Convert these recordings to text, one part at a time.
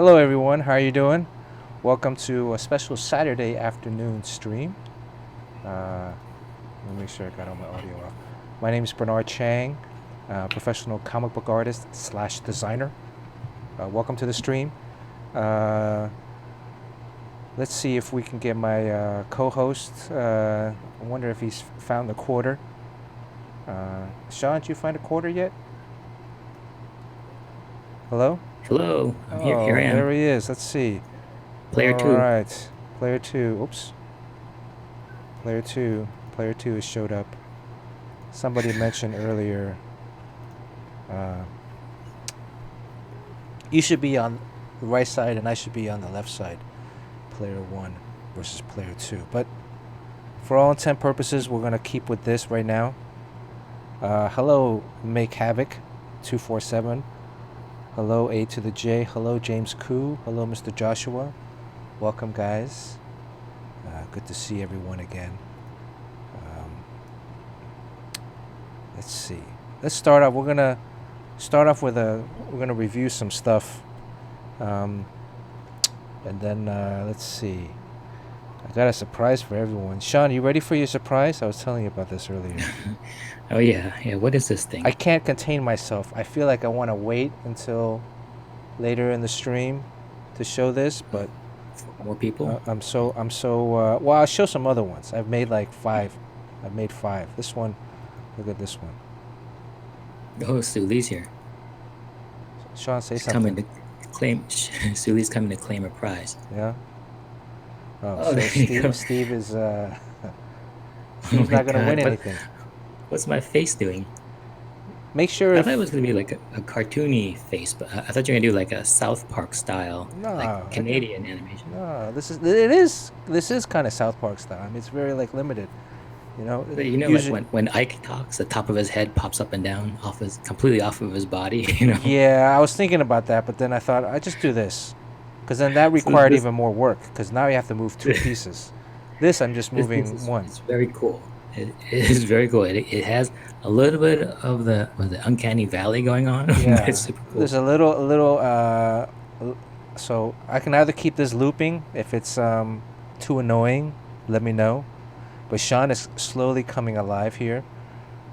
Hello, everyone. How are you doing? Welcome to a special Saturday afternoon stream. Let me make sure I got all my audio off. My name is Bernard Chang, professional comic book artist slash designer. Welcome to the stream. Uh, let's see if we can get my co-host. I wonder if he's found the quarter. Sean, did you find a quarter yet? Hello? Hello, I'm here. Here I Oh, there am. he is. Let's see. Player All two. right. Player two. Oops. Player two. Player two has showed up. Somebody mentioned earlier. Uh, you should be on the right side, and I should be on the left side. Player one versus player two. But for all intent purposes, we're gonna keep with this right now. Hello, Make Havoc, 247. Hello, A to the J. Hello, James Koo. Hello, Mr. Joshua. Welcome, guys. Good to see everyone again. Let's see. Let's start off. We're gonna start off with a. We're gonna review some stuff, um, and then let's see. I got a surprise for everyone. Sean, you ready for your surprise? I was telling you about this earlier. Oh yeah, yeah. What is this I thing? can't contain myself. I feel like I want to wait until later in the stream to show this, but For more people? I'm so. Well, I'll show some other ones. I've made like five. I've made five. This one. Look at this one. Oh, Suli's here. Sean, say She's coming something. to claim. Suli's coming to claim a prize. Yeah. Oh, Oh, so there you Steve go. Steve is Oh Steve's my not gonna win God, anything. what's my face doing? Make sure I thought it was if gonna be like a cartoony face, but I thought you were gonna do like a South Park style, like no, I can Canadian animation. no. This is kind of South Park style. I mean, it's very like limited. You know, But you know, like usually. when Ike talks, the top of his head pops up and down off his completely off of his body. You know. Yeah, I was thinking about that, but then I thought I just do this, because then that So required this even more work. Because now you have to move two pieces. This I'm just this moving is one. it's very cool. It is very cool. It has a little bit of the uncanny valley going on, but it's Yeah, super there's cool. a little. So I can either keep this looping if it's too annoying. Let me know. But Sean is slowly coming alive here.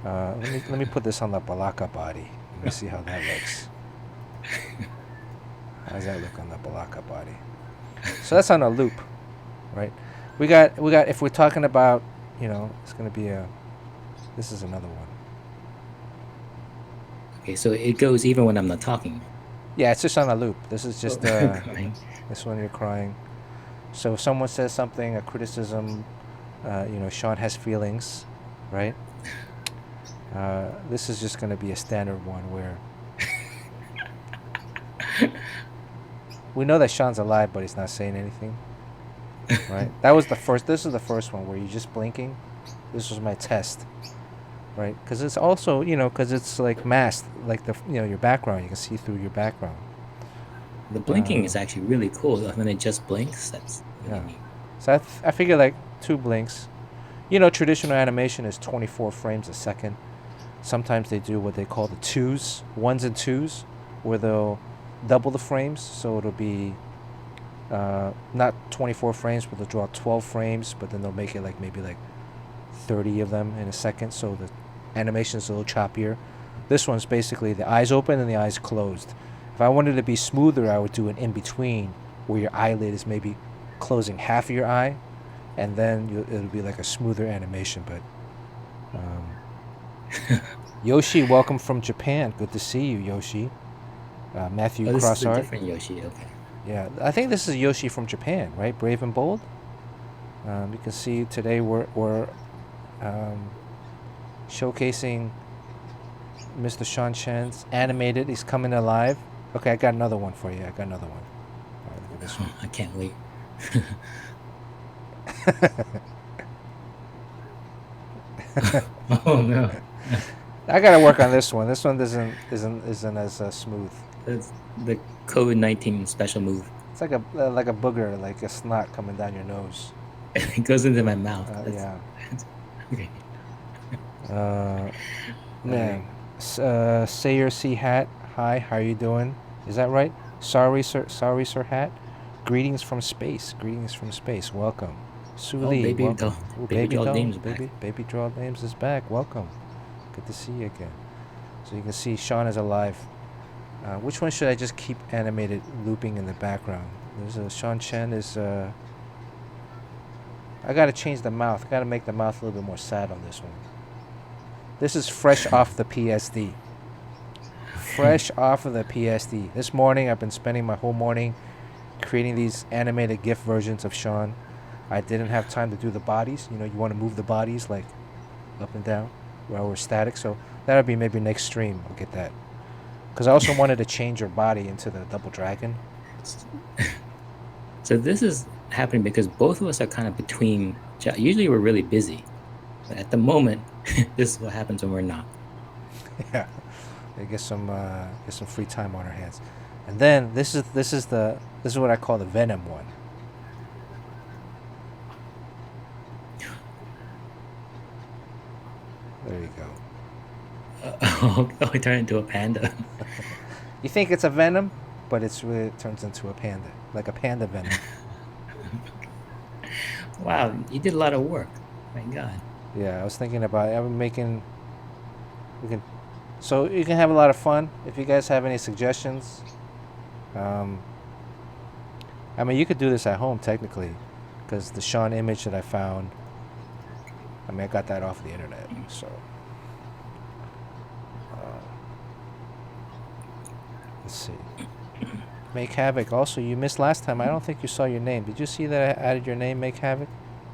Let me put this on the Balaka body. Let me see how that looks. How does that look on the Balaka body? So that's on a loop, right? We got. If we're talking about, it's gonna be a. This is another one. Okay, so it goes even when I'm not talking. Yeah, it's just on a loop. This is Oh, just crying. this one you're crying. So if someone says something, a criticism, Sean has feelings, right? This is just gonna be a standard one where we know that Sean's alive, but he's not saying anything, right? That was the first. This is the first one where you're just blinking. This was my test, right? Because it's also, because it's like masked, like your background. You can see through your background. The blinking Uh, is actually really cool. When it just blinks, that's really yeah. neat. So I figure like two blinks. Traditional animation is 24 frames a second. Sometimes they do what they call the twos, ones and twos, where they'll double the frames. So it'll be not 24 frames, but they'll draw 12 frames, but then they'll make it like maybe like 30 of them in a second. So the animation's a little choppier. This one's basically the eyes open and the eyes closed. If I wanted to be smoother, I would do an in between where your eyelid is maybe closing half of your eye, and then it'll be like a smoother animation. But Yoshi, welcome from Japan. Good to see you, Yoshi. Matthew Oh, this is a Crossart. different Yoshi. Okay. Yeah, I think this is Yoshi from Japan, right? Brave and Bold. You can see today we're um, showcasing Mr. Sean Chen's animated. He's coming alive. Okay, I got another one for you. I got another one. All right, look at this one. Oh, I can't wait. Oh no, I gotta work on this one. This one isn't as smooth. that's the COVID-19 special move. It's like a booger, like a snot coming down your nose. It goes into my mouth. Yeah. That's okay. Uh, All right. man. Sayer C Hat. Hi, how are you doing? Is that right? Sorry, sir hat. Greetings from space. Greetings from space. Welcome. Su Oh, Lee, welcome. Ooh, baby baby doll doll, dame's back. baby doll names is back. Welcome. Good to see you again. So you can see Sean is alive. Which one should I just keep animated looping in the background? There's a Sean Chen is. I gotta change the mouth. I gotta make the mouth a little bit more sad on this one. This is fresh off the PSD. Fresh off of the PSD. This morning, I've been spending my whole morning creating these animated GIF versions of Sean. I didn't have time to do the bodies. You know, you want to move the bodies like up and down while we're static. So that'll be maybe next stream. I'll get that. Because I also wanted to change your body into the double dragon. So this is happening because both of us are kind of between. Usually we're really busy, but at the moment, this is what happens when we're not. Yeah, get some free time on our hands, and then this is what I call the Venom one. There you go. Oh, it turned into a panda. You think it's a Venom, but it turns into a panda, like a panda Venom. Wow, you did a lot of work. My God. Yeah, I was thinking about it. I've been making. So you can have a lot of fun. If you guys have any suggestions, I mean, you could do this at home technically, because the Sean image that I found. I mean, I got that off the internet, so. Let's see. Make Havoc. Also, you missed last time. I don't think you saw your name. Did you see that I added your name, Make Havoc?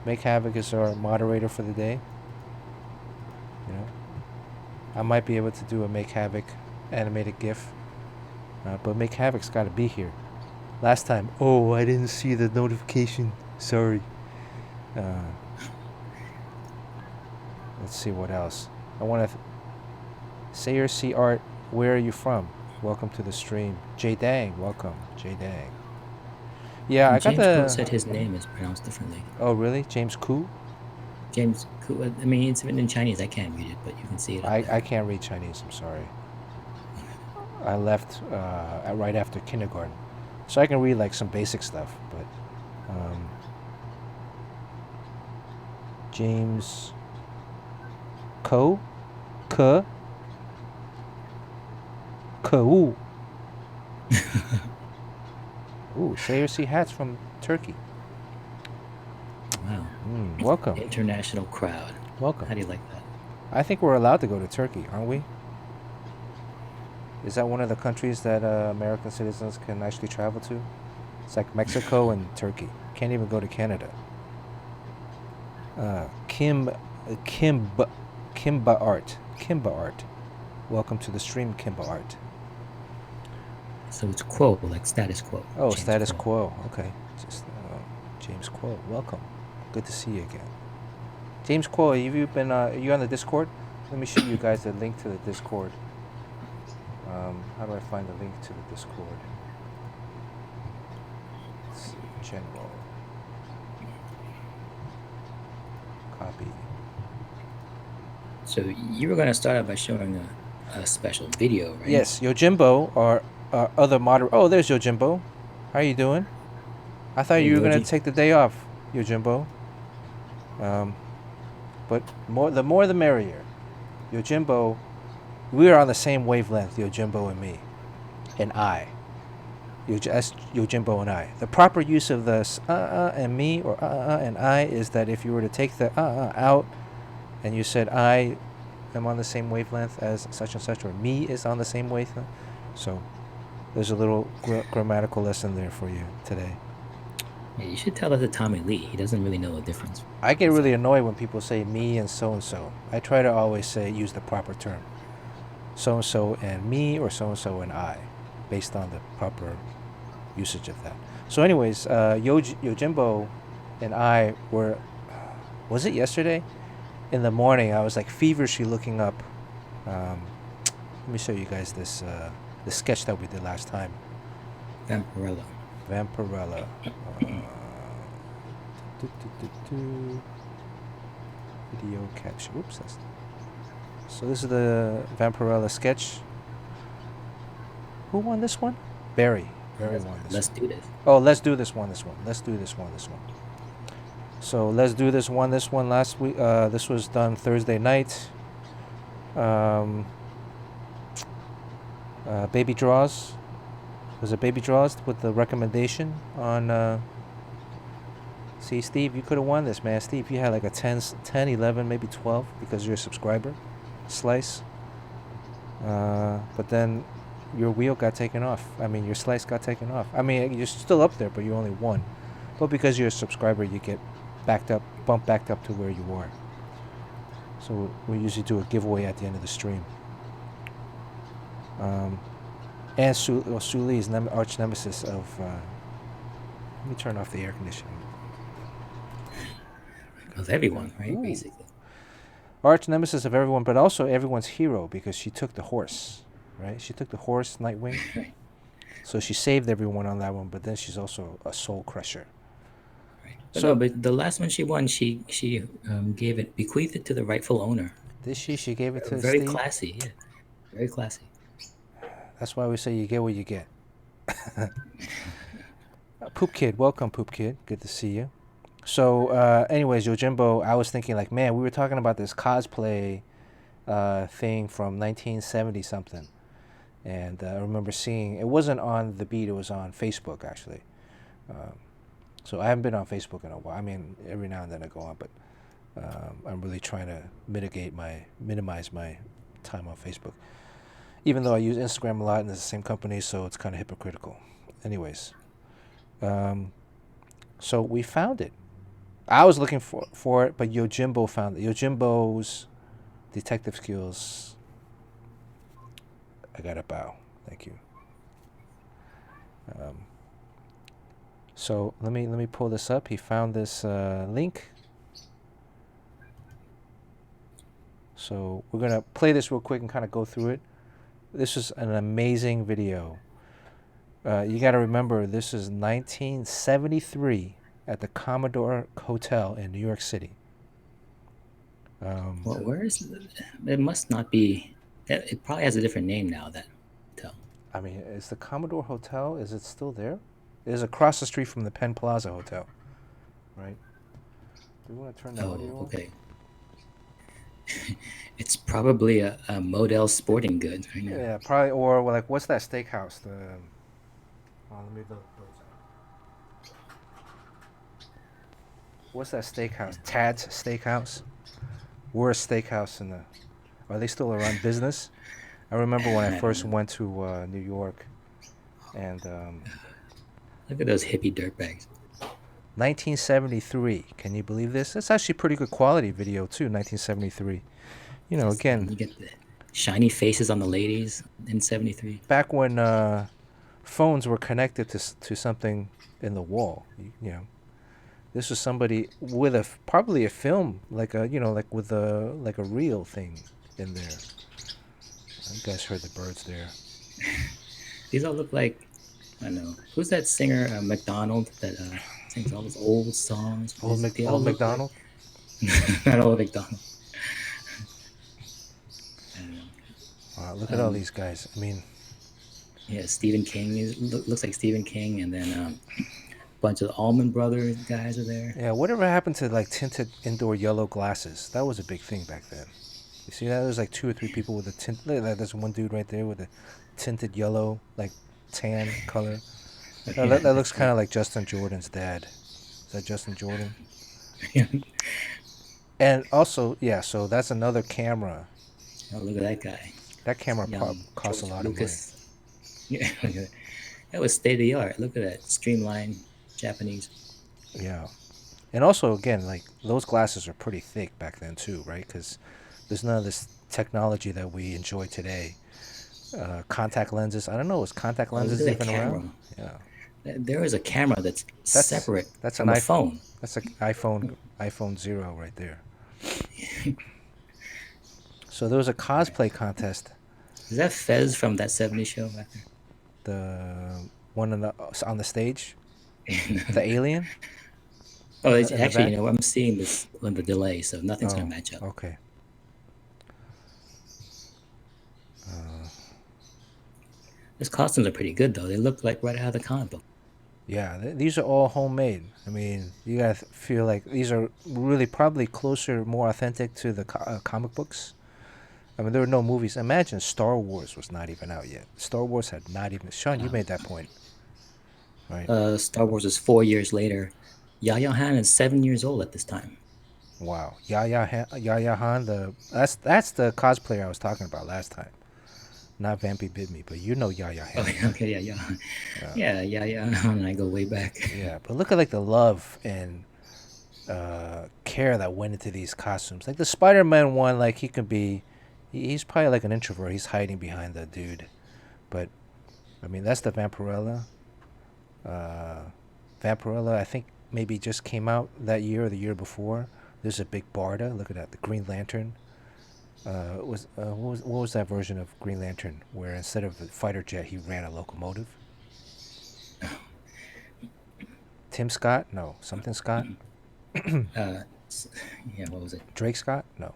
Make Havoc is our moderator for the day. You know, I might be able to do a Make Havoc animated GIF, but Make Havoc's got to be here. Last time, oh, I didn't see the notification. Sorry. Let's see what else. I want to. Sayer C Art. Where are you from? Welcome to the stream. J Dang, welcome. J Dang. Yeah, I got James the. Koo said his name is pronounced differently. Oh, really? James Koo? James Koo. I mean, it's written in Chinese. I can't read it, but you can see it. I can't read Chinese. I'm sorry. I left right after kindergarten, so I can read like some basic stuff. But James Ko, K. Ooh. Ooh, Sayer C hats from Turkey. Wow. Welcome. International crowd. Welcome. How do you like that? I think we're allowed to go to Turkey, aren't we? Is that one of the countries that American citizens can actually travel to? It's like Mexico and Turkey. Can't even go to Canada. Kimba Art. Welcome to the stream, Kimba Art. So it's quo, like status quo. Oh, James status quo. Okay. Just James Quo. Welcome. Good to see you again. James Quo, have you been? Are you on the Discord? Let me show you guys the link to the Discord. How do I find the link to the Discord? Let's see. General. Copy. So you were going to start out by showing a special video, right? Yes, Yojimbo, our other moderator. Oh, there's Yojimbo. How are you doing? I thought you were going to take the day off, Yojimbo. But the more the merrier. Yojimbo, we are on the same wavelength, Yojimbo and me. And I. Yojimbo and I. The proper use of the and me or and I is that if you were to take the out and you said I am on the same wavelength as such and such, or me is on the same wavelength. So there's a little grammatical lesson there for you today. Yeah, you should tell that to Tommy Lee. He doesn't really know the difference. I get really annoyed when people say me and so. I try to always use the proper term. So and me, or so and I, based on the proper usage of that. So anyways, Yojimbo and I were, was it yesterday? In the morning, I was like feverishly looking up. Let me show you guys this the sketch that we did last time. Vampirella. Video capture. Oops. So this is the Vampirella sketch. Who won this one? Barry. Everyone this Let's one. do this. Oh, let's do this one. This one. Let's do this one. This one. So let's do this one. This one last week. This was done Thursday night. Um, baby draws. Was it baby draws with the recommendation on? See, Steve, you could have won this, man. Steve, you had like a 10, 10, 11, maybe 12 because you're a subscriber. Slice. But then your wheel got taken off. I mean, your slice got taken off. I mean, you're still up there, but you only won. But because you're a subscriber, you get bumped back up to where you were. So we usually do a giveaway at the end of the stream. And Su Li is arch nemesis of. Let me turn off the air conditioning. Of everyone, right? Ooh. Basically. Arch nemesis of everyone, but also everyone's hero because she took the horse, right? She took the horse, Nightwing. Right. So she saved everyone on that one, but then she's also a soul crusher. Right. But the last one she won, she gave it, bequeathed it to the rightful owner. Did she? She gave it to Very Steve? classy, yeah. Very classy. That's why we say you get what you get. Poop Kid, welcome, Poop Kid. Good to see you. So, anyways, Yojimbo, I was thinking like, man, we were talking about this cosplay thing from 1970 something, and I remember seeing it wasn't on the beat; it was on Facebook actually. So I haven't been on Facebook in a while. I mean, every now and then I go on, but I'm really trying to minimize my time on Facebook. Even though I use Instagram a lot and it's the same company, so it's kind of hypocritical. Anyways, so we found it. I was looking for it, but Yojimbo found it. Yojimbo's detective skills. I gotta bow. Thank you. So let me pull this up. He found this link. So we're gonna play this real quick and kind of go through it. This is an amazing video. You got to remember, this is 1973 at the Commodore Hotel in New York City. Well, where is it? It must not be. It probably has a different name now. That hotel. I mean, is the Commodore Hotel? Is it still there? It is across the street from the Penn Plaza Hotel, right? Do we want to turn the audio off? Okay. It's probably a Model Sporting Goods right now. Yeah, probably. Or like, what's that steakhouse? Let me look. What's that steakhouse? Tad's Steakhouse. We're a steakhouse in the. Are they still around business? I remember when I first went to New York, and look at those hippie dirtbags. 1973. Can you believe this? It's actually pretty good quality video too. 1973. You know, again. You get the shiny faces on the ladies in '73. Back when phones were connected to something in the wall. You know, this was somebody with probably a film, like with a reel thing in there. You guys heard the birds there. These all look like, I don't know, who's that singer, McDonald, that sings all those old songs? Old McDonald? Like, not Old McDonald. Wow, look at all these guys. I mean, yeah, Stephen King looks like Stephen King, and then a bunch of Allman Brothers guys are there. Yeah, whatever happened to like tinted indoor yellow glasses? That was a big thing back then. You see that? There's like 2 or 3 people with a tint. There's one dude right there with a tinted yellow, like tan color. That looks kind of like Justin Jordan's dad. Is that Justin Jordan? And also, yeah, so that's another camera. Oh, look at that guy. That camera costs a lot of money. Yeah, that was state of the art. Look at that, streamlined Japanese. Yeah, and also again, like those glasses are pretty thick back then too, right? Because there's none of this technology that we enjoy today. Contact lenses. I don't know. Is contact lenses even around? Yeah. There is a camera that's separate. That's from an iPhone. That's an iPhone 0 right there. So there was a cosplay contest. Is that Fez from that '70s show back there? The one on the stage, the alien. Oh, actually, you know, I'm seeing this on the delay, so nothing's gonna match up. Okay. His costumes are pretty good though. They look like right out of the comic book. Yeah, these are all homemade. I mean, you gotta feel like these are really probably closer, more authentic to the comic books. I mean, there were no movies. Imagine Star Wars was not even out yet. Star Wars had not even. Sean, you Uh, made that point, right? Star Wars is 4 years later. Yaya Han is 7 years old at this time. Wow, Yaya Han. That's the cosplayer I was talking about last time. Not Vampy Bid Me, but you know Yaya Oh, Han. okay, yeah, yeah, Yeah, yeah. Han and I go way back. yeah. But look at like the love and care that went into these costumes. Like the Spider-Man one, like he could be, he's probably like an introvert. He's hiding behind the dude. But I mean, that's the Vampirella. Uh, Vampirella, I think maybe just came out that year or the year before. There's a big Barda. Look at that, the Green Lantern. What was that version of Green Lantern where instead of a fighter jet he ran a locomotive? Tim Scott? No, something Scott. Uh, yeah, what was it? Drake Scott? No.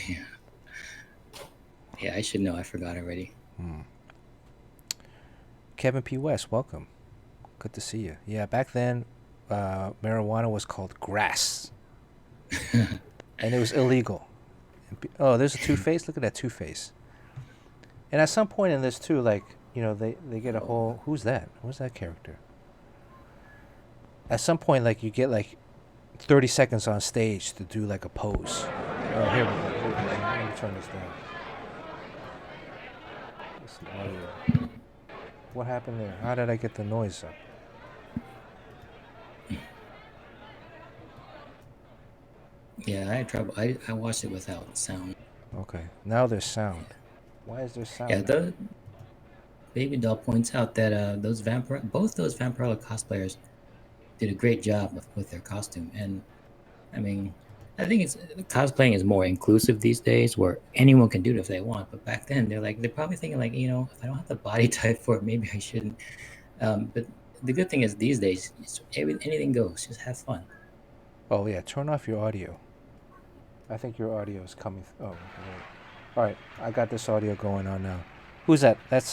Yeah, yeah, I should know. I forgot already. Kevin P. West, welcome. Good to see you. Yeah, back then, marijuana was called grass, and it was illegal. Oh, there's a Two-Face. Look at that Two-Face. And at some point in this too, like they get a whole. Who's that? Who's that character? At some point, like you get like 30 seconds on stage to do like a pose. Oh, here we go. Here we go. Let me turn this down. This is audio. What happened there? How did I get the noise up? Yeah, I had trouble. I watched it without sound. Okay, now there's sound. Why is there Yeah, sound now? the Baby Doll points out that both those Vampirella cosplayers did a great job with their costume, and I mean, I think it's cosplaying is more inclusive these days, where anyone can do it if they want. But back then, they're probably thinking like, if I don't have the body type for it, maybe I shouldn't. But the good thing is these days, anything goes. Just have fun. Oh yeah, turn off your audio. I think your audio is coming. Oh, wait. All right, I got this audio going on now. Who's that? That's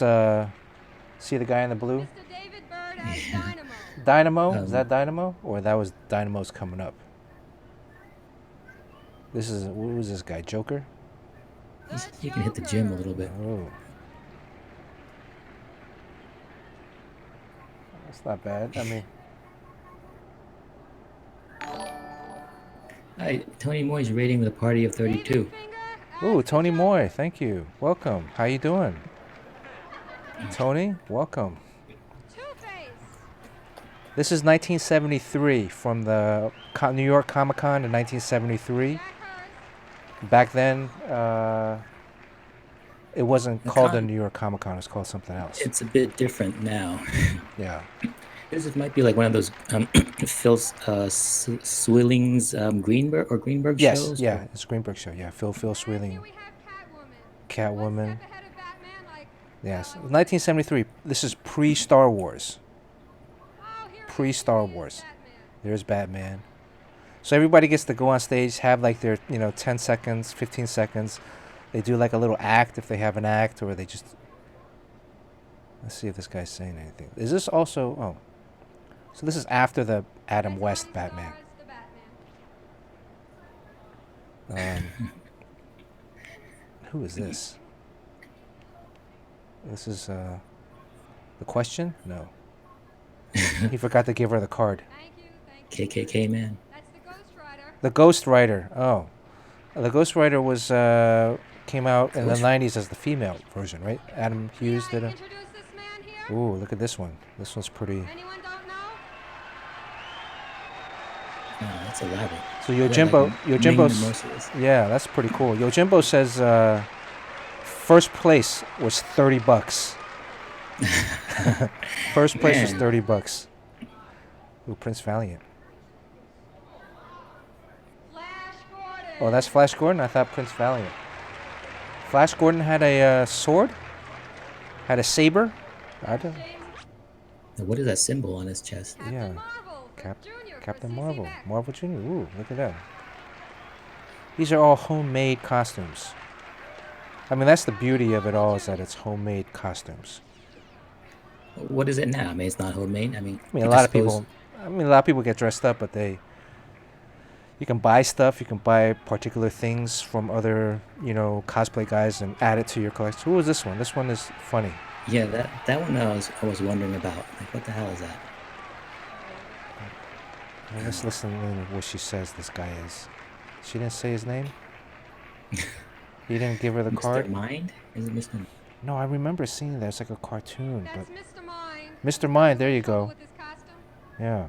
see the guy in the blue? Mr. David Bird as Dynamo. Dynamo? Is that Dynamo? Or that was Dynamo's coming up? This is, what was this guy? Joker? You can hit the gym a little bit. Oh. That's not bad. I mean, Hi, Tony Moy's rating with a party of 32. ooh, Tony Moy, thank you. Welcome. How you doing? Tony, welcome. Two-Face. This is 1973 from the New York Comic Con in 1973. Jack Hurst. Back then, it wasn't The called the con- New York Comic Con. It was called something else. It's a bit different now. Yeah. This might be like one of those Phil Swilling's Greenberg Yes. shows. Yeah. It's Greenberg show. Yeah. Phil Here Swilling. we have Catwoman. Catwoman. One step ahead of Batman, like, Yes. 1973. This is pre-Star Wars. oh, here Pre-Star he is, Wars. Batman. There's Batman. So everybody gets to go on stage, have like their 10 seconds, 15 seconds. They do like a little act if they have an act, or they just. Let's see if this guy's saying anything. Is this also? Oh. So this is after the Adam West Batman. Stars the Batman. Who is this? This is the Question? No. He forgot to give her the card. Thank you. KKK man. That's the Ghost Rider. The Ghost Rider. Oh. The Ghost Rider was came out in the 90s as the female version, right? Adam Hughes May I did it. introduce this man here? Ooh, look at this one. This one's pretty. Anyone don't know? Oh, that's elaborate. So Yeah, Yojimbo, like Yojimbo's, Merciless. yeah, that's pretty cool. Yojimbo says first place was $30. First place was Man. $30. Ooh, Prince Valiant. Flash Gordon. Oh, that's Flash Gordon? I thought Prince Valiant. Flash Gordon had a sword? Had a saber? I don't. James What is that symbol on his chest? Captain Yeah. Marvel. Jr. Captain for CC Marvel. Beck. Marvel Jr. Ooh, look at that. These are all homemade costumes. I mean, that's the beauty of it all, is that it's homemade costumes. What is it now? I mean, it's not homemade. I mean, I mean, you a lot just of people. I mean, a lot of people get dressed up, but you can buy stuff. You can buy particular things from other, cosplay guys and add it to your collection. Who is this one? This one is funny. Yeah, that one I was wondering about. Like, what the hell is that? Well, let's listen to what she says. This guy is. She didn't say his name. He didn't give her the Mr. card. Mind? Is it Mr. No, I remember seeing that. It's like a cartoon, That's but Mr. Mind. Mr. Mind. There you Trouble go. with this costume? Yeah.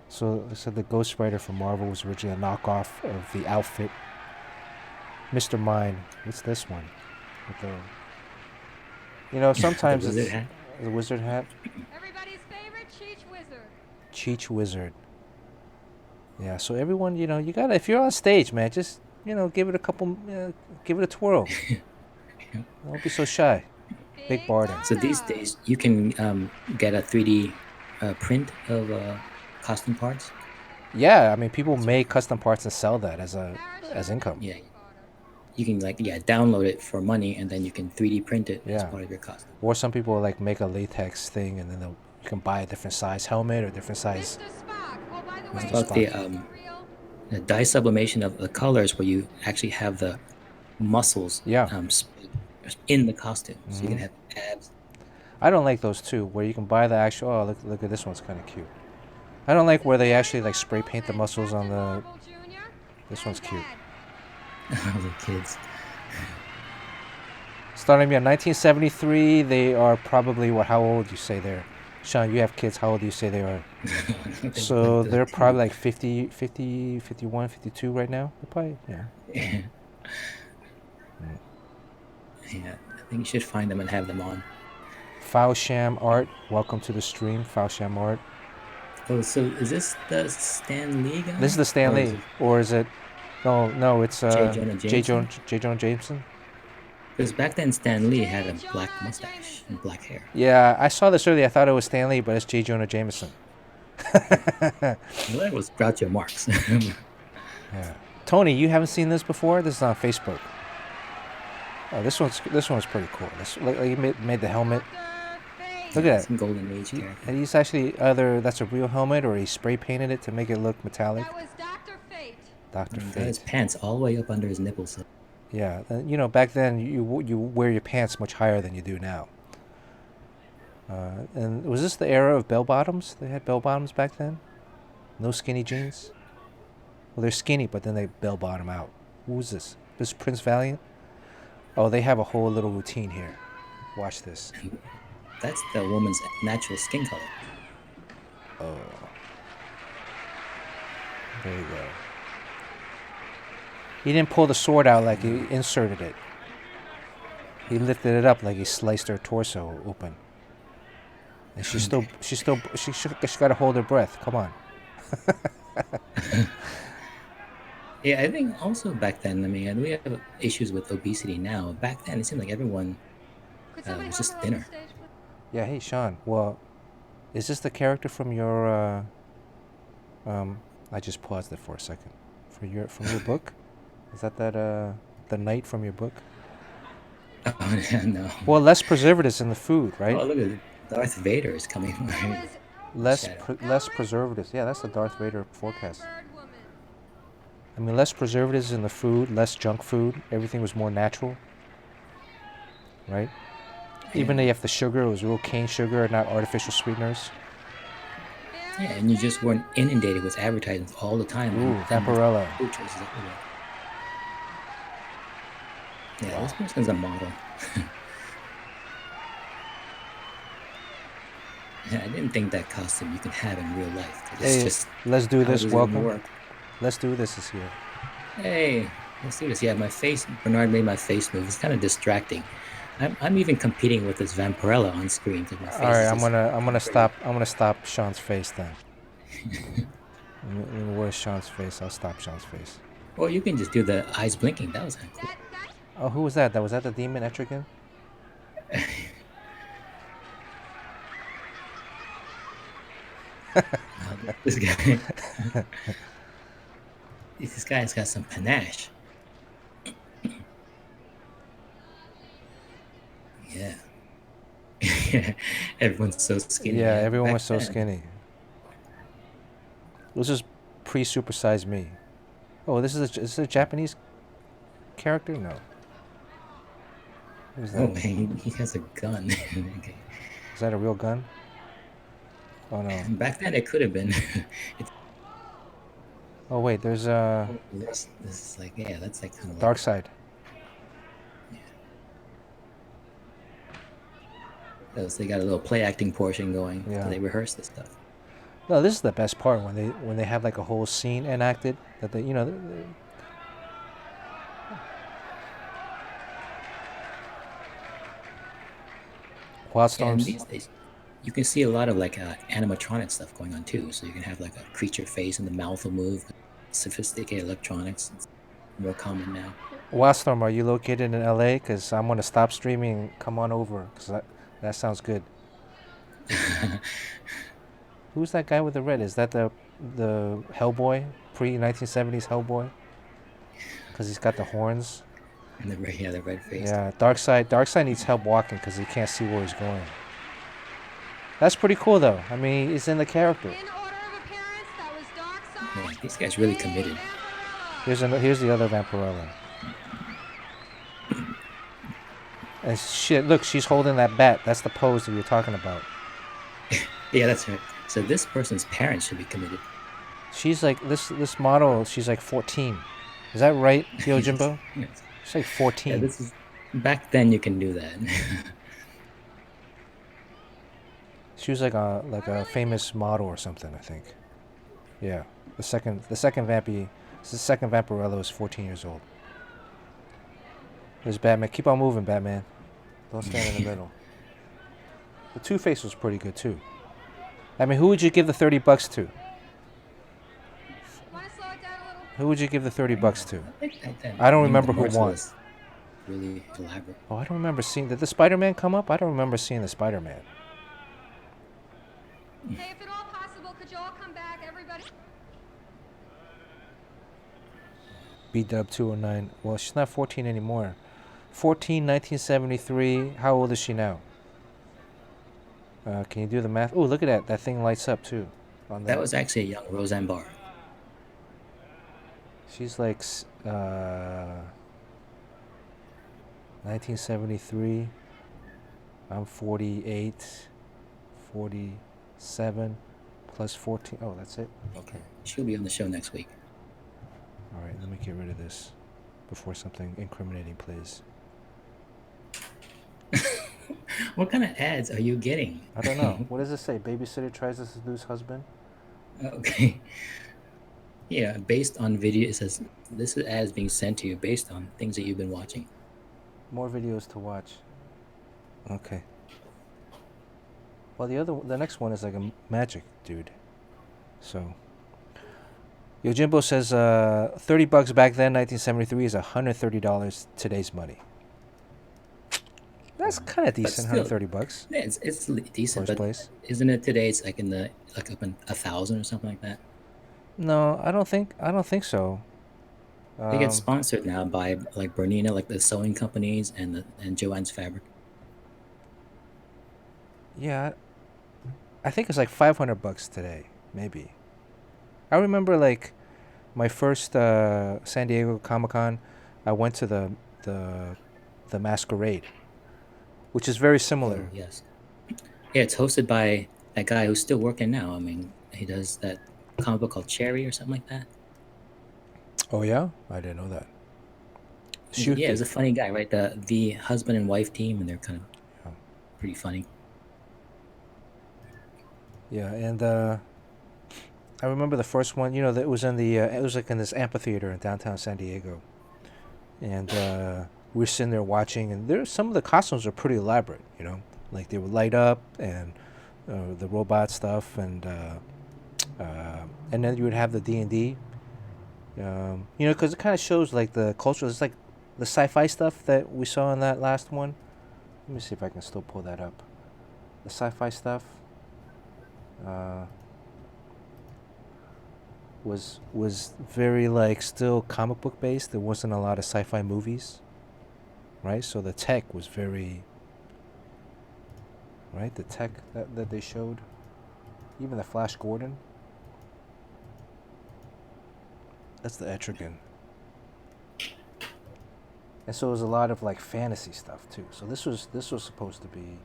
So they said the Ghost Rider from Marvel was originally a knockoff of the outfit. Mr. Mind. What's this one? With sometimes The wizard it's hat? the wizard hat. Everybody's favorite Cheech Wizard. Cheech Wizard. Yeah, so everyone, you gotta, if you're on stage, man, just, give it a couple, give it a twirl. Don't be so shy. Big Barden. So these days, you can get a 3D print of costume parts. Yeah, I mean, people make custom parts and sell that as income. Yeah, you can download it for money, and then you can 3D print it as Yeah. part of your costume. Or some people make a latex thing, and then you can buy a different size helmet or different size. Mr. Spock. Oh, by the What way, about the dye sublimation of the colors, where you actually have the muscles Yeah. in the costume, so you can have abs. I don't like those too, where you can buy the actual. Oh, look at this one's kind of cute. I don't like where they actually spray paint the muscles on the. This one's cute. The kids. Starting in 1973, they are probably how old do you say they're? Sean, you have kids. How old do you say they are? So they're probably like 50, 51, 52 right now. They're probably, yeah. Yeah, I think you should find them and have them on. Foul Sham Art, welcome to the stream. Foul Sham Art. Oh, so is this the Stan Lee guy? This is the Stan Or is Lee, or is it? No, it's J. Jonah J. Jameson? Jonah Jameson. Because back then Stan Lee had a black mustache and black hair. Yeah, I saw this earlier. I thought it was Stan Lee, but it's J. Jonah Jameson. Well, that was Groucho Marx. Yeah. Tony, you haven't seen this before? This is on Facebook. Oh, this one's pretty cool. He made the helmet. Look at Some that. Golden Age character. And he's actually that's a real helmet, or he spray painted it to make it look metallic. That was Dr. Fate. Dr. Got his Fate. pants all the way up under his nipples. Yeah, back then you wear your pants much higher than you do now. And was this the era of bell bottoms? They had bell bottoms back then. No skinny jeans. Well, they're skinny, but then they bell bottom out. Who's this? This is Prince Valiant. Oh, they have a whole little routine here. Watch this. That's the woman's natural skin color. Oh. There you go. He didn't pull the sword out like he inserted it. He lifted it up like he sliced her torso open. And she got to hold her breath. Come on. Yeah, I think also back then, I mean, we have issues with obesity now. Back then, it seemed like everyone Could somebody was help just her on thinner. the stage, please? Yeah, hey, Sean. Well, is this the character from your, I just paused it for a second. From your book? Is that the knight from your book? Oh, yeah, no. Well, less preservatives in the food, right? Oh, look at it. Darth Vader is coming. That was Less preservatives. Yeah, that's the Darth Vader forecast. Bird Woman. I mean, less preservatives in the food, less junk food. Everything was more natural, right? Even if the sugar was real cane sugar, not artificial sweeteners. Yeah, and you just weren't inundated with advertisements all the time. Ooh, Vaporella. Food choices everywhere. Yeah, this person's a model. Yeah, I didn't think that costume you can have in real life. It's Hey, just let's do how this. does it even Welcome. work? Let's do this is here. Hey, let's do this. Yeah, my face. Bernard made my face move. It's kind of distracting. I'm even competing with this Vampirella on screen because my face. All right, is I'm just gonna stop Sean's face then. Where's Sean's face? I'll stop Sean's face. Well, you can just do the eyes blinking. That was kind of cool. That's Oh, who was that? Was that the demon Etrigan? This guy. This guy's got some panache. Yeah, everyone's so skinny. Yeah, Yeah, everyone back was so then. skinny. This is pre-supersized me. Oh, is this a Japanese character? No. Who's Oh that? man, he has a gun. Okay. Is that a real gun? Oh no. Back then, it could have been. Oh wait, there's Oh, this is like, yeah, that's like kind of like Dark Side. so they got a little play acting portion going. So Yeah. they rehearse this stuff. No, this is the best part when they have like a whole scene enacted that they And Wildstorms. these days, you can see a lot of like animatronic stuff going on too. So you can have like a creature face and the mouth will move. Sophisticated electronics. It's more common now. Wildstorm, are you located in LA? Cause I'm gonna stop streaming and come on over. Cause that sounds good. Who's that guy with the red? Is that the Hellboy, pre 1970s Hellboy? Cause he's got the horns. And the red face. Yeah, Darkseid needs help walking because he can't see where he's going. That's pretty cool though. I mean, he's in the character. In order of appearance, that was Darkseid. Man, these guys really committed. Here's the other Vampirella. And shit, look, she's holding that bat. That's the pose that you're talking about. Yeah, that's right. So this person's parents should be committed. She's like this model. She's like 14. Is that right, Yojimbo? Yes. She's like 14. Yeah, this is back then. You can do that. She was like a famous model or something, I think. Yeah, the second Vampirella was 14 years old. There's Batman. Keep on moving, Batman. Don't stand in the middle. The Two-Face was pretty good too. I mean, who would you give the $30 to? Want to slow it down a little? Who would you give the $30 to? Back then, I don't even remember the who won. merciless, really elaborate. Oh, I don't remember seeing. Did the Spider-Man come up? I don't remember seeing the Spider-Man. Hey, if at all possible, could you all come back, everybody? B-Dub 209. Well, she's not 14 anymore. 14, 1973. How old is she now? Can you do the math? Oh, look at that. That thing lights up too. On That was actually a young Roseanne Barr. She's like 1973. I'm 48. 47 plus 14. Oh, that's it? Okay. She'll be on the show next week. All right, let me get rid of this before something incriminating plays. What kind of ads are you getting? I don't know. What does it say? Babysitter tries to seduce husband? Okay. Yeah, based on video, it says this is ads being sent to you based on things that you've been watching. More videos to watch. Okay. Well, the next one is like a magic dude. So, Yojimbo says $30 back then, 1973 is $130 today's money. That's kind of decent, still, $130. Yeah, it's decent, First but place. isn't it today? It's like in the like up in 1,000 or something like that. No, I don't think so. They get sponsored now by like Bernina, like the sewing companies, and Joann's Fabric. Yeah, I think it's like $500 today, maybe. I remember like my first San Diego Comic-Con. I went to the Masquerade, which is very similar. Oh, yes. Yeah, it's hosted by that guy who's still working now. I mean, he does that comic book called Cherry or something like that. Oh yeah, I didn't know that. Yeah, he's a funny guy, right? The husband and wife team, and they're kind of pretty funny. Yeah, and I remember the first one. You know, that was in the it was like in this amphitheater in downtown San Diego, and we were sitting there watching, and there some of the costumes are pretty elaborate. You know, like they would light up and the robot stuff, and then you would have the D&D. You know, because it kind of shows like the culture. It's like the sci-fi stuff that we saw in that last one. Let me see if I can still pull that up. The sci-fi stuff was very like still comic book based. There wasn't a lot of sci-fi movies, right? So the tech was very right? The tech that they showed. Even the Flash Gordon. That's the Etrigan. And so it was a lot of like fantasy stuff too. So this was supposed to be,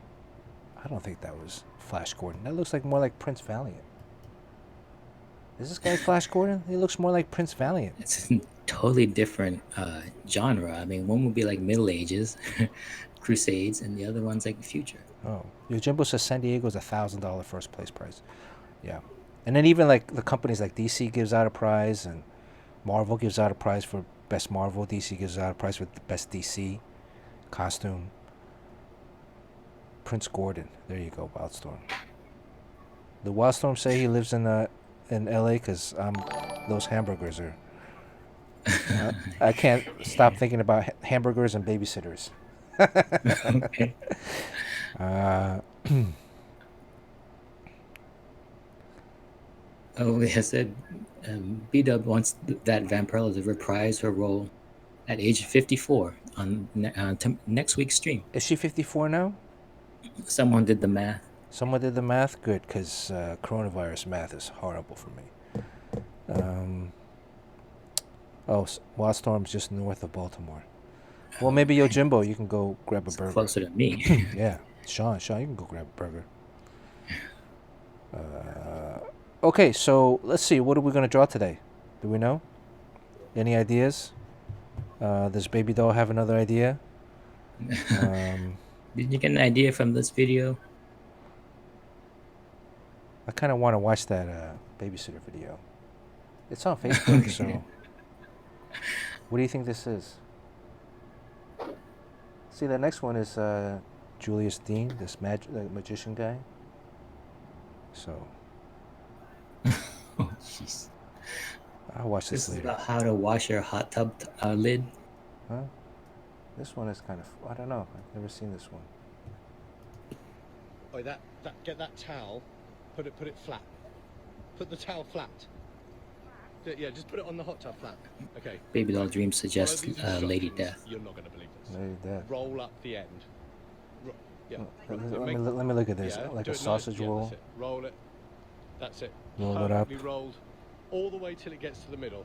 I don't think that was Flash Gordon. That looks like more like Prince Valiant. Is this guy Flash Gordon? He looks more like Prince Valiant. It's a totally different genre. I mean, one would be like Middle Ages, Crusades, and the other one's like the future. Oh, Yojimbo says San Diego's $1,000 first place prize. Yeah, and then even like the companies like DC gives out a prize and Marvel gives out a prize for best Marvel. DC gives out a prize for the best DC costume. Prince Gordon. There you go, Wildstorm. The Wildstorm say he lives in LA because those hamburgers are. I can't stop thinking about hamburgers and babysitters. Okay. Oh, I said B-Dub wants that Vampirella to reprise her role at age 54 on next week's stream. Is she 54 now? Someone did the math. Someone did the math? Good, because coronavirus math is horrible for me. Wildstorm's just north of Baltimore. Well, maybe Yojimbo, you can go grab a burger. Closer to me. Yeah. Sean, you can go grab a burger. Okay, so let's see. What are we going to draw today? Do we know? Any ideas? Does Baby Doll have another idea? Did you get an idea from this video? I kind of want to watch that babysitter video. It's on Facebook, so... What do you think this is? See, the next one is Julius Dean, this magician guy. So... Oh, jeez. I'll watch this This is later. about how to wash your hot tub lid. Huh? This one is kind of... I don't know. I've never seen this one. Oh, get that towel, put it flat. Put the towel flat. Yeah, just put it on the hot tub flat. Okay. Baby Doll Dream suggests Follow these Lady instructions. Death. You're not going to believe this. Lady Death. Roll up the end. Yeah. Let me look at this. Yeah, Like do a it nice. sausage Yeah, roll. that's it. Roll it. That's it. Roll it up. Perfectly rolled all the way till it gets to the middle.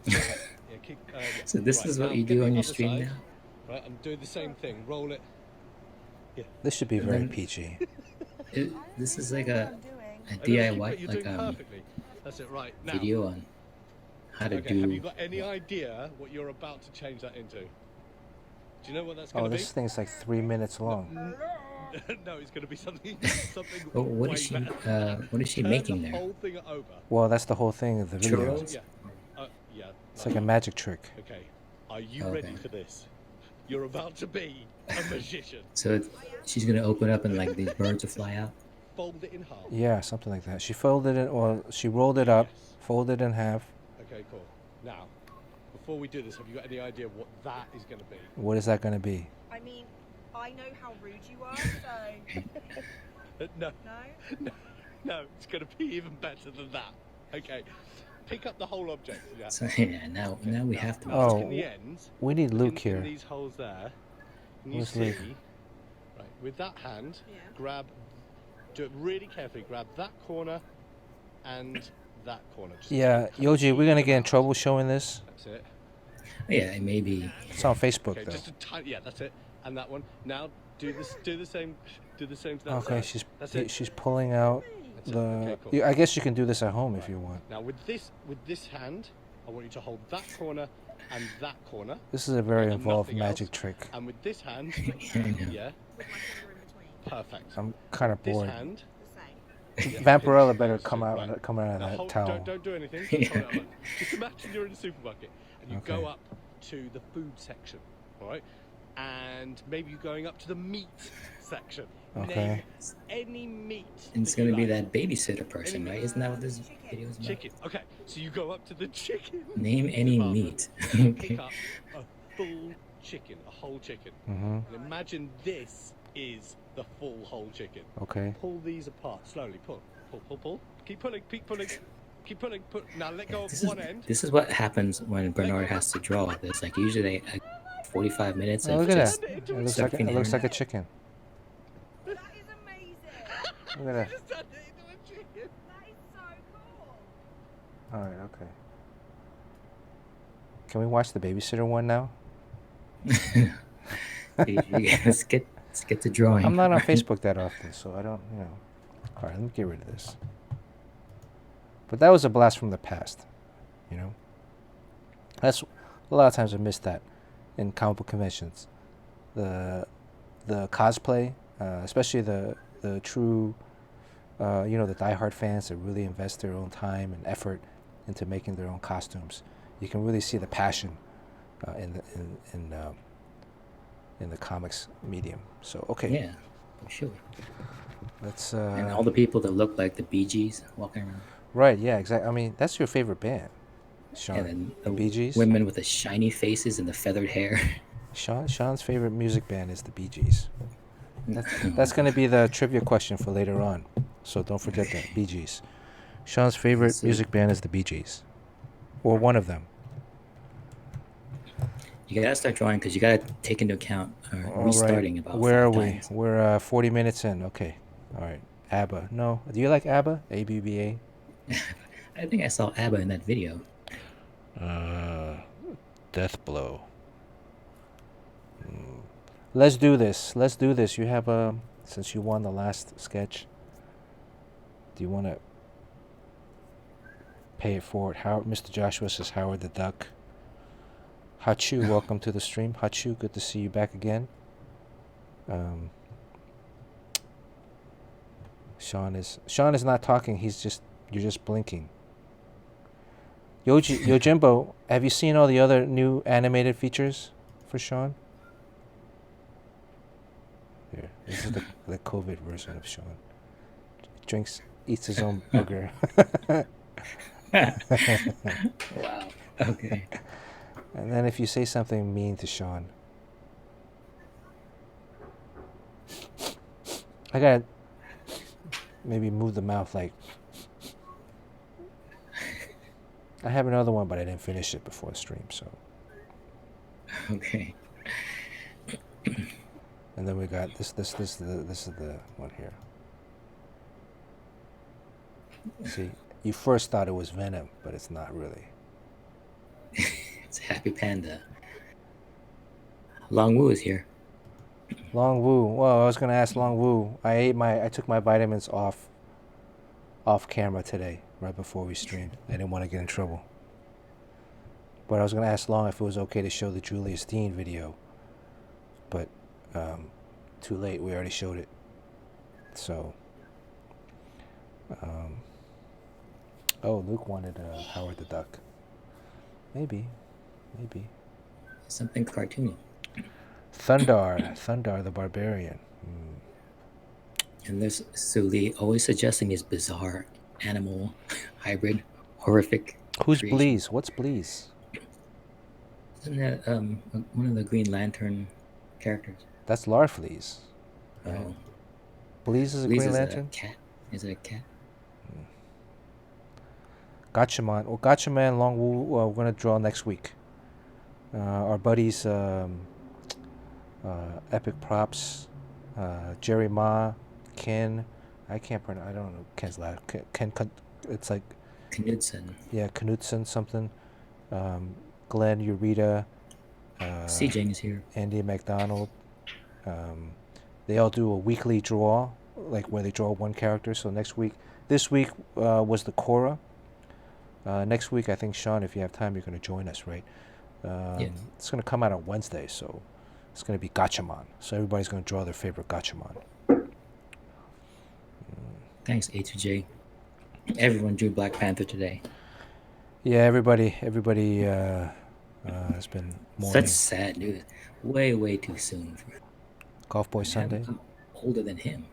That's it. Yeah, keep, yeah. So this Right, is what now you get do the on your other stream side. now? Right, I'm doing the same thing. Roll it. This should be And very then- peachy. This is like a You're DIY doing like perfectly. That's it. Right now. video on how to Okay, have you do. got any idea what you're about to change that into? Do you know what that's going Oh, to this thing's like 3 minutes long. be? No, it's going to be something Oh, what way is she? better. What is she Turn making the there? whole thing over. Well, that's the whole thing of the video. Churros? Yeah. Yeah. It's like a magic trick. Okay. Are you Okay. ready for this? You're about to be a magician. So she's gonna open up and like these birds will fly out. Fold it in half. Yeah, something like that. She folded it, or she rolled it up, Yes. folded in half. Okay, cool. Now, before we do this, have you got any idea what that is going to be? What is that going to be? I mean, I know how rude you are, so No, no. no, it's going to be even better than that. Okay. Pick up the whole object. Yeah. So yeah, now we have to. Oh, In the ends. We need Luke in here. these holes there. And you Where's see, Luke? right, with that hand, Yeah. do it really carefully. Grab that corner and that corner. Just Yeah, kind of Yoji, we're going to even get in out. trouble showing this. That's it. Yeah, it may be. It's on Facebook, Okay, though. just a tiny. Yeah, that's it. And that one. Now do this. Do the same. Do the same to that Okay, side. That's it. she's pulling out That's it. the... Okay, cool. I guess you can do this at home if you want. Now with this hand, I want you to hold that corner and that corner. This is a very And involved nothing magic else. trick. And with this hand, I know. yeah, With my finger in between. perfect. I'm kind of This bored. hand. The same. Yeah, Vampirella finish. better That's come it, out right. come out of Now that hold, towel. don't do anything. Yeah. Just hold it on. Just imagine you're in a supermarket and you Okay. go up to the food section, all right? And maybe you're going up to the meat section. Okay. Name any meat. It's that you gonna be like. that babysitter person, right? Isn't that what this video is about? Chicken. Okay, so you go up to the chicken. Name any department, meat. Pick Okay. up a full chicken, a whole chicken. Mm-hmm. And imagine this is the full whole chicken. Okay. Pull these apart slowly. Pull, pull, pull, pull. Keep pulling, keep pulling, keep pulling. Put. Now let go of one end. This is what happens when Bernard has to draw this. Like usually, 45 minutes Oh, of look at just that. It looks surfing like the a internet. chicken. That is I'm gonna. Just turned it into a chicken. That is so cool. All right. Okay. Can we watch the babysitter one now? let's get to drawing. I'm not on Facebook that often, so I don't. All right. Let me get rid of this. But that was a blast from the past. That's a lot of times I miss that in comic book conventions. The cosplay, especially the true, the diehard fans that really invest their own time and effort into making their own costumes. You can really see the passion in the comics medium. So okay. Yeah, for sure. Let's. And all the people that look like the Bee Gees walking around. Right. Yeah. Exactly. I mean, that's your favorite band, Sean. And then the Bee Gees. Women with the shiny faces and the feathered hair. Sean's favorite music band is the Bee Gees. That's going to be the trivia question for later on. So don't forget that. Bee Gees. Sean's favorite music band is the Bee Gees. Or one of them. You gotta start drawing because you gotta take into account restarting about. Where are 5 we? times. We're 40 minutes in. Okay. All right. ABBA. No. Do you like ABBA? ABBA? I think I saw ABBA in that video. Death Blow. Let's do this. You have since you won the last sketch, do you want to pay it forward? Mr. Joshua says Howard the Duck. Hachu, welcome to the stream. Hachu, good to see you back again. Sean is not talking. You're just blinking. Yojimbo, have you seen all the other new animated features for Sean? Here, this is the COVID version of Sean. Eats his own booger. Wow. Okay. And then if you say something mean to Sean, I gotta maybe move the mouth like. I have another one, but I didn't finish it before the stream, so. Okay. And then we got this is the one here. See, you first thought it was Venom, but it's not really. It's Happy Panda. Long Wu is here. Long Wu. Well, I was gonna ask Long Wu. I took my vitamins off camera today, right before we streamed. I didn't want to get in trouble. But I was gonna ask Long if it was okay to show the Julius Dean video. But too late. We already showed it. So. Oh, Luke wanted Howard the Duck. Maybe. Something cartoony. Thundar the Barbarian. And there's Suli always suggesting these bizarre animal hybrid horrific. Who's creations. Bleeze? What's Bleeze? Isn't that one of the Green Lantern characters? That's Larfleeze. Right? Oh, Bleeze is a Bleeze Green is Lantern? a cat. Is it a cat? Gatchaman. Well, Gatchaman, Long Wu, we're going to draw next week. Our buddies, Epic Props, Jerry Ma, Ken. I can't pronounce. I don't know Ken's last. Ken. It's like. Knudsen. Yeah, Knudsen something. Glenn Ureta. CJ is here. Andy McDonald. They all do a weekly draw, like where they draw one character. So this week was the Korra. Next week, I think, Sean, if you have time, you're going to join us, right? Yes. It's going to come out on Wednesday, so it's going to be Gatchaman. So everybody's going to draw their favorite Gatchaman. Thanks, A2J. Everyone drew Black Panther today. Yeah, everybody has been mourning. Such sad news. Way too soon. Golf Boy Sunday. I'm older than him.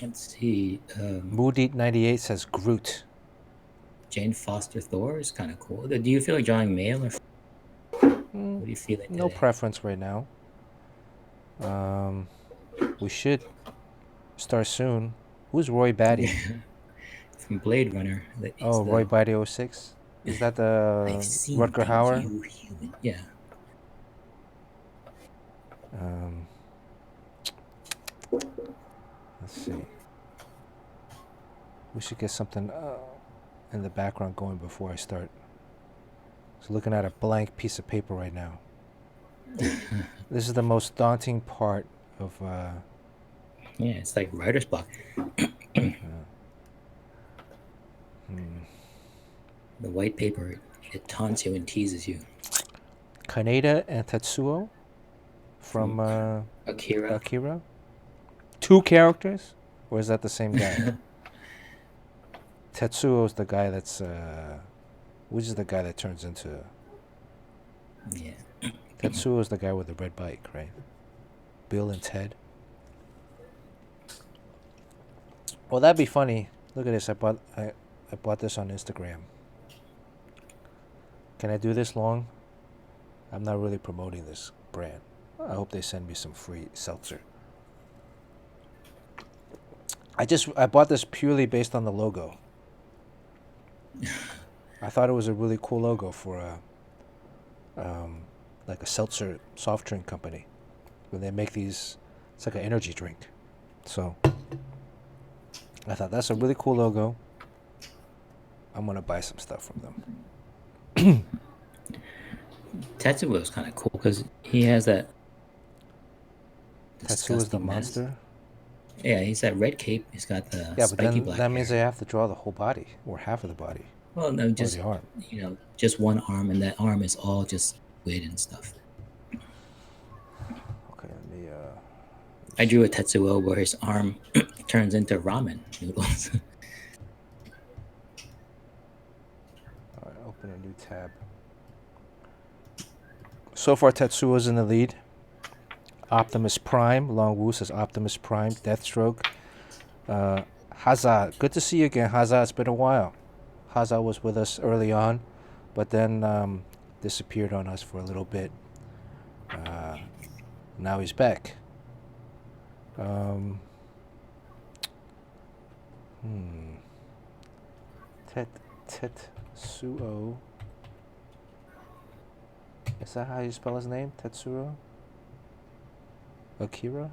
Let's see. Mood98 says Groot. Jane Foster Thor is kind of cool. Do you feel like drawing male or? What do you feel like? No today? preference right now. We should start soon. Who's Roy Batty? From Blade Runner. Roy Batty 06? Is that the Rutger Hauer? Yeah. Let's see. We should get something in the background going before I start. So looking at a blank piece of paper right now. This is the most daunting part of. Yeah, it's like writer's block. The white paper, it taunts you and teases you. Kaneda and Tetsuo from Akira. Akira. 2 characters, or is that the same guy? Tetsuo is the guy that's, which is the guy that turns into. Yeah. Tetsuo is the guy with the red bike, right? Bill and Ted. Well, that'd be funny. Look at this. I bought this on Instagram. Can I do this long? I'm not really promoting this brand. I hope they send me some free seltzer. I bought this purely based on the logo. I thought it was a really cool logo for like a seltzer soft drink company. When they make these, it's like an energy drink. So I thought that's a really cool logo. I'm gonna buy some stuff from them. Tetsuo is kind of cool because he has that. Tetsuo is the disgusting mess. monster. Yeah, he's that red cape. He's got the Yeah, but spiky then black that means hair. they have to draw the whole body or half of the body Well, no, or just the arm. just one arm, and that arm is all just squid and stuff. Okay, let me. I drew a Tetsuo where his arm turns into ramen noodles. All right, open a new tab. So far, Tetsuo's in the lead. Optimus Prime. Long Wu says Optimus Prime. Deathstroke. Haza. Good to see you again, Haza. It's been a while. Haza was with us early on, but then disappeared on us for a little bit. Now he's back. Tetsuo. Is that how you spell his name? Tetsuo? Akira?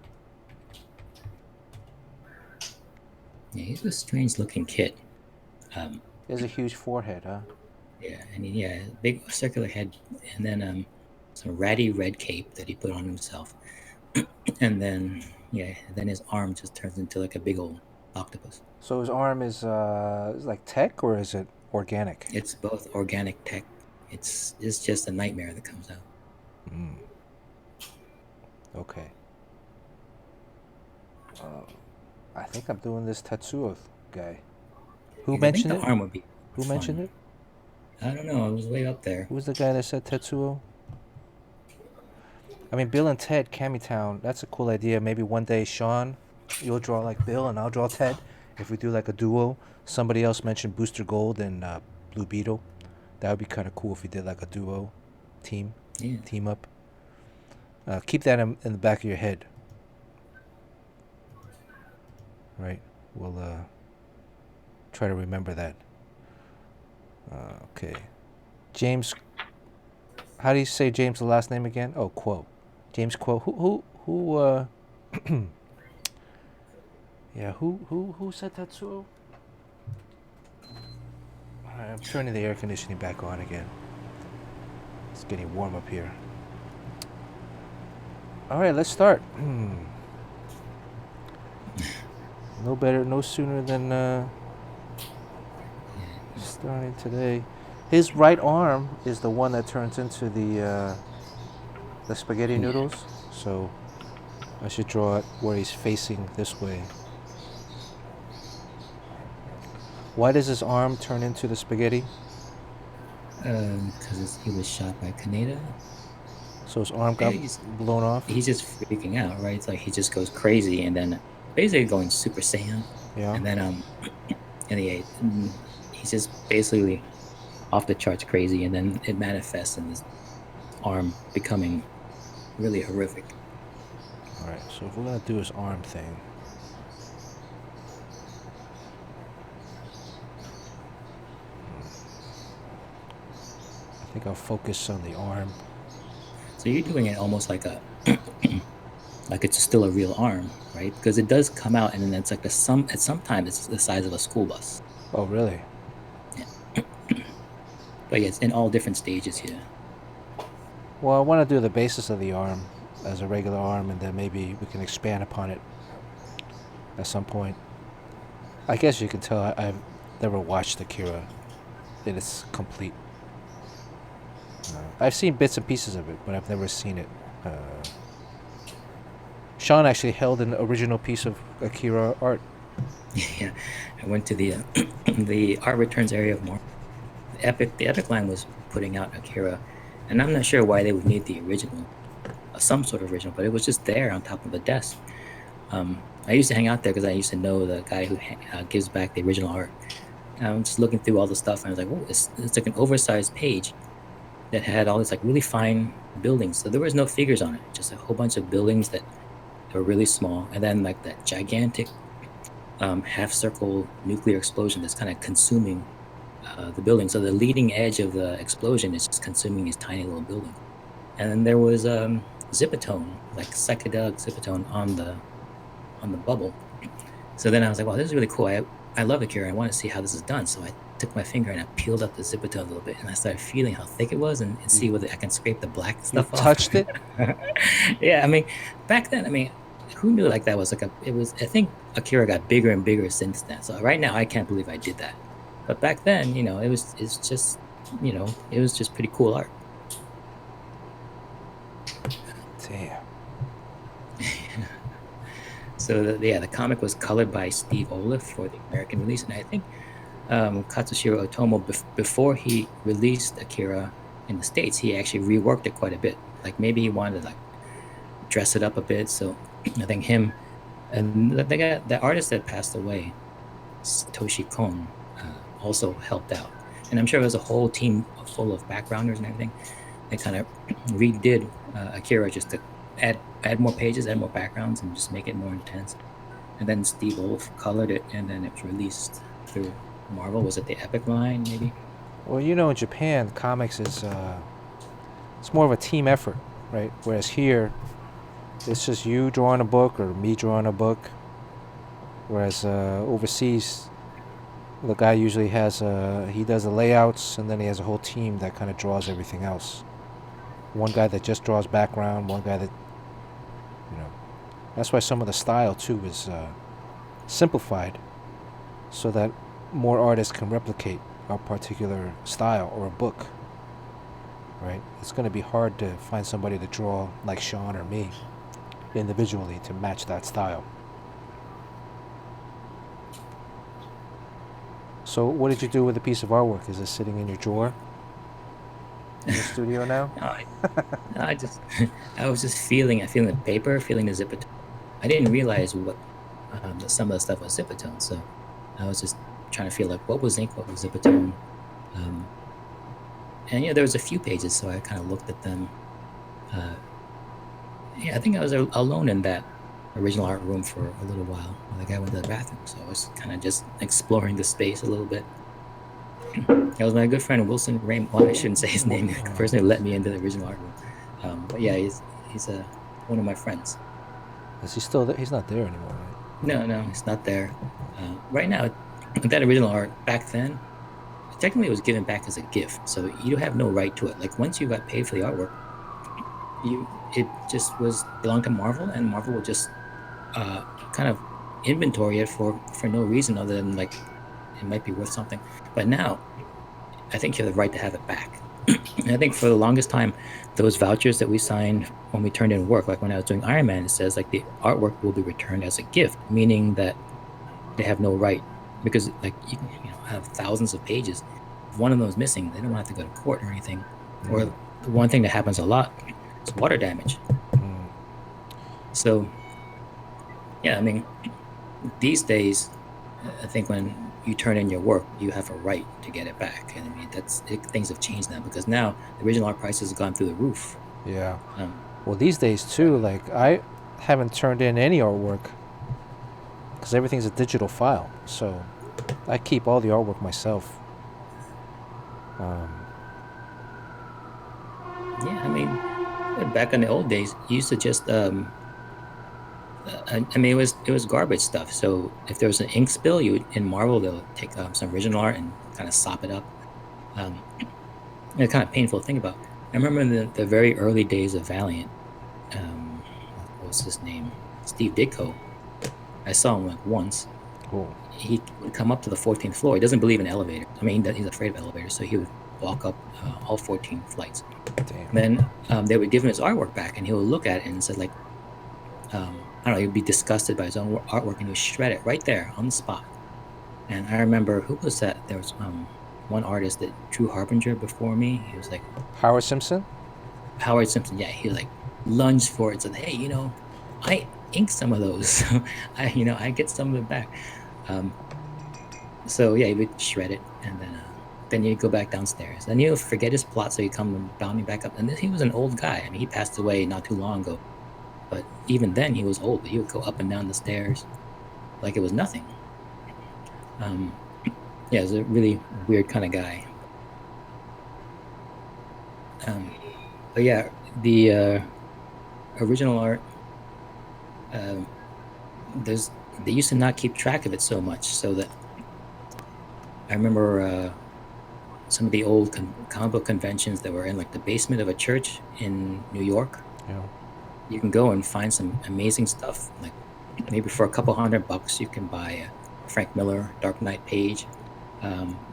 Yeah, he's a strange looking kid. He has a huge forehead, huh? Yeah, and big circular head, and then some ratty red cape that he put on himself, and then his arm just turns into like a big old octopus. So his arm is like tech, or is it organic? It's both organic tech. It's just a nightmare that comes out. Okay. I think I'm doing this Tetsuo guy. Who mentioned I think it? the arm would be Who fun. mentioned it? I don't know. It was way up there. Who was the guy that said Tetsuo? I mean, Bill and Ted, Cammytown, that's a cool idea. Maybe one day, Sean, you'll draw like Bill and I'll draw Ted. If we do like a duo. Somebody else mentioned Booster Gold and Blue Beetle. That would be kind of cool if we did like a duo team up. Keep that in the back of your head. Right? We'll try to remember that. Okay. James, how do you say James' the last name again? Oh, Quo. James Quo. Who yeah, who said Tetsuo? Alright, I'm turning the air conditioning back on again. It's getting warm up here. Alright, let's start. No sooner than starting today. His right arm is the one that turns into the spaghetti noodles. So I should draw it where he's facing this way. Why does his arm turn into the spaghetti? Because he was shot by Kaneda. So his arm got blown off? He's just freaking out, right? It's like he just goes crazy and then basically going Super Saiyan. Yeah. And then he's just basically off the charts crazy, and then it manifests in his arm becoming really horrific. Alright, so if we're gonna do his arm thing. I think I'll focus on the arm. So you're doing it almost like like it's still a real arm, right? Because it does come out, and then it's like at sometimes it's the size of a school bus. Oh, really? Yeah. But yeah, it's in all different stages here. Well, I want to do the basis of the arm as a regular arm, and then maybe we can expand upon it at some point. I guess you can tell I've never watched Akira in its complete. I've seen bits and pieces of it, but I've never seen it. Sean actually held an original piece of Akira art. Yeah, I went to the the art returns area of more. The Epic line was putting out Akira, and I'm not sure why they would need the original, some sort of original, but it was just there on top of the desk. I used to hang out there because I used to know the guy who gives back the original art. I'm just looking through all the stuff, and I was like, "Oh, it's like an oversized page that had all these like really fine buildings." So there was no figures on it, just a whole bunch of buildings that were really small, and then like that gigantic half circle nuclear explosion that's kind of consuming the building. So the leading edge of the explosion is just consuming these tiny little buildings. And then there was zipatone, like psychedelic zipatone on the bubble. So then I was like, wow, this is really cool. I love Akira. I want to see how this is done. So I took my finger and I peeled up the zipatone a little bit, and I started feeling how thick it was and see whether I can scrape the black You stuff off. touched it? Yeah, I mean, back then, I mean, who knew like that was like it was, I think Akira got bigger and bigger since then. So right now, I can't believe I did that. But back then, it's just, it was just pretty cool art. Damn. So the comic was colored by Steve Olive for the American release, and I think Katsushiro Otomo, before he released Akira in the States, he actually reworked it quite a bit. Like maybe he wanted to like dress it up a bit. So I think him and the artist that passed away, Satoshi Kon, also helped out. And I'm sure it was a whole team full of backgrounders and everything. They kind of redid Akira just to add more pages, add more backgrounds, and just make it more intense. And then Steve Wolf colored it, and then it was released through Marvel. Was it the Epic line, maybe? Well, in Japan, comics is it's more of a team effort, right? Whereas here, it's just you drawing a book or me drawing a book. Whereas overseas, the guy usually has he does the layouts, and then he has a whole team that kind of draws everything else. One guy that just draws background, one guy that, that's why some of the style too is simplified, so that more artists can replicate a particular style or a book. Right? It's going to be hard to find somebody to draw like Sean or me individually to match that style. So what did you do with the piece of artwork? Is it sitting in your drawer in the studio now? No, I was just feeling the paper, feeling the zipper. I didn't realize what some of the stuff was zipatone, so I was just trying to feel like what was ink, what was zipatone. And there was a few pages, so I kind of looked at them. I think I was alone in that original art room for a little while while the guy went to the bathroom, so I was kind of just exploring the space a little bit. That was my good friend Wilson Raymond. Well, I shouldn't say his name. The person who let me into the original art room. But yeah, he's one of my friends. Is he still there? He's not there anymore, right? No, he's not there. Right now, that original art back then, technically it was given back as a gift, so you have no right to it. Like once you got paid for the artwork, it just belonged to Marvel, and Marvel would just kind of inventory it for no reason other than like it might be worth something. But now, I think you have the right to have it back. And I think for the longest time, those vouchers that we signed when we turned in work, like when I was doing Iron Man, it says like the artwork will be returned as a gift, meaning that they have no right, because like you have thousands of pages. If one of them is missing, they don't have to go to court or anything. Or one thing that happens a lot is water damage. So yeah, I mean, these days, I think when you turn in your work, you have a right to get it back. And I mean, things have changed now, because now the original art prices have gone through the roof. Yeah. Well, these days too, like I haven't turned in any artwork because everything's a digital file. So I keep all the artwork myself. Yeah, I mean, back in the old days, you used to just I mean, it was garbage stuff. So if there was an ink spill, in Marvel they'll take some original art and kind of sop it up. Um, it's kind of painful to think about. I remember in the very early days of Valiant. Um, what was his name? Steve Ditko. I saw him like once. Cool. He would come up to the 14th floor. He doesn't believe in elevators. I mean, he's afraid of elevators, so he would walk up all 14 flights. Damn. Then they would give him his artwork back, and he would look at it and said, like, I don't know, he'd be disgusted by his own artwork, and he would shred it right there on the spot. And I remember, who was that? There was one artist that drew Harbinger before me. He was like Howard Simpson? Howard Simpson. Yeah, he like lunged for it, said, "Hey, I inked some of those, so I get some of it back." So yeah, he would shred it, and then he'd go back downstairs. And he'll forget his plot, so he'd come and bounding back up. And he was an old guy. I mean, he passed away not too long ago. But even then, he was old. But he would go up and down the stairs like it was nothing. Yeah, he was a really weird kind of guy. But yeah, the original art, they used to not keep track of it so much, so that I remember some of the old comic book conventions that were in like the basement of a church in New York. Yeah. You can go and find some amazing stuff. Like maybe for a couple $100, you can buy a Frank Miller Dark Knight page.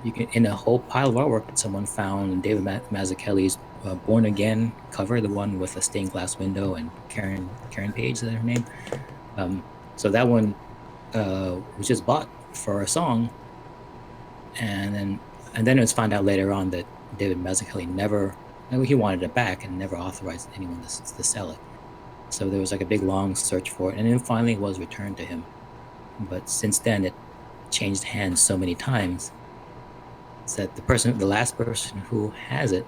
You can, in a whole pile of artwork that someone found, David Mazzucchelli's Born Again cover, the one with a stained glass window, and Karen Page, is that her name? So that one was just bought for a song, and then it was found out later on that David Mazzucchelli he wanted it back and never authorized anyone to sell it. So there was like a big long search for it, and then finally it was returned to him. But since then, it changed hands so many times that the last person who has it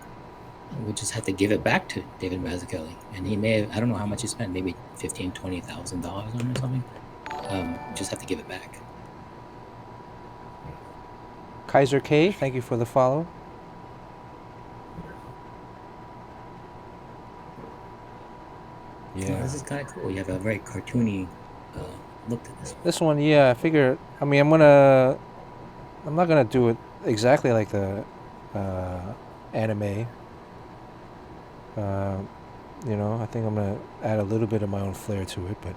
would just have to give it back to David Mazzucchelli, and he may have, I don't know how much he spent, maybe $15,000-$20,000 on it or something. Just have to give it back. Kaiser K, thank you for the follow. Yeah. This is kind of cool. You have a very cartoony look to this. This one, yeah, I figure, I mean, I'm not gonna do it exactly like the anime. I think I'm gonna add a little bit of my own flair to it, but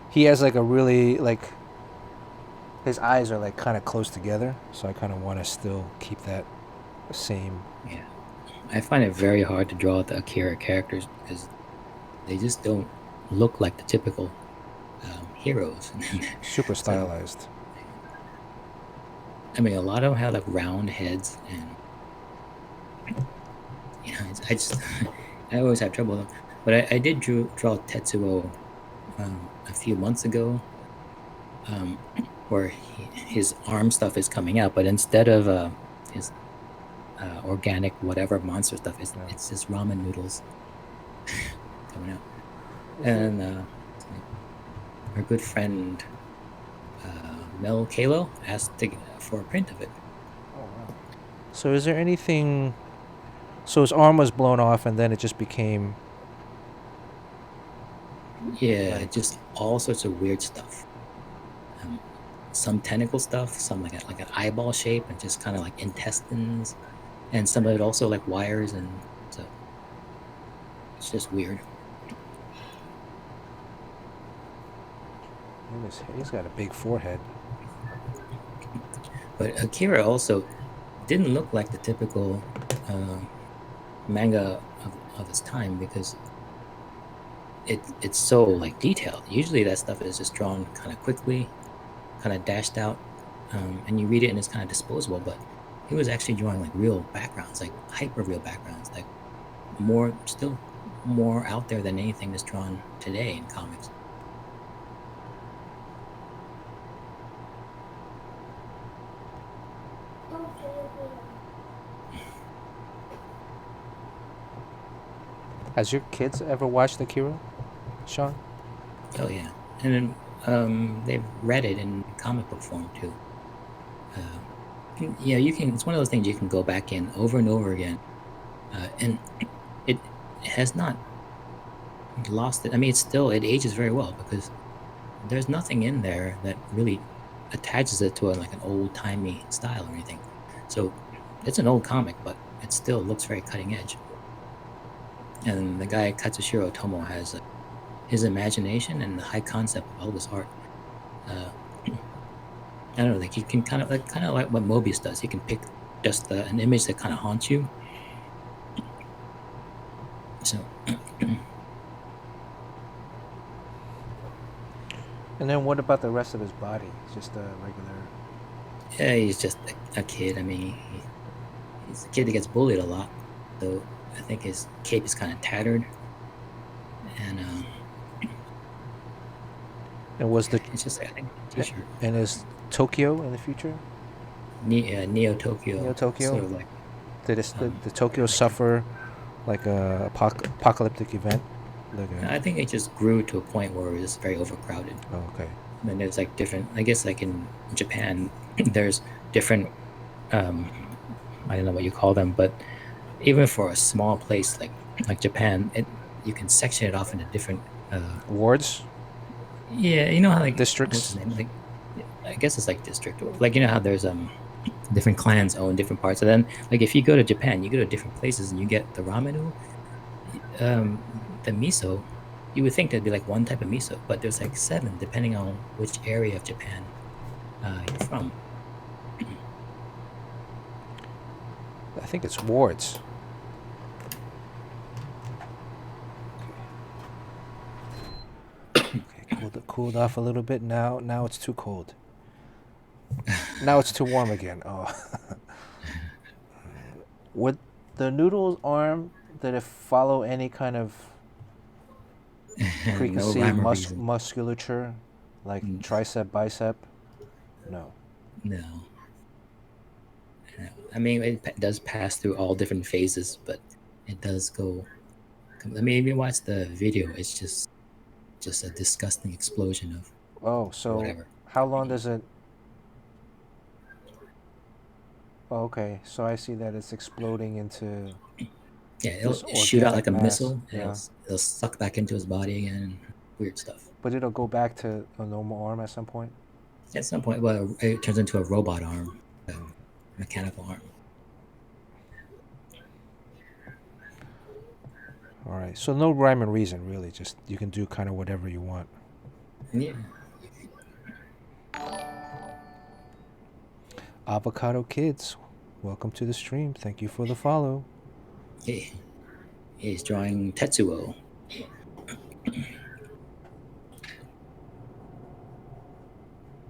he has like a really, like, his eyes are like kind of close together, so I kind of want to still keep that same. Yeah, I find it very hard to draw the Akira characters because they just don't look like the typical heroes. Super stylized. I mean, a lot of them have like round heads, and I always have trouble with them. But I did draw Tetsuo a few months ago, where his arm stuff is coming out, but instead of his organic whatever monster stuff, it's just ramen noodles coming out. And our good friend Mel Kalo asked for a print of it. Oh, wow. So is there anything... So his arm was blown off and then it just became... Yeah, just all sorts of weird stuff. Some tentacle stuff, some like an eyeball shape, and just kind of like intestines, and some of it also like wires, and so it's just weird. He's got a big forehead. But Akira also didn't look like the typical manga of its time, because it's so like detailed. Usually that stuff is just drawn kind of quickly, kind of dashed out, and you read it and it's kind of disposable. But he was actually drawing like real backgrounds, like hyper real backgrounds, like still more out there than anything that's drawn today in comics. Has your kids ever watched Akira, Sean? Oh yeah, and then they've read it in comic book form too. Yeah, you can. It's one of those things you can go back in over and over again, and it has not lost it. I mean, it ages very well because there's nothing in there that really attaches it to like an old timey style or anything. So it's an old comic, but it still looks very cutting edge. And the guy Katsushiro Otomo has his imagination and the high concept of all this art. I don't know, like he can kind of like what Mobius does. He can pick just an image that kind of haunts you. So And then what about the rest of his body? It's just a regular. yeah, he's just a kid. I mean, he's a kid that gets bullied a lot. So I think his cape is kind of tattered, and And was the it's just like I think a t-shirt. and is Tokyo in the future? Neo Tokyo. Neo Tokyo? Sort of like Did Tokyo suffer like a apocalyptic event? Like I think it just grew to a point where it was very overcrowded. oh, okay. And then there's like different. I guess like in Japan, there's different. I don't know what you call them, but even for a small place like Japan, you can section it off into different. Wards? Yeah, you know how like Districts? what's his name? Like, I guess it's like district. Like you know how there's different clans own different parts. And then like if you go to Japan, you go to different places and you get the ramen noodle, the miso. You would think there'd be like one type of miso, but there's like 7 depending on which area of Japan you're from. I think it's wards. Okay, cooled off a little bit. Now it's too cold. Now it's too warm again. Oh. Would the noodle's arm, did it follow any kind of preconceived rhyme or reason. musculature, like tricep, bicep? No. No. I mean, it does pass through all different phases, but it does go. I mean, if you watch the video, it's just a disgusting explosion of Oh, so whatever. how long does it? Oh, okay, so I see that it's exploding into. Yeah, it'll This shoot out organic like a mass, missile, and yeah. it'll suck back into his body again. Weird stuff. But it'll go back to a normal arm at some point. At some point, well, it turns into a robot arm, a mechanical arm. All right, so no rhyme and reason really. Just you can do kind of whatever you want. Yeah. Avocado Kids, welcome to the stream. Thank you for the follow. Hey, he's drawing Tetsuo.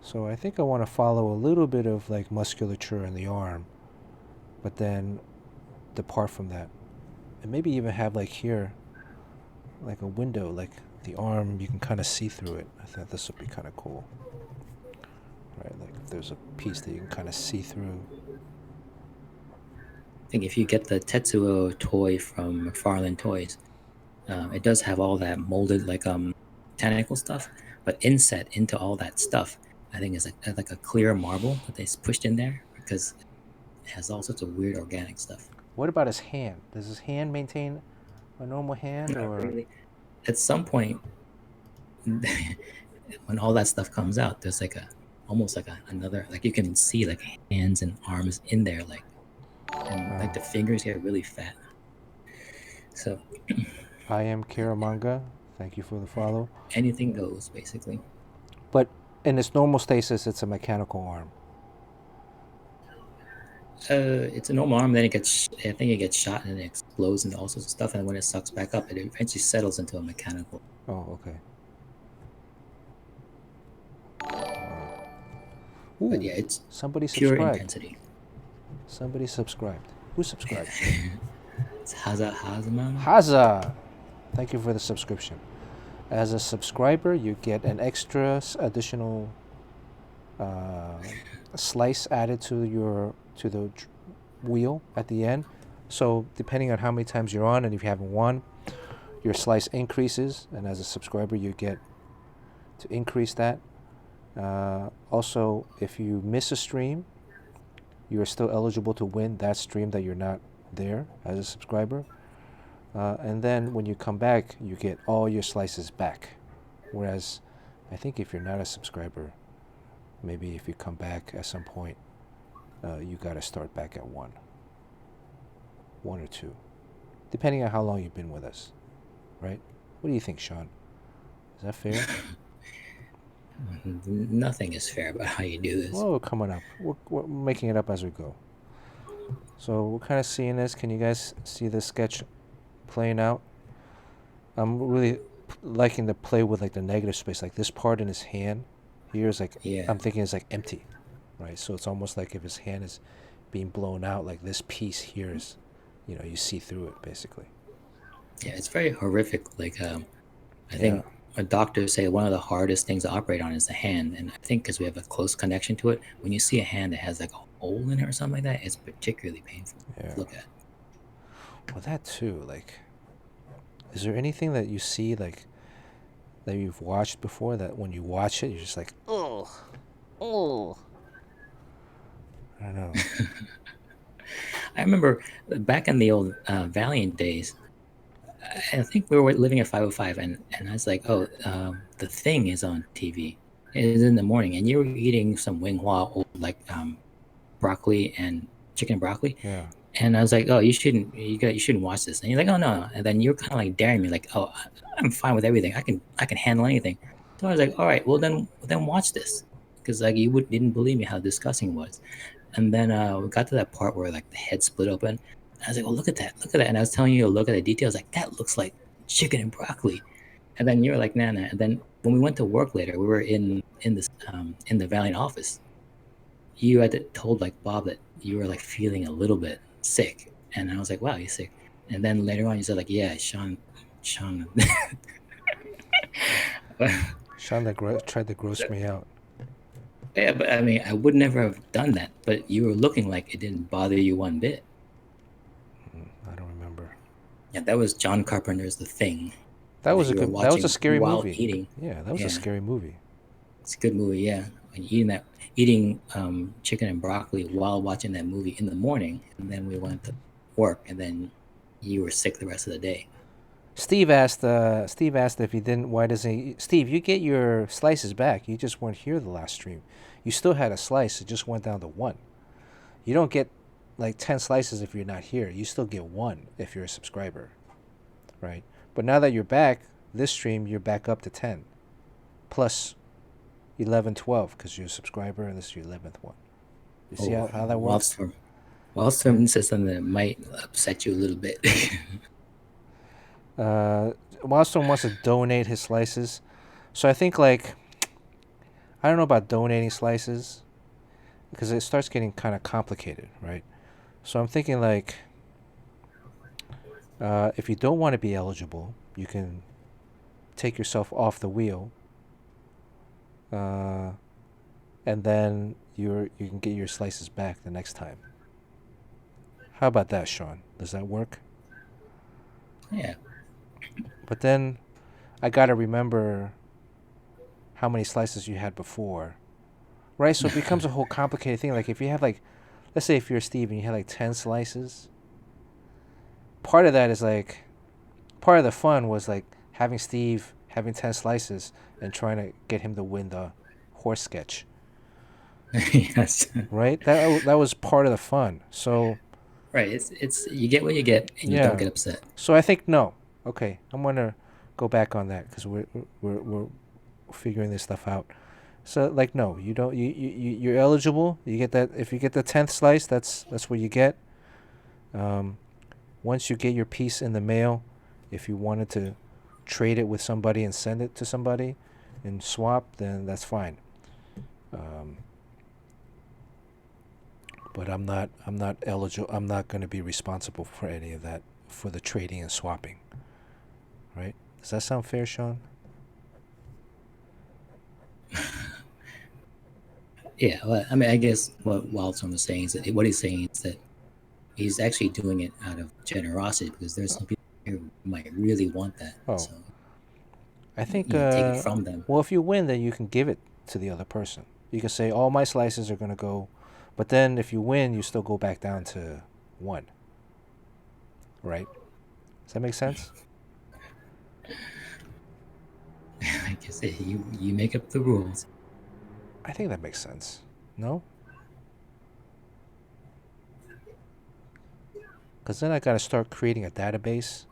So I think I want to follow a little bit of like musculature in the arm, but then depart from that. And maybe even have like here, like a window, like the arm, you can kind of see through it. I thought this would be kind of cool. Right, like if there's a piece that you can kind of see through. I think if you get the Tetsuo toy from McFarlane Toys, it does have all that molded like tentacle stuff, but inset into all that stuff, I think is like a clear marble that they pushed in there because it has all sorts of weird organic stuff. What about his hand? Does his hand maintain a normal hand, Not or really. At some point, when all that stuff comes out, there's like almost like another, like you can see like hands and arms in there, like, and like the fingers get really fat. So I am Kira Manga. Thank you for the follow. anything goes basically. But in its normal stasis, it's a mechanical arm. It's a normal arm. Then I think it gets shot and it explodes and all sorts of stuff. And when it sucks back up, it eventually settles into a mechanical. Oh, okay. But Ooh, yeah, it's somebody pure subscribed. intensity. Somebody subscribed. Who subscribed? It's Hazaman. Haza! Thank you for the subscription. As a subscriber, you get an extra additional slice added to the wheel at the end. So depending on how many times you're on, and if you haven't won, your slice increases. And as a subscriber, you get to increase that. Also, if you miss a stream, you are still eligible to win that stream that you're not there as a subscriber. And then when you come back, you get all your slices back. Whereas, I think if you're not a subscriber, maybe if you come back at some point, you got to start back at one or two, depending on how long you've been with us, right? What do you think, Sean? Is that fair? Nothing is fair about how you do this. Well, we're coming up. We're making it up as we go. So we're kind of seeing this. Can you guys see this sketch playing out? I'm really liking to play with like the negative space. Like this part in his hand here is like, Yeah. I'm thinking it's like empty, right? So it's almost like if his hand is being blown out, like this piece here is, you see through it basically. Yeah, it's very horrific. Like, I think doctors say one of the hardest things to operate on is the hand, and I think because we have a close connection to it, when you see a hand that has like a hole in it or something like that, it's particularly painful to look at. Well, that too. Like, is there anything that you see like that you've watched before that when you watch it, you're just like, oh, I don't know. I remember back in the old Valiant days, I think we were living at 505, and I was like, oh, the Thing is on TV. It is in the morning, and you were eating some Wing Hua old like broccoli and chicken broccoli. Yeah. And I was like, oh, you shouldn't watch this. And you're like, oh no. And then you're kind of like daring me, like, oh, I'm fine with everything. I can handle anything. So I was like, all right, well then watch this, because like you didn't believe me how disgusting it was. And then we got to that part where like the head split open. I was like, oh, look at that. And I was telling you to look at the details, like that looks like chicken and broccoli. And then you were like, nah. And then when we went to work later, we were in the Valiant office. You had told like Bob that you were like feeling a little bit sick, and I was like, wow, you're sick. And then later on, you said like, yeah, Sean. Sean that tried to gross me out. Yeah, but I mean, I would never have done that. But you were looking like it didn't bother you one bit. I don't remember. Yeah, that was John Carpenter's The Thing. That was a scary while movie. Eating. Yeah, that was a scary movie. It's a good movie, yeah. When eating chicken and broccoli while watching that movie in the morning, and then we went to work, and then you were sick the rest of the day. Steve asked if he didn't. Why doesn't he? Steve, you get your slices back. You just weren't here the last stream. You still had a slice. It just went down to one. You don't get like 10 slices if you're not here. You still get one if you're a subscriber, right? But now that you're back, this stream you're back up to 10, plus 11, 12 because you're a subscriber, and this is your 11th one. You see how that works? Wallstrom says something that might upset you a little bit. Wallstrom wants to donate his slices, so I think like I don't know about donating slices because it starts getting kind of complicated, right? So I'm thinking like if you don't want to be eligible, you can take yourself off the wheel, and then you can get your slices back the next time. How about that, Sean? Does that work? Yeah. But then I gotta remember how many slices you had before, right? So it becomes a whole complicated thing. Like if you have like, let's say if you're Steve and you had like 10 slices, part of that is like, part of the fun was like having Steve having 10 slices and trying to get him to win the horse sketch. Yes. Right? That was part of the fun. So. Right. It's you get what you get, and you don't get upset. So I think no. Okay, I'm gonna go back on that because we're figuring this stuff out. So like no, you don't. You're eligible. You get that if you get the 10th slice. That's what you get. Once you get your piece in the mail, if you wanted to trade it with somebody and send it to somebody and swap, then that's fine. But I'm not eligible. I'm not going to be responsible for any of that for the trading and swapping. Right? Does that sound fair, Sean? Yeah, well, I mean, I guess what Waldson was saying is that what he's saying is that he's actually doing it out of generosity because there's some people here who might really want that. Oh. So I think you take it from them. Well, if you win, then you can give it to the other person. You can say all my slices are going to go, but then if you win, you still go back down to 1. Right? Does that make sense? I guess you make up the rules. I think that makes sense. No? Because then I got to start creating a database.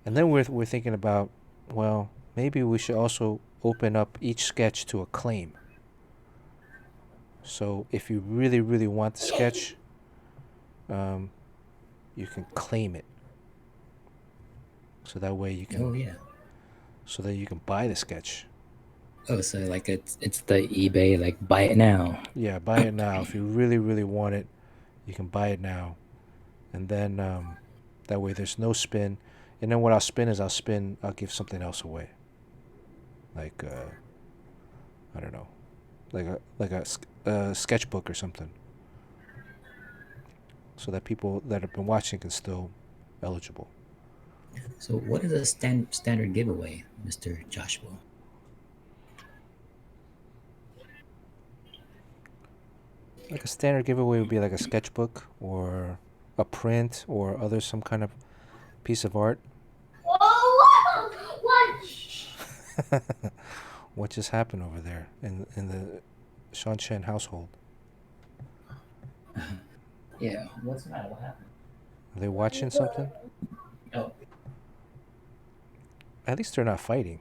And then we're thinking about, well, maybe we should also open up each sketch to a claim. So if you really, really want the sketch, you can claim it. So that way you can. Oh yeah. So that you can buy the sketch. Oh, so like it's the eBay like buy it now. Yeah, buy it now. If you really, really want it, you can buy it now. And then that way there's no spin. And then what I'll spin is I'll give something else away. Like, I don't know. Like a sketchbook or something. So that people that have been watching can still eligible. So what is a standard giveaway, Mr. Joshua? Like a standard giveaway would be like a sketchbook or a print or some kind of piece of art. What just happened over there in the Sean Chen household? Yeah, what's the matter? What happened? Are they watching something? Oh. At least they're not fighting.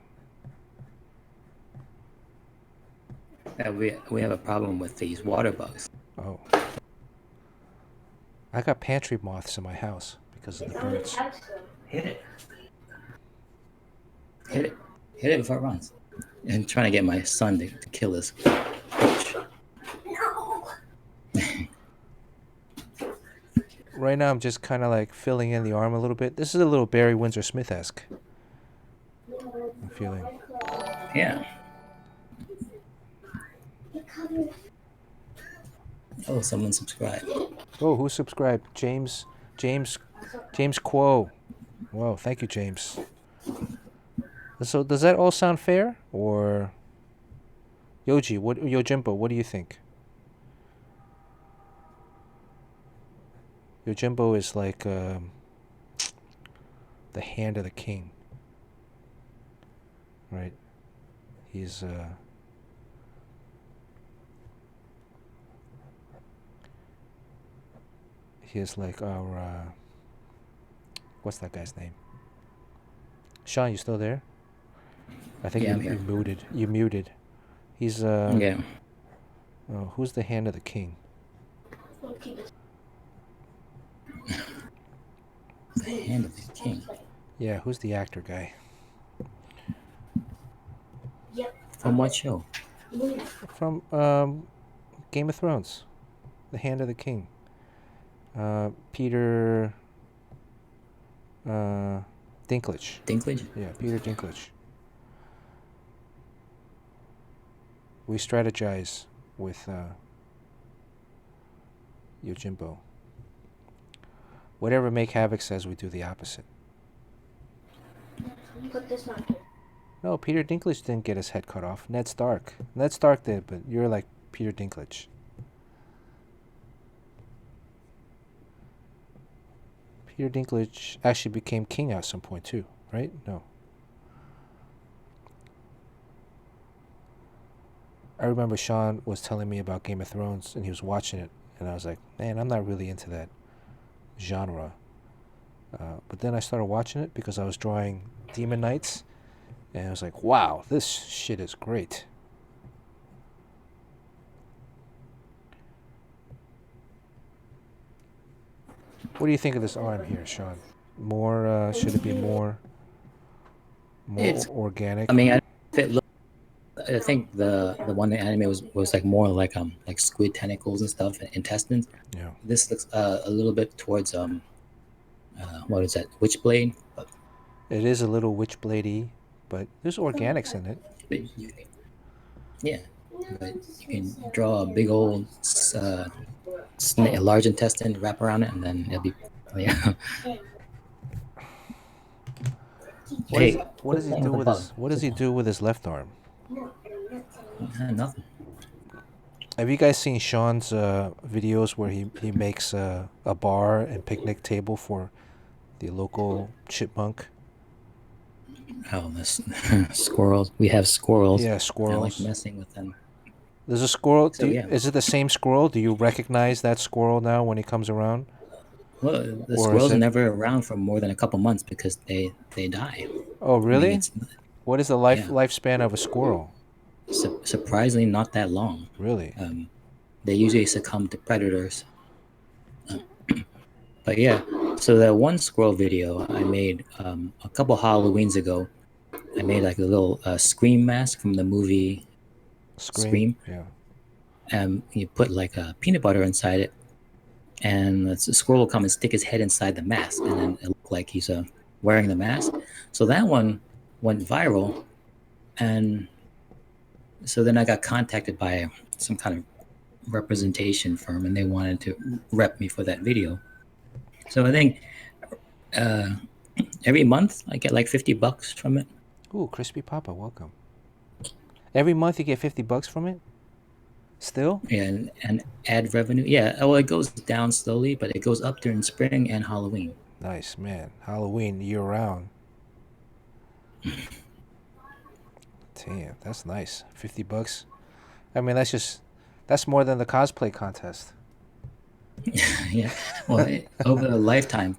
We have a problem with these water bugs. Oh. I got pantry moths in my house because of the birds. Hit it. Hit it. Hit it before it runs. I'm trying to get my son to kill this coach. Right now I'm just kind of like filling in the arm a little bit. This is a little Barry Windsor Smith-esque. I'm feeling. Yeah. Oh, someone subscribed. Oh, who subscribed? James Quo. Whoa, thank you, James. So does that all sound fair? Or Yojimbo, what do you think? Yojimbo is like the hand of the king. Right? He's he is like our what's that guy's name? Sean, you still there? I think I'm you here. muted. You muted. He's Yeah. Oh, who's the hand of the king? The hand of the king. Yeah, who's the actor guy? From what show? From Game of Thrones. The Hand of the King. Peter Dinklage. Dinklage? Yeah, Peter Dinklage. We strategize with Yojimbo. Whatever Make Havoc says, we do the opposite. Put this on here. No, Peter Dinklage didn't get his head cut off. Ned Stark. Ned Stark did, but you're like Peter Dinklage. Peter Dinklage actually became king at some point too, right? No. I remember Sean was telling me about Game of Thrones and he was watching it and I was like, man, I'm not really into that genre. But then I started watching it because I was drawing Demon Knights and I was like, wow, this shit is great. What do you think of this arm here, Sean? More, should it be more It's- organic? I mean, I think the one in anime was like more like squid tentacles and stuff and intestines. Yeah. This looks a little bit towards what is that? Witchblade. It is a little Witchblade-y, but there's organics in it. Yeah, but you can draw a big old a large intestine, wrap around it, and then it'll be yeah. What does he do with his? What does he do with his left arm? Nothing. Have you guys seen Sean's videos where he makes a bar and picnic table for the local chipmunk? Oh, this squirrels. We have squirrels. Yeah, I like squirrels. messing with them. There's a squirrel. So yeah, Is it the same squirrel? Do you recognize that squirrel now when he comes around? well, the Or is squirrels are it? never around for more than a couple months because they die. Oh, I mean, really? it's What is the yeah, lifespan of a squirrel? surprisingly not that long. Really? They usually succumb to predators. But yeah, so that one squirrel video I made a couple Halloweens ago, I made like a little scream mask from the movie Scream? Scream. Yeah. And you put like a peanut butter inside it, and the squirrel will come and stick his head inside the mask, and then it looked like he's wearing the mask. So that one went viral, and so then I got contacted by some kind of representation firm, and they wanted to rep me for that video. So I think uh, every month I get like $50 from it. Ooh, Crispy Papa, welcome. Every month you get $50 from it? Still? And ad revenue. Yeah, well, it goes down slowly, but it goes up during spring and Halloween. Nice, man. Halloween year round. Damn, that's nice. $50. I mean, that's more than the cosplay contest. Yeah, well, over a lifetime,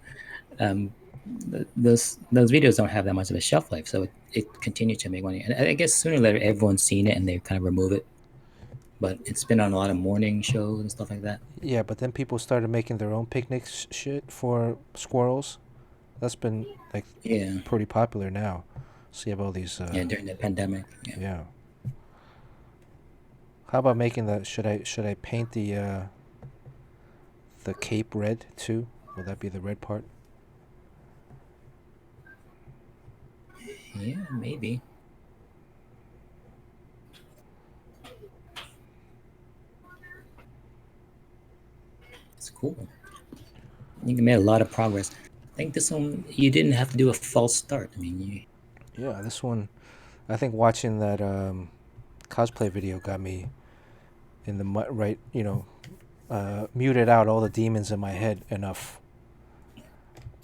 those videos don't have that much of a shelf life, so it continues to make money. And I guess sooner or later, everyone's seen it and they kind of remove it. But it's been on a lot of morning shows and stuff like that. Yeah, but then people started making their own picnic shit for squirrels. That's been like Yeah, pretty popular now. So you have all these. yeah, during the pandemic. Yeah. Yeah. How about making the? Should I paint the cape red too? Will that be the red part? Yeah, maybe. It's cool. I think you made a lot of progress. I think this one you didn't have to do a false start. I mean, Yeah, this one. I think watching that cosplay video got me in the right. Muted out all the demons in my head enough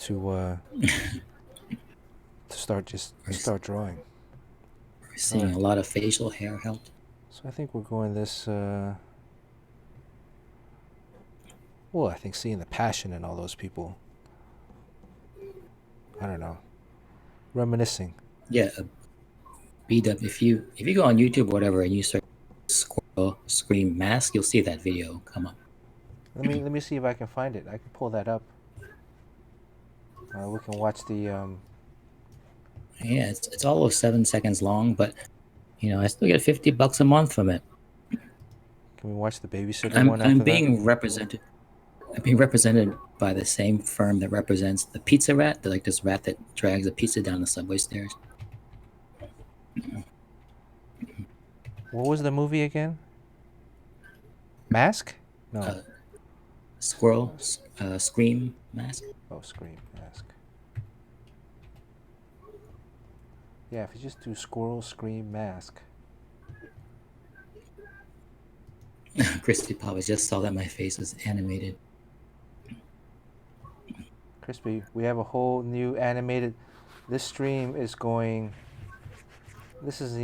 to start drawing. we're seeing a lot of facial hair help. So I think we're going this. I think seeing the passion in all those people. I don't know. Reminiscing. Yeah, BW. If you go on YouTube or whatever and you search squirrel scream mask, you'll see that video come up. Let me see if I can find it. I can pull that up. We can watch the. Yeah, it's all of 7 seconds long, but I still get $50 a month from it. Can we watch the babysitter one after I'm that? being represented. I'm being represented by the same firm that represents the pizza rat. They're like this rat that drags a pizza down the subway stairs. What was the movie again? Mask? No. Squirrel scream mask. Oh, Scream Mask. Yeah, if you just do Squirrel Scream Mask. Crispy Papa just saw that my face was animated. Crispy, we have a whole new animated. This stream is going. This is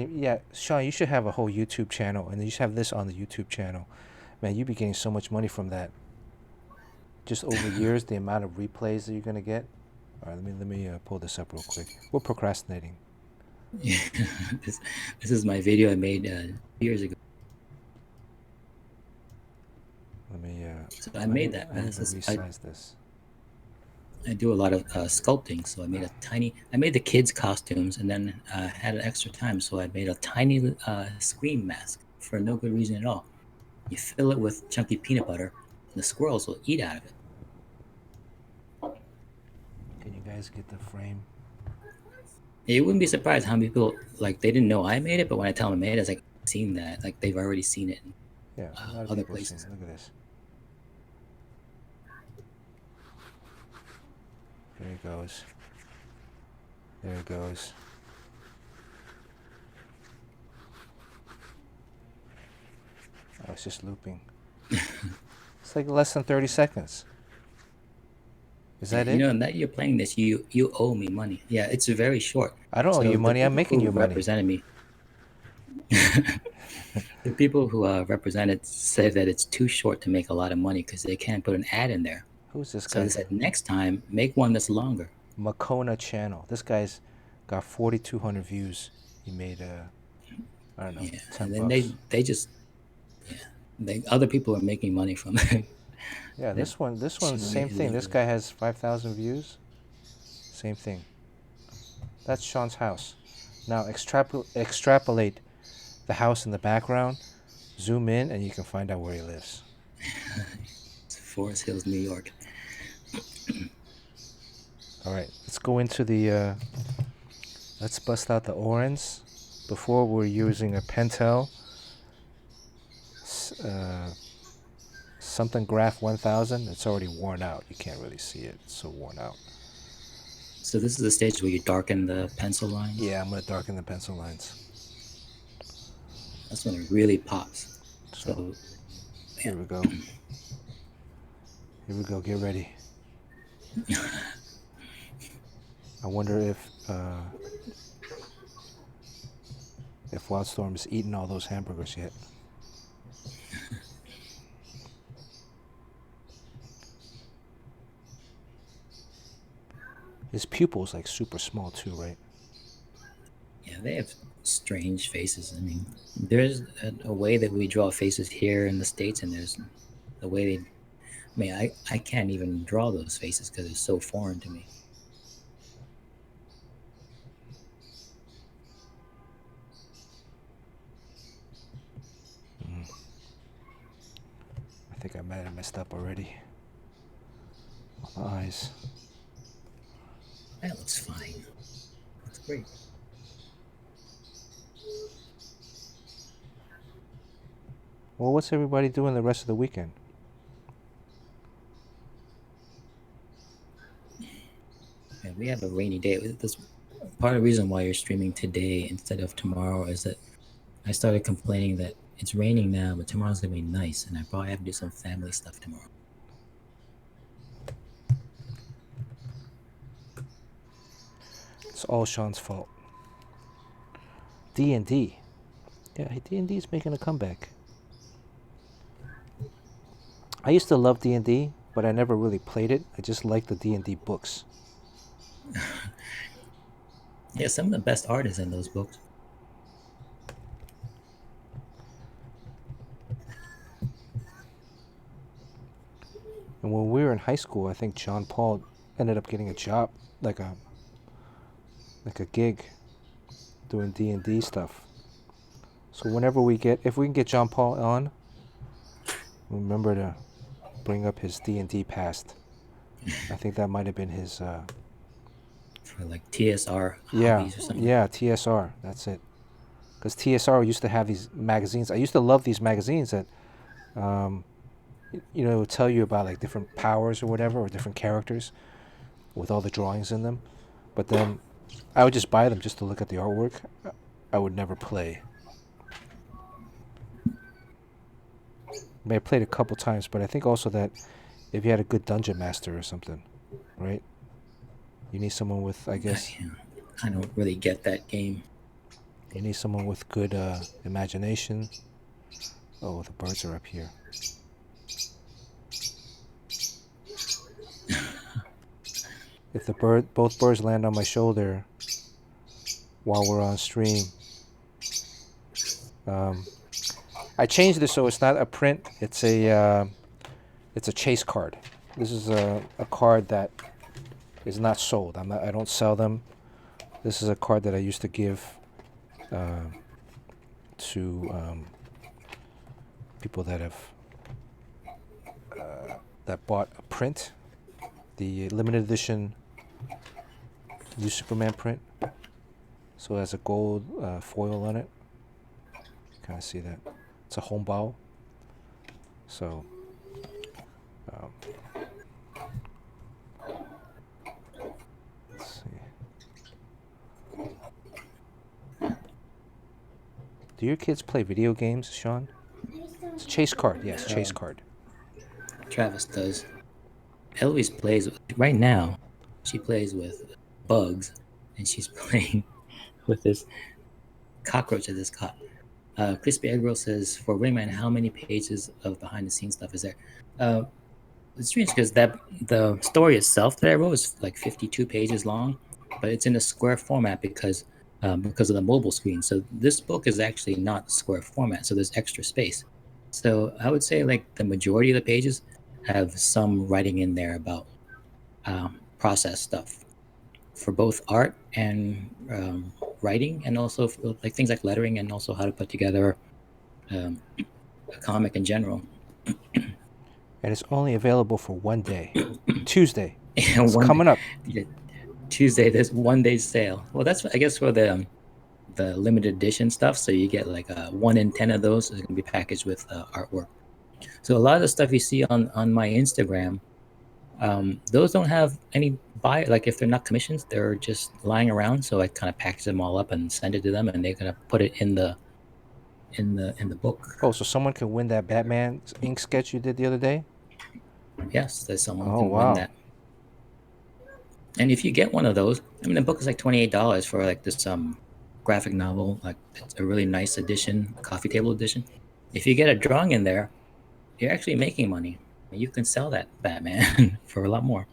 Sean. You should have a whole YouTube channel, and you should have this on the YouTube channel. Man, you'd be getting so much money from that. Just over years, the amount of replays that you're gonna get. All right, let me pull this up real quick. We're procrastinating. Yeah, this is my video I made years ago. Let me. So I made that I need mask. to resize this. I do a lot of sculpting, so I made the kids' costumes, and then had an extra time, so I made a tiny scream mask for no good reason at all. You fill it with chunky peanut butter, and the squirrels will eat out of it. Can you guys get the frame? You wouldn't be surprised how many people they didn't know I made it, but when I tell them I made it, it's like I've seen that, like they've already seen it in Yeah, a lot of other people have seen places. it. Look at this. There it goes. There it goes. Oh, it's just looping. It's like less than 30 seconds. Is that You it? know, now you're playing this, you owe me money. Yeah, it's very short. I don't owe you the money. I'm people making who you money. represented me. The people who represented said that it's too short to make a lot of money because they can't put an ad in there. Who's this So guy? they said next time make one that's longer. Makona channel. This guy's got 4,200 views. He made I don't know, Yeah, 10 and then bucks. they just other people are making money from it. Yeah, They're this one, showing same it thing. This illegally. guy has 5,000 views. Same thing. That's Sean's house. Now extrapolate the house in the background, zoom in, and you can find out where he lives. It's Forest Hills, New York. All right, let's go into the, let's bust out the orange. Before we're using a Pentel, something graph 1000. It's already worn out. You can't really see it. It's so worn out. So this is the stage where you darken the pencil lines. Yeah, I'm gonna darken the pencil lines. That's when it really pops. So yeah. here we go. Here we go. Get ready. I wonder if Wildstorm has eaten all those hamburgers yet. His pupil's like super small too, right? Yeah, they have strange faces. I mean, there's a way that we draw faces here in the States, and there's a way they. I mean, I can't even draw those faces because it's so foreign to me. I think I might have messed up already. On the eyes. That looks fine. That's great. Well, what's everybody doing the rest of the weekend? Yeah, we have a rainy day. This part of the reason why you're streaming today instead of tomorrow is that I started complaining that it's raining now, but tomorrow's gonna be nice, and I probably have to do some family stuff tomorrow. It's all Sean's fault. D&D. Yeah, D&D is making a comeback. I used to love D&D, but I never really played it. I just liked the D&D books. Yeah, some of the best art is in those books. And when we were in high school, I think John Paul ended up getting a job, like a gig, doing D&D stuff. So whenever if we can get John Paul on, remember to bring up his D&D past. I think that might have been his. For like TSR Yeah, hobbies or something. yeah, TSR. That's it. Because TSR used to have these magazines. I used to love these magazines that, it would tell you about like different powers or whatever, or different characters, with all the drawings in them. But then, I would just buy them just to look at the artwork. I would never play. I mean, I played a couple times, but I think also that if you had a good dungeon master or something, right? You need someone with, I guess. I don't really get that game. You need someone with good imagination. Oh, the birds are up here. If both birds land on my shoulder while we're on stream, I changed this so it's not a print. It's a chase card. This is a card that is not sold. I don't sell them. This is a card that I used to give to people that have that bought a print, the limited edition New Superman print. So it has a gold foil on it. Kind of see that. It's a homebao. So let's see. Do your kids play video games, Sean? It's a chase card. Yes, chase card. Travis does. Eloise plays right now. She plays with bugs, and she's playing with this cockroach at this cop. Crispy Egg Roll says, for Wingman, how many pages of behind the scenes stuff is there? It's strange because the story itself that I wrote is like 52 pages long, but it's in a square format because of the mobile screen. So this book is actually not square format, so there's extra space. So I would say like the majority of the pages have some writing in there about process stuff for both art and writing, and also like things like lettering, and also how to put together a comic in general. And it's only available for one day, Tuesday. And It's coming up. Yeah, Tuesday, there's 1 day sale. Well, that's I guess for the limited edition stuff. So you get like 1 in 10 of those is going to be packaged with artwork. So a lot of the stuff you see on my Instagram, those don't have any buy. Like if they're not commissions, they're just lying around. So I kind of package them all up and send it to them, and they're gonna put it in the book. Oh, so someone can win that Batman ink sketch you did the other day? Yes, there's someone Oh, can wow. win that. And if you get one of those, I mean, the book is like $28 for like this graphic novel. Like it's a really nice edition, coffee table edition. If you get a drawing in there, you're actually making money. You can sell that Batman for a lot more.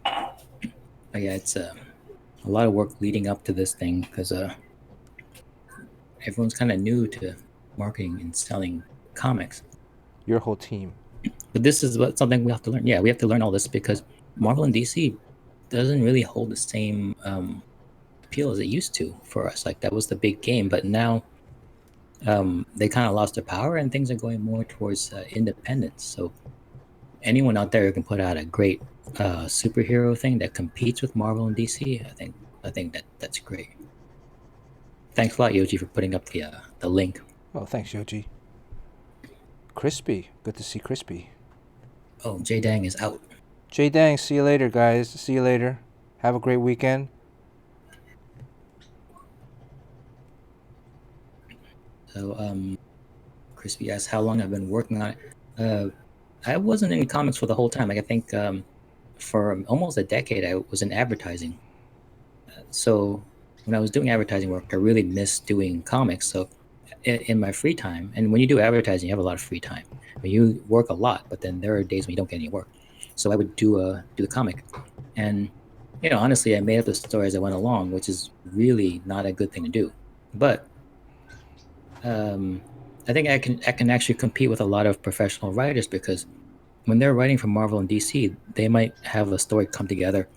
But yeah, it's a lot of work leading up to this thing because everyone's kind of new to marketing and selling comics. Your whole team. But this is something we have to learn. Yeah, we have to learn all this because Marvel and DC doesn't really hold the same appeal as it used to for us. Like that was the big game, but now they kind of lost their power, and things are going more towards independence. So anyone out there who can put out a great superhero thing that competes with Marvel and DC, I think that's great. Thanks a lot, Yoji, for putting up the link. Oh, thanks, Yoji. Crispy. Good to see Crispy. Oh, J Dang is out. J Dang, see you later, guys. See you later. Have a great weekend. So, Crispy asks how long I've been working on it. I wasn't in comics for the whole time. Like I think for almost a decade, I was in advertising. So when I was doing advertising work, I really missed doing comics. So in my free time, and when you do advertising, you have a lot of free time. I mean, you work a lot, but then there are days when you don't get any work. So I would do the comic, and honestly, I made up the story as I went along, which is really not a good thing to do. But I think I can actually compete with a lot of professional writers because when they're writing for Marvel and DC, they might have a story come together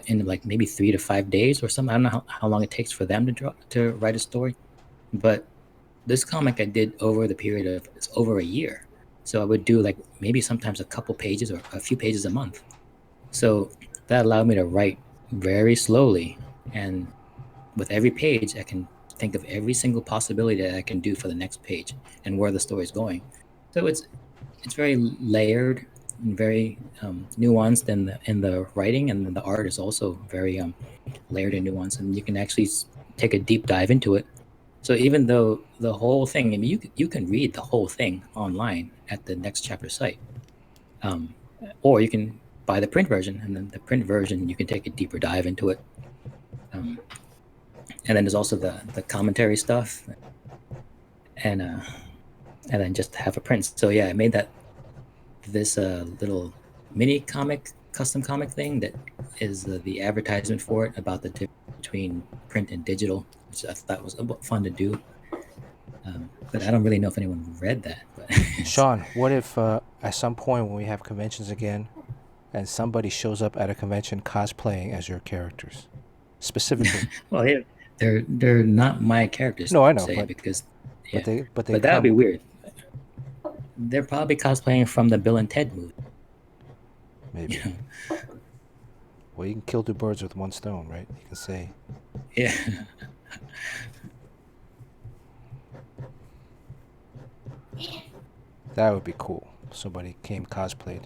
in like maybe 3 to 5 days or something. I don't know how long it takes for them to write a story, but this comic I did over the period of it's over a year. So I would do like maybe sometimes a couple pages or a few pages a month. So that allowed me to write very slowly, and with every page, I can think of every single possibility that I can do for the next page and where the story is going. So it's very layered and very nuanced in the writing, and then the art is also very layered and nuanced, and you can actually take a deep dive into it. So even though the whole thing, I mean, you can read the whole thing online at the Next Chapter site, or you can buy the print version, and then the print version you can take a deeper dive into it. And then there's also the commentary stuff, and then just have a print. So yeah, I made this little mini comic, custom comic thing that is the advertisement for it, about the difference between print and digital, which I thought was fun to do. But I don't really know if anyone read that. But Sean, what if at some point when we have conventions again, and somebody shows up at a convention cosplaying as your characters, specifically? Well, yeah, they're not my characters. No, I know, because but that would be weird. They're probably cosplaying from the Bill and Ted movie. Maybe. Well, you can kill 2 birds with 1 stone, right? You can say. Yeah. That would be cool. Somebody came cosplayed.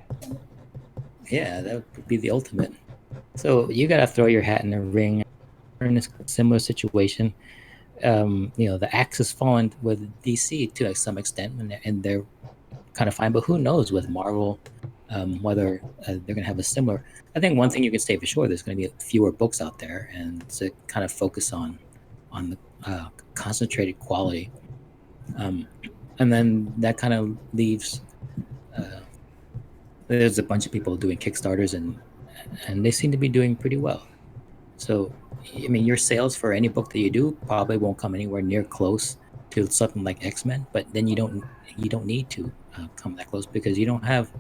Yeah, that would be the ultimate. So you gotta throw your hat in the ring. We're in a similar situation. the axe has fallen with DC to some extent, and they're kind of fine. But who knows with Marvel, whether they're going to have a similar. I think one thing you can say for sure, there's going to be fewer books out there, and to kind of focus on the concentrated quality, and then that kind of leaves. There's a bunch of people doing Kickstarters, and they seem to be doing pretty well. So, I mean, your sales for any book that you do probably won't come anywhere near close to something like X-Men. But then you don't need to come that close because you don't have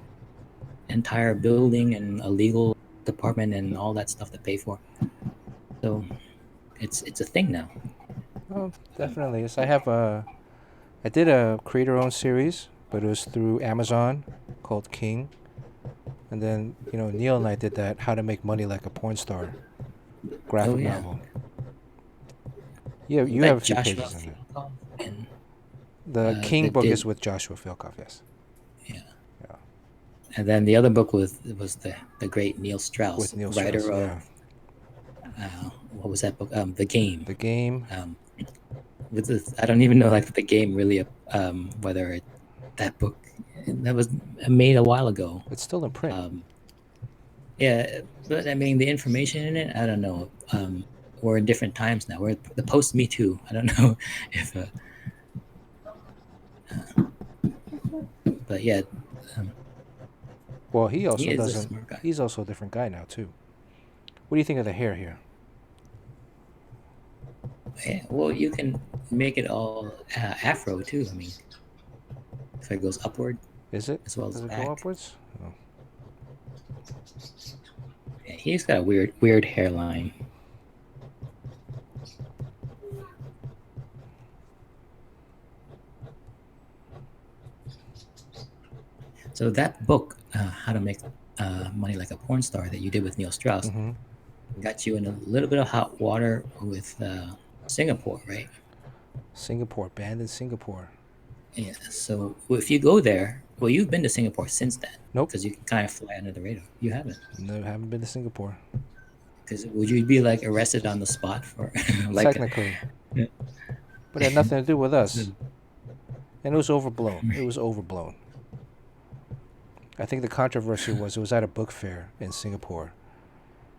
entire building and a legal department and all that stuff to pay for. So, it's a thing now. Oh, definitely. Yes, I did a creator-owned series, but it was through Amazon called King. And then, Neil and I did that How to Make Money Like a Porn Star graphic yeah. novel. Yeah, you That have a few Joshua pages in it. Fielkoff and The King that book did- is with Joshua Fielkoff, yes. yeah. Yeah. And then the other book was the great Neil Strauss, With Neil writer Strauss, of yeah. what was that book? The Game. The Game. With this, I don't even know like the game really whether that book that was made a while ago. It's still in print. Yeah, but I mean the information in it, I don't know. We're in different times now. We're the post Me Too. I don't know if, but yeah. Well, he also is a doesn't. smart guy. He's also a different guy now too. What do you think of the hair here? Yeah, well, you can make it all afro too. I mean, if it goes upward Is it? as well as Does it back. go upwards? Oh. Yeah, he's got a weird hairline. So that book, How to Make Money Like a Porn Star, that you did with Neil Strauss, Mm-hmm. got you in a little bit of hot water with Singapore, right? Singapore, banned in Singapore. Yeah. So if you go there, well, you've been to Singapore since then. Nope. Because you can kind of fly under the radar. You haven't. No, haven't been to Singapore. Because would you be like arrested on the spot for like? Technically. Yeah. But it had nothing to do with us. And it was overblown. It was overblown. I think the controversy was it was at a book fair in Singapore.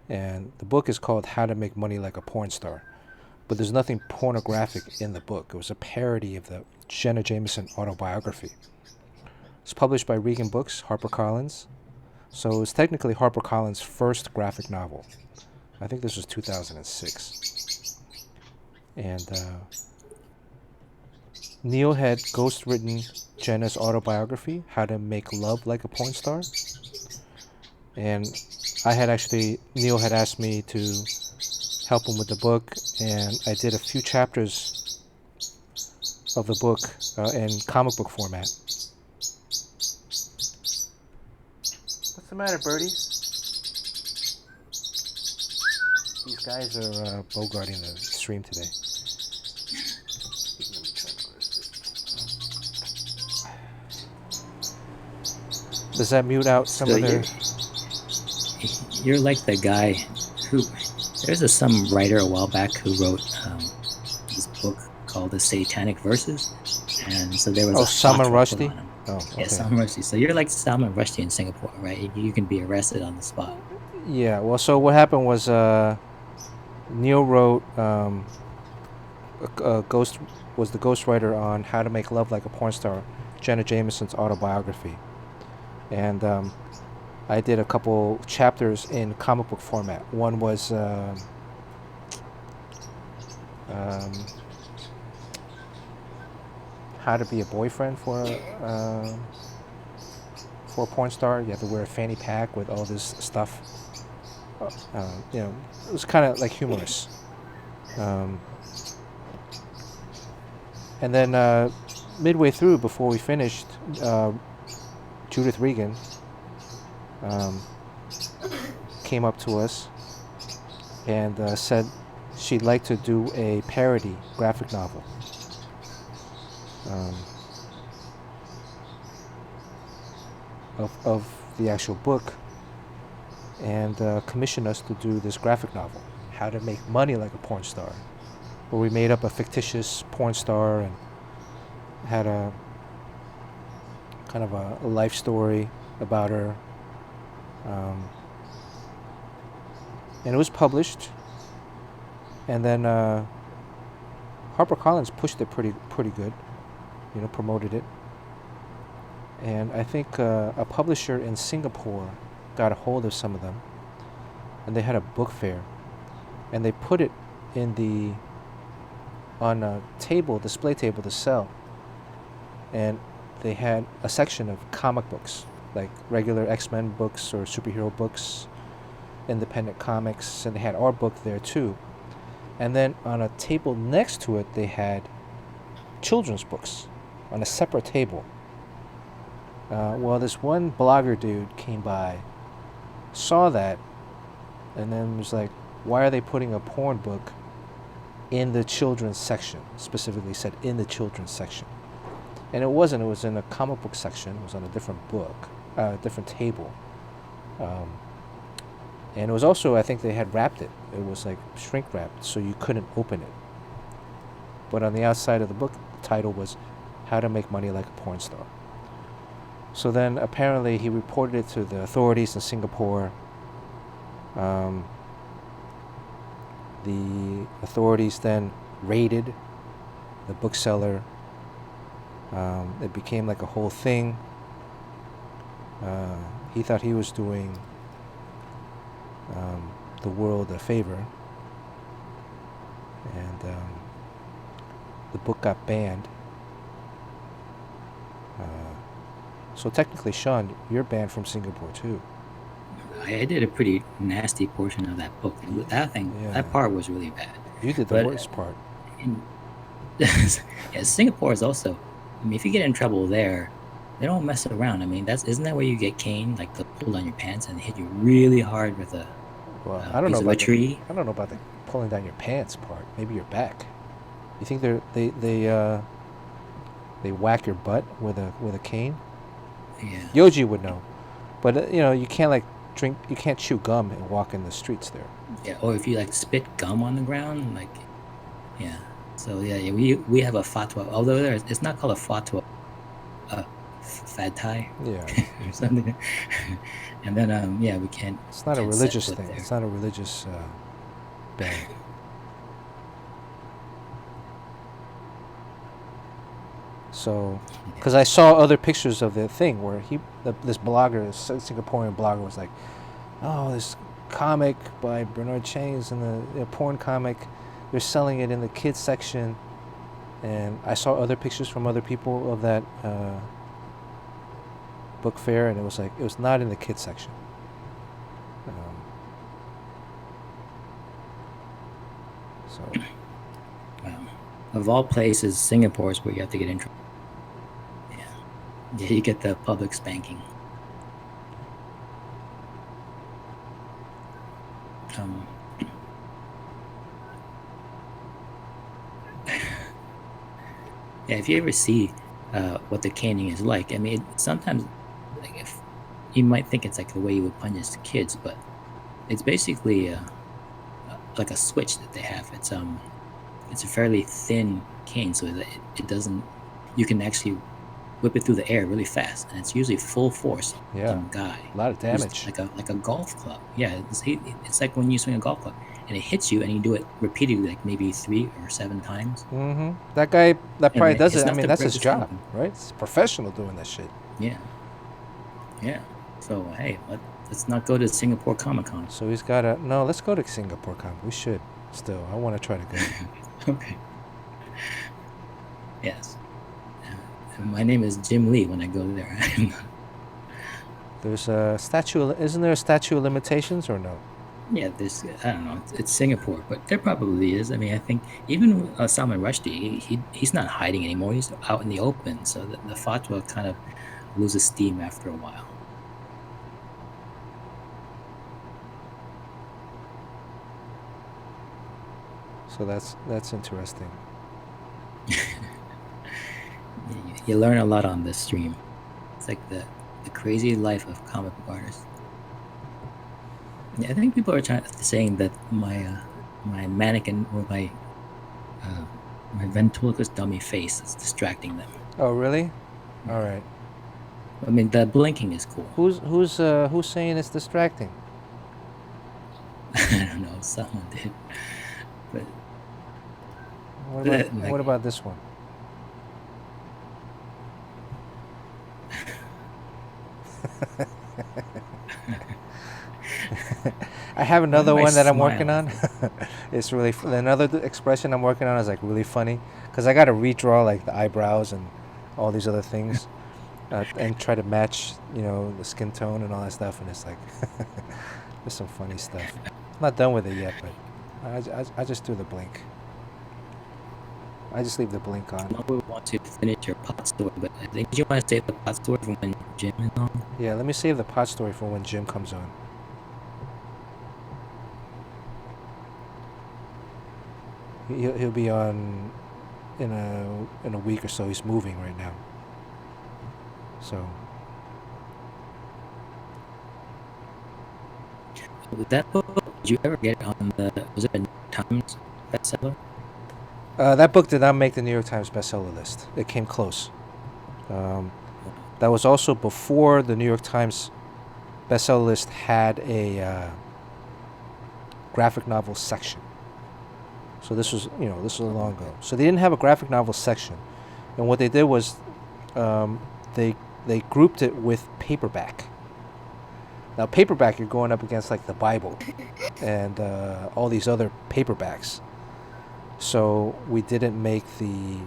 And the book is called How to Make Money Like a Porn Star. But there's nothing pornographic in the book. It was a parody of the Jenna Jameson autobiography. It's published by Regan Books, HarperCollins. So it was technically HarperCollins' first graphic novel. I think this was 2006. And Neil had ghost-written Jenna's autobiography, How to Make Love Like a Porn Star. And Neil had asked me to help him with the book, and I did a few chapters of the book in comic book format. What's the matter, Birdie? These guys are bogarting the stream today. Does that mute out some So of their... You're like the guy who there's some writer a while back who wrote this book called The Satanic Verses, and so there was Salman Rushdie? on him. Oh, okay. Yeah, Salman Rushdie. So you're like Salman Rushdie in Singapore, right? You can be arrested on the spot. Yeah, well, so what happened was Neil wrote the ghostwriter on How to Make Love Like a Porn Star, Jenna Jameson's autobiography. And I did a couple chapters in comic book format. One was how to be a boyfriend for a porn star. You have to wear a fanny pack with all this stuff. It was kind of like humorous. And then midway through, before we finished, Judith Regan came up to us and said she'd like to do a parody graphic novel. Of the actual book, and commissioned us to do this graphic novel, How to Make Money Like a Porn Star. where we made up a fictitious porn star and had a kind of a life story about her. And it was published, and then HarperCollins pushed it pretty good, promoted it. And I think a publisher in Singapore got a hold of some of them, and they had a book fair, and they put it on a display table to sell, and they had a section of comic books, like regular X-Men books or superhero books, independent comics, and they had our book there too. And then on a table next to it, they had children's books on a separate table. Well, this one blogger dude came by, saw that, and then was like, why are they putting a porn book in the children's section? Specifically said in the children's section. And it wasn't, it was in a comic book section. It was on a different book, different table. And it was also, I think they had wrapped it. It was like shrink wrapped, so you couldn't open it. But on the outside of the book, the title was How to Make Money Like a Porn Star. So then apparently he reported it to the authorities in Singapore. The authorities then raided the bookseller. It became like a whole thing. He thought he was doing the world a favor, and the book got banned. So technically, Sean, you're banned from Singapore too. I did a pretty nasty portion of that book. That thing, Yeah. that part was really bad. You did the But- worst part. Yeah, Singapore is also. I mean, if you get in trouble there, they don't mess around. I mean, isn't that where you get caned? Like they'll pull down your pants and hit you really hard with a Well, I don't know piece of a about tree. I don't know about the pulling down your pants part. Maybe your back. You think they whack your butt with a cane? Yeah. Yoji would know, but you can't like drink. You can't chew gum and walk in the streets there. Yeah, or if you like spit gum on the ground, like, yeah. So yeah, we have a fatwa. Although it's not called a fatwa, fatai Yeah, or something. And then yeah, we can't. it's not a can't set religious foot thing. there. It's not a religious ban. So, because I saw other pictures of the thing where this blogger, this Singaporean blogger, was like, "Oh, this comic by Bernard Chang's in the porn comic, they're selling it in the kids section," and I saw other pictures from other people of that book fair, and it was not in the kids section. So Wow. Of all places, Singapore is where you have to get in trouble. Yeah. Yeah, you get the public spanking. Yeah, if you ever see what the caning is like, I mean, sometimes like if you might think it's like the way you would punish kids, but it's basically like a switch that they have. It's a fairly thin cane, so that it doesn't. You can actually whip it through the air really fast, and it's usually full force. Yeah. Some guy. a lot of who's damage. Like a golf club. Yeah, it's like when you swing a golf club and it hits you, and you do it repeatedly, like maybe 3 or 7 times. Mm-hmm. That guy that probably And does it's it. I enough mean, to that's break his his job, thumb. right? It's a professional doing that shit. Yeah. Yeah. So hey, let's not go to Singapore Comic Con. So he's got no. Let's go to Singapore Comic. We should still. I want to try to go. Okay. Yes. And my name is Jim Lee when I go there. There's a statue. Isn't there a statute of limitations or no? Yeah, I don't know. It's Singapore, but there probably is. I mean, I think even Salman Rushdie, he's not hiding anymore. He's out in the open, so the fatwa kind of loses steam after a while. So that's interesting. You learn a lot on this stream. It's like the crazy life of comic book artists. Yeah, I think people are saying that my mannequin or My ventriloquist dummy face is distracting them. Oh, really? All right. I mean, the blinking is cool. Who's saying it's distracting? I don't know. Someone did. But What about this one? I have another Why do I one that I'm working smile? on. It's really another expression I'm working on is like really funny because I got to redraw like the eyebrows and all these other things and try to match the skin tone and all that stuff, and it's like there's some funny stuff. I'm not done with it yet, but I just do the blink. I just leave the blink on. I would want to finish your pot story, but I think you want to save the pot story for when Jim is on. Yeah, let me save the pot story for when Jim comes on. He'll be on in a week or so. He's moving right now. So With that book, did you ever get it on was it a New York Times bestseller? that book did not make the New York Times bestseller list. It came close. That was also before the New York Times bestseller list had a graphic novel section. So this was a long ago. So they didn't have a graphic novel section, and what they did was they grouped it with paperback. Now paperback, you're going up against like the Bible and all these other paperbacks. So we didn't make the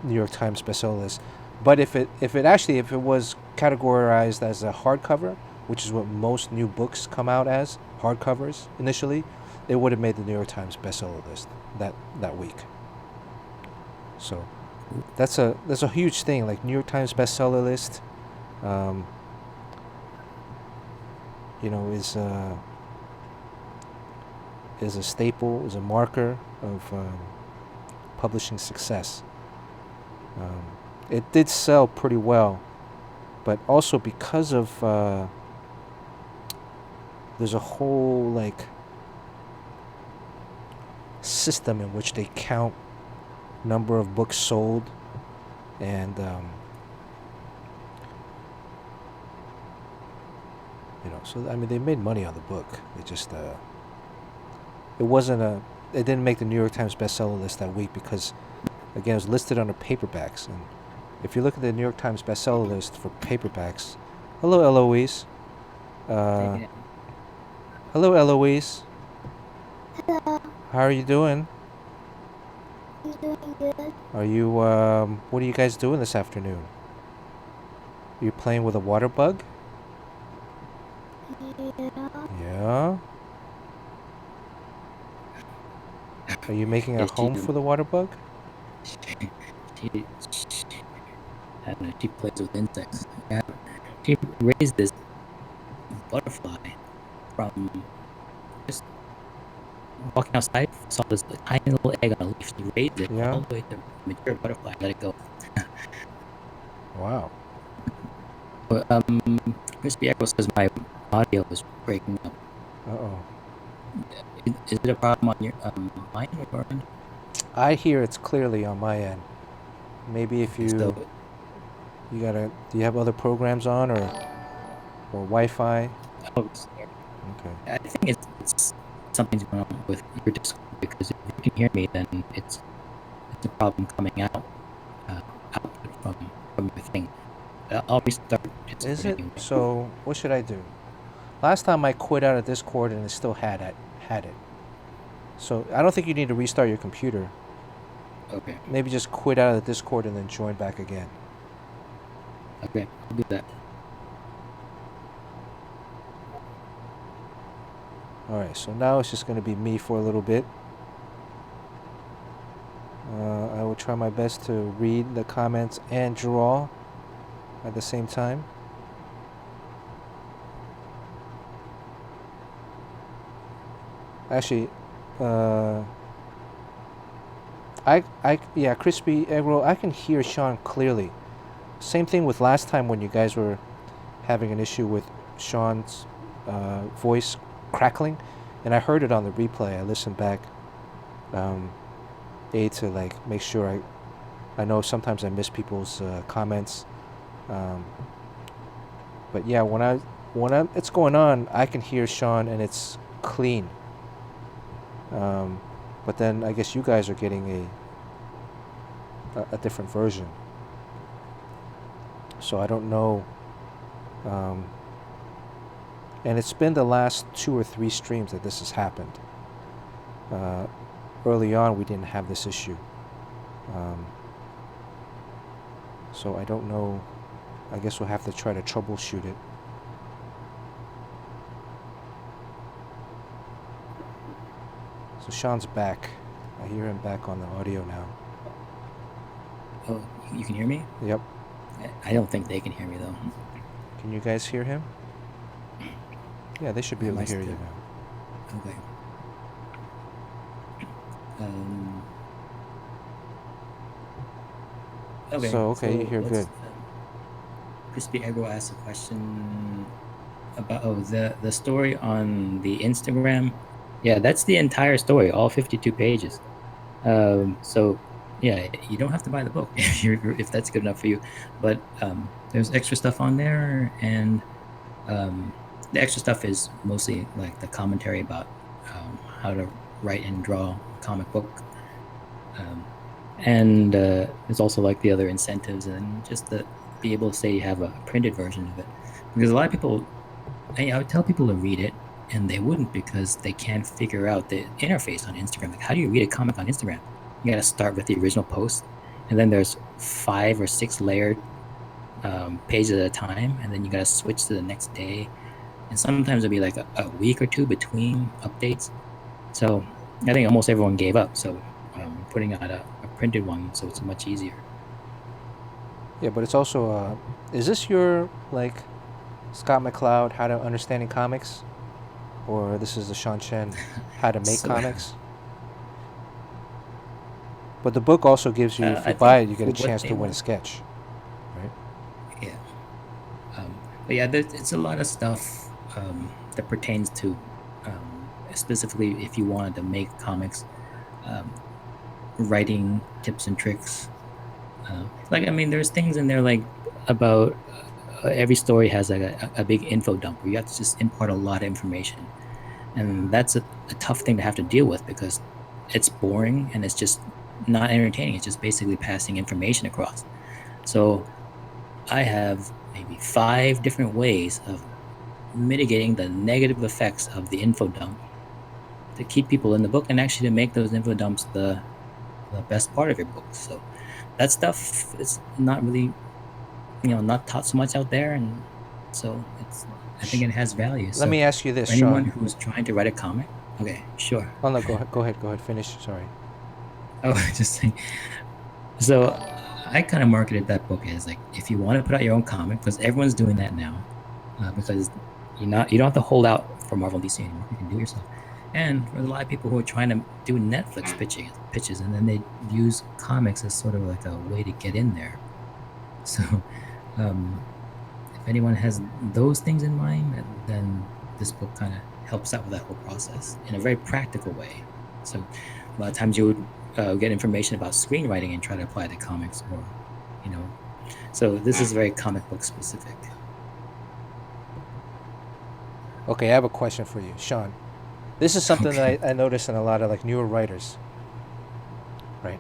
New York Times bestseller list. But if it was categorized as a hardcover, which is what most new books come out as, hardcovers initially, it would have made the New York Times bestseller list that week. So that's a huge thing, like New York Times bestseller list. Is a staple, is a marker of publishing success. It did sell pretty well, but also because of there's a whole like system in which they count number of books sold, and so I mean they made money on the book. It just it didn't make the New York Times bestseller list that week because again it was listed under paperbacks, and if you look at the New York Times bestseller list for paperbacks, hello Eloise. Hello Eloise. Hello, How are you doing? I'm doing good. Are you what are you guys doing this afternoon? Are you playing with a water bug? Yeah, Yeah. Are you making a Yes, home for the water bug? She, I don't know, she plays with insects. Yeah, she raised this butterfly from just walking outside, saw this tiny little egg on a leaf. She raised it Yeah. all the way to mature butterfly, let it go. Wow. But, Crispy Echo says my audio is breaking up. Uh-oh. Is it a problem on your mine or mine? I hear it's clearly on my end. Maybe if you So, do you have other programs on or Wi-Fi? oh, it's there. Okay. I think it's something's going on with your Discord because if you can hear me, then it's a problem coming out output from your thing. I'll restart. Discord Is it? anyway. So what should I do? Last time I quit out of Discord and it still had it. So I don't think you need to restart your computer. Okay. Maybe just quit out of the Discord and then join back again. Okay, I'll do that. Alright, so now it's just going to be me for a little bit. I will try my best to read the comments and draw at the same time. Actually, yeah, Crispy Egg Roll, I can hear Sean clearly. Same thing with last time when you guys were having an issue with Sean's voice crackling, and I heard it on the replay. I listened back. to like make sure I know sometimes I miss people's comments, but yeah, when it's going on, I can hear Sean and it's clean. But then I guess you guys are getting a different version. So I don't know. And it's been the last 2 or 3 streams that this has happened. Early on, we didn't have this issue. So I don't know. I guess we'll have to try to troubleshoot it. So Sean's back. I hear him back on the audio now. Oh, you can hear me? Yep. I don't think they can hear me though. Can you guys hear him? Yeah, they should be able to Must hear you have. now. Okay. Okay. So, okay, you hear good. Crispy Eggo asked a question about the story on the Instagram. Yeah, that's the entire story, all 52 pages. So yeah, you don't have to buy the book if that's good enough for you. But there's extra stuff on there, and the extra stuff is mostly like the commentary about how to write and draw a comic book. And there's also like the other incentives, and just to be able to say you have a printed version of it. Because a lot of people, I would tell people to read it, and they wouldn't because they can't figure out the interface on Instagram. Like, how do you read a comic on Instagram? You gotta start with the original post, and then there's 5 or 6 layered pages at a time, and then you gotta switch to the next day. And sometimes it'll be like a week or 2 between updates. So I think almost everyone gave up. So putting out a printed one, so it's much easier. Yeah, but it's also, is this your, like, Scott McCloud, How to Understanding Comics? Or this is the Sean Chen, How to Make Comics? But the book also gives you, if you buy it, you get a chance to win a sketch, right? Yeah. But yeah, it's a lot of stuff that pertains to, specifically if you wanted to make comics, writing tips and tricks. Like, I mean, there's things in there like about every story has like a big info dump where you have to just impart a lot of information. And that's a tough thing to have to deal with because it's boring and it's just not entertaining. It's just basically passing information across. So I have maybe 5 different ways of mitigating the negative effects of the info dump to keep people in the book and actually to make those info dumps the best part of your book. So that stuff is not really, not taught so much out there, and so I think it has value. Let me ask you this, for anyone Sean. who's trying to write a comic. Okay, sure. Oh no, go ahead, finish. Sorry. Oh, just saying. So I kind of marketed that book as like, if you want to put out your own comic, because everyone's doing that now, because you don't have to hold out for Marvel and DC anymore. You can do it yourself. And for a lot of people who are trying to do Netflix pitches, and then they use comics as sort of like a way to get in there. So if anyone has those things in mind, then this book kind of helps out with that whole process in a very practical way. So a lot of times you would get information about screenwriting and try to apply it to comics, or so this is very comic book specific. Okay, I have a question for you, Sean. This is something that I noticed in a lot of like newer writers, right?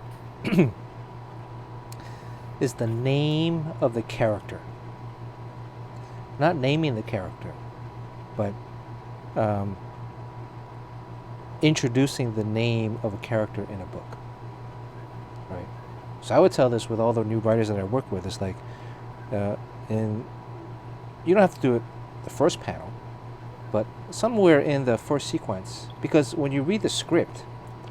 Is the name of the character. Not naming the character, but introducing the name of a character in a book, right? So I would tell this with all the new writers that I work with. It's like, you don't have to do it the first panel, but somewhere in the first sequence, because when you read the script,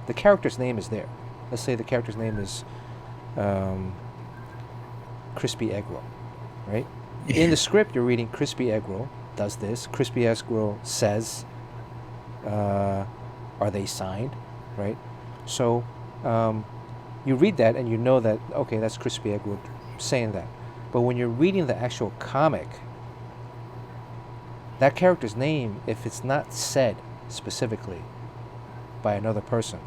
the character's name is there. Let's say the character's name is Crispy Egg Roll, right? In the script, you're reading Crispy Egg Roll does this. Crispy Egg Roll says, are they signed, right? So you read that and you know that, okay, that's Crispy Egg Roll saying that. But when you're reading the actual comic, that character's name, if it's not said specifically by another person,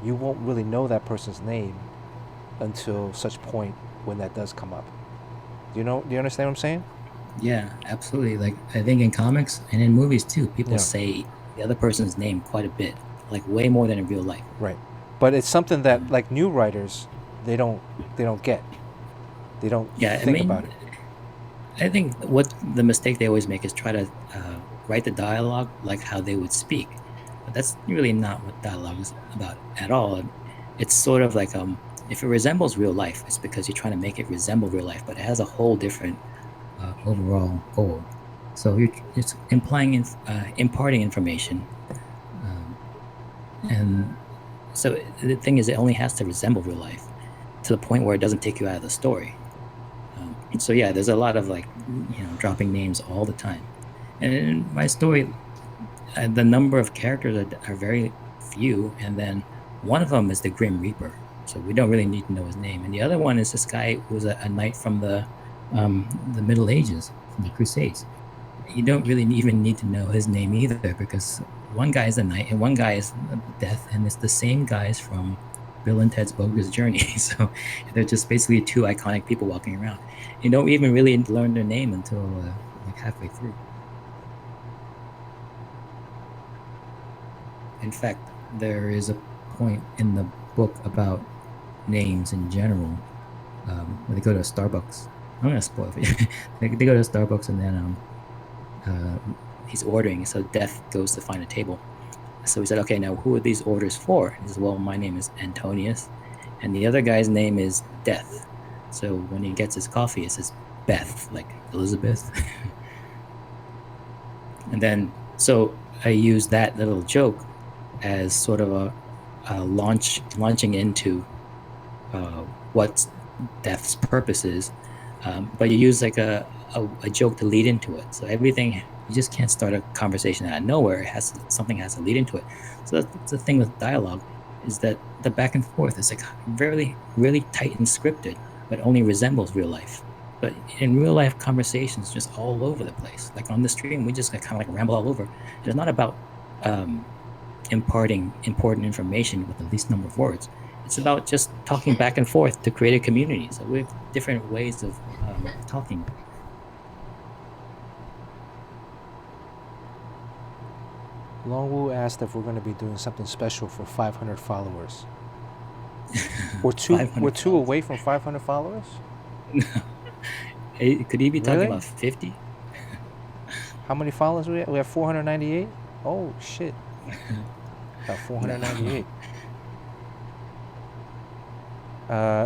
you won't really know that person's name until such point when that does come up. Do you understand what I'm saying? Yeah, absolutely. Like I think in comics and in movies too, people Yeah. say the other person's name quite a bit, like way more than in real life. Right. But it's something that like new writers they don't get. They don't Yeah, think about it. I think what the mistake they always make is try to write the dialogue like how they would speak, but that's really not what dialogue is about at all. It's sort of like if it resembles real life, it's because you're trying to make it resemble real life, but it has a whole different overall goal. So it's imparting information, and so the thing is, it only has to resemble real life to the point where it doesn't take you out of the story. So yeah, there's a lot of like, dropping names all the time, and in my story, the number of characters are very few, and then one of them is the Grim Reaper, so we don't really need to know his name, and the other one is this guy who's a knight from the Middle Ages, from the Crusades. You don't really even need to know his name either, because one guy is a knight and one guy is death, and it's the same guys from Bill and Ted's Bogus Journey. So they're just basically two iconic people walking around. You don't even really learn their name until like halfway through. In fact, there is a point in the book about names in general, where they go to a Starbucks. I'm gonna spoil it. They go to a Starbucks, and then he's ordering, so Death goes to find a table. So he said, okay, now who are these orders for? He says, well, my name is Antonius, and the other guy's name is Death. So when he gets his coffee, it says Beth, like Elizabeth. And then, so I use that little joke as sort of a launching into what Death's purpose is, but you use like a joke to lead into it. So everything, you just can't start a conversation out of nowhere. Something has to lead into it. So that's the thing with dialogue, is that the back and forth is like really, really tight and scripted, but only resembles real life. But in real life, conversations just all over the place. Like on the stream, we just kind of like ramble all over. It's not about imparting important information with the least number of words. It's about just talking back and forth to create a community. So we have different ways of talking. Longwu asked if we're going to be doing something special for 500 followers. We're two away from 500 followers? Could he be talking Really? about 50? How many followers we have? We have 498? Oh, shit. About 498.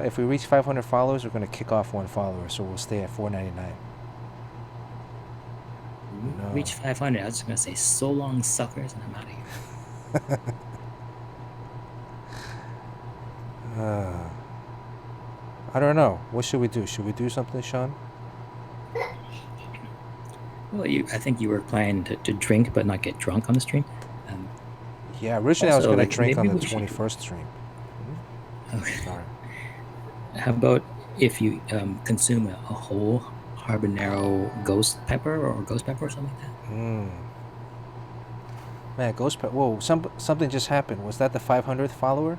If we reach 500 followers, we're going to kick off one follower, so we'll stay at 499. No. Reach 500. I was just going to say, so long, suckers, and I'm out of here. I don't know. What should we do? Should we do something, Sean? Well, I think you were planning to drink but not get drunk on the stream. Yeah, originally I was also, going to like, drink on the maybe we should- 21st stream. Okay. Sorry. How about if you consume a whole habanero ghost pepper or ghost pepper or something like that? Man, Ghost Pet. Whoa, something just happened. Was that the 500th follower?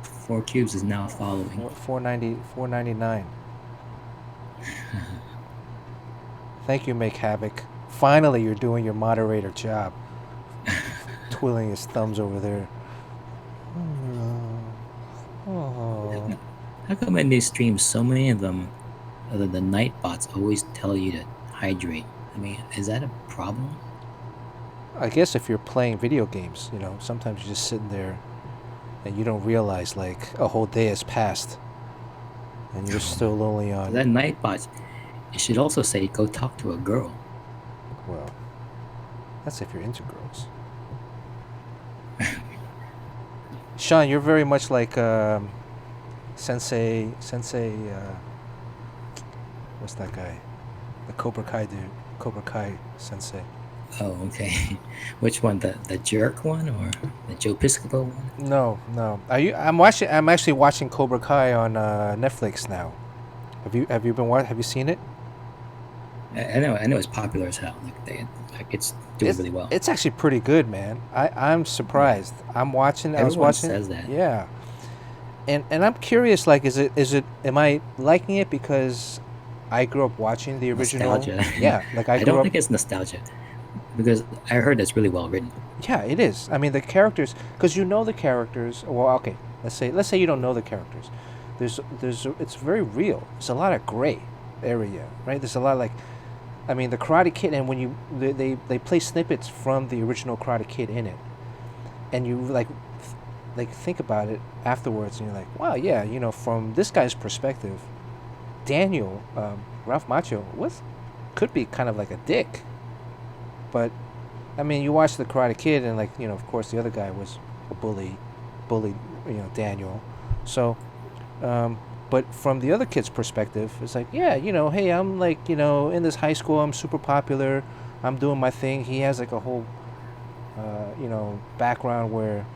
4 Cubes is now following. 499. Thank you, Make Havoc. Finally, you're doing your moderator job. Twiddling his thumbs over there. Oh. How come in these streams, so many of them, the night bots always tell you to hydrate? I mean, is that a problem? I guess if you're playing video games, sometimes you're just sitting there and you don't realize like a whole day has passed and you're still only on. That night bot, it should also say, go talk to a girl. Well, that's if you're into girls. Sean, you're very much like Sensei, what's that guy? The Cobra Kai dude. Cobra Kai Sensei. Oh, okay. Which one? The jerk one or the Joe Piscopo one? No. I'm actually watching Cobra Kai on Netflix now. Have you seen it? I know it's popular as hell. Like Like it's doing really well. It's actually pretty good, man. I'm surprised. I'm watching. I was Everyone watching. says that. Yeah. And I'm curious. Like, is it? Am I liking it because I grew up watching the original? Nostalgia. Yeah. Like I I grew don't up. think it's nostalgia because I heard it's really well written. Yeah, it is. I mean, the characters, because you know the characters. Well, okay. Let's say you don't know the characters. It's very real. There's a lot of gray area, right? There's a lot like, I mean, the Karate Kid, and when they play snippets from the original Karate Kid in it, and you like think about it afterwards, and you're like, wow, yeah, you know, from this guy's perspective, Daniel, Ralph Macchio could be kind of like a dick, but I mean, you watch the Karate Kid, and like, you know, of course, the other guy was a bullied, you know, Daniel. So, but from the other kid's perspective, it's like, yeah, you know, hey, I'm like, you know, in this high school, I'm super popular, I'm doing my thing. He has like a whole, you know, background where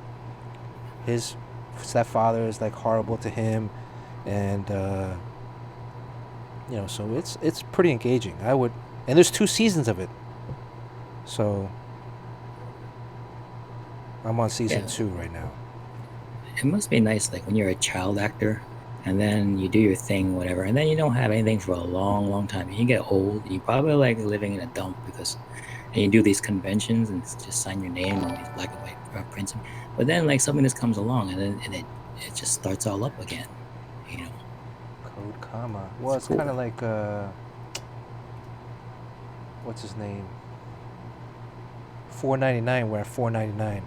his stepfather is like horrible to him, and you know, so it's pretty engaging. And there's 2 seasons of it, so. I'm on season 2 right now. It must be nice, like when you're a child actor, and then you do your thing, whatever, and then you don't have anything for a long, long time. And you get old. You probably like living in a dump and you do these conventions and just sign your name on these black and white prints. But then like something just comes along, and it just starts all up again. You know. Code Comma. Well, it's cool. Kind of like what's his name? 499. We're at 499.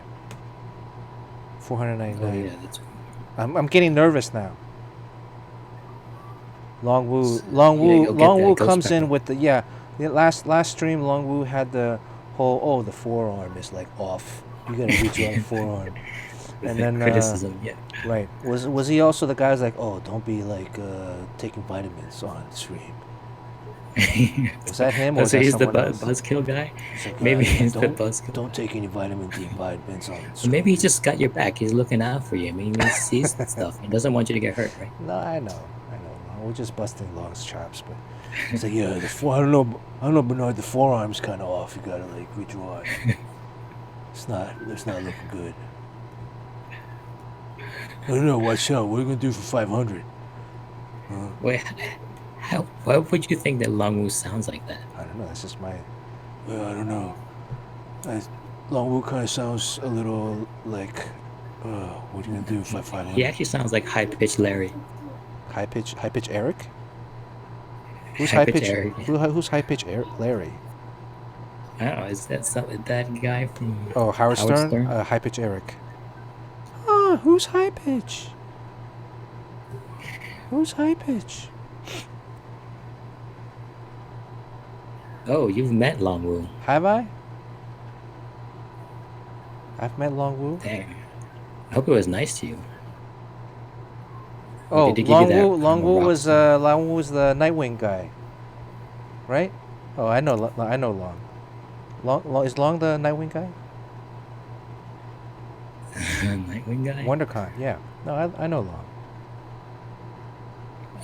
499. Oh, yeah, that's. I'm getting nervous now. Long Wu comes in with the last stream. Long Wu had the whole the forearm is like off. You gotta reach your forearm. And then criticism, yeah. Right. Was he also the guy who's like, oh, don't be like taking vitamins on stream? Was that him? Or so was he's that the else? buzzkill guy? Like, maybe he's the buzzkill. Don't take any vitamin D vitamins on So maybe he just got your back. He's looking out for you. I mean, he sees stuff. He doesn't want you to get hurt, right? No, I know. We're just busting Long's chops, but it's like, yeah, I don't know, Bernard. The forearm's kind of off. You gotta like redraw it. It's not looking good. I don't know. Watch out. What are you gonna do for 500? Wait. Why would you think that Long Wu sounds like that? I don't know. That's just my. Well, I don't know. Long Wu kind of sounds a little like. What are you gonna do for 500? He actually sounds like high pitched Larry. High pitch Eric. Who's high pitch? Who's high pitch Larry? I don't know. Is that guy from? Oh, Howard Stern? High pitch Eric. Who's high pitch? Who's high pitch? Oh, you've met Long Wu. Have I? I've met Long Wu. Dang. I hope it was nice to you. Oh, Long Wu was the Nightwing guy, right? Oh, I know Long. Long is Long the Nightwing guy? Nightwing guy? WonderCon, yeah. No, I know Long.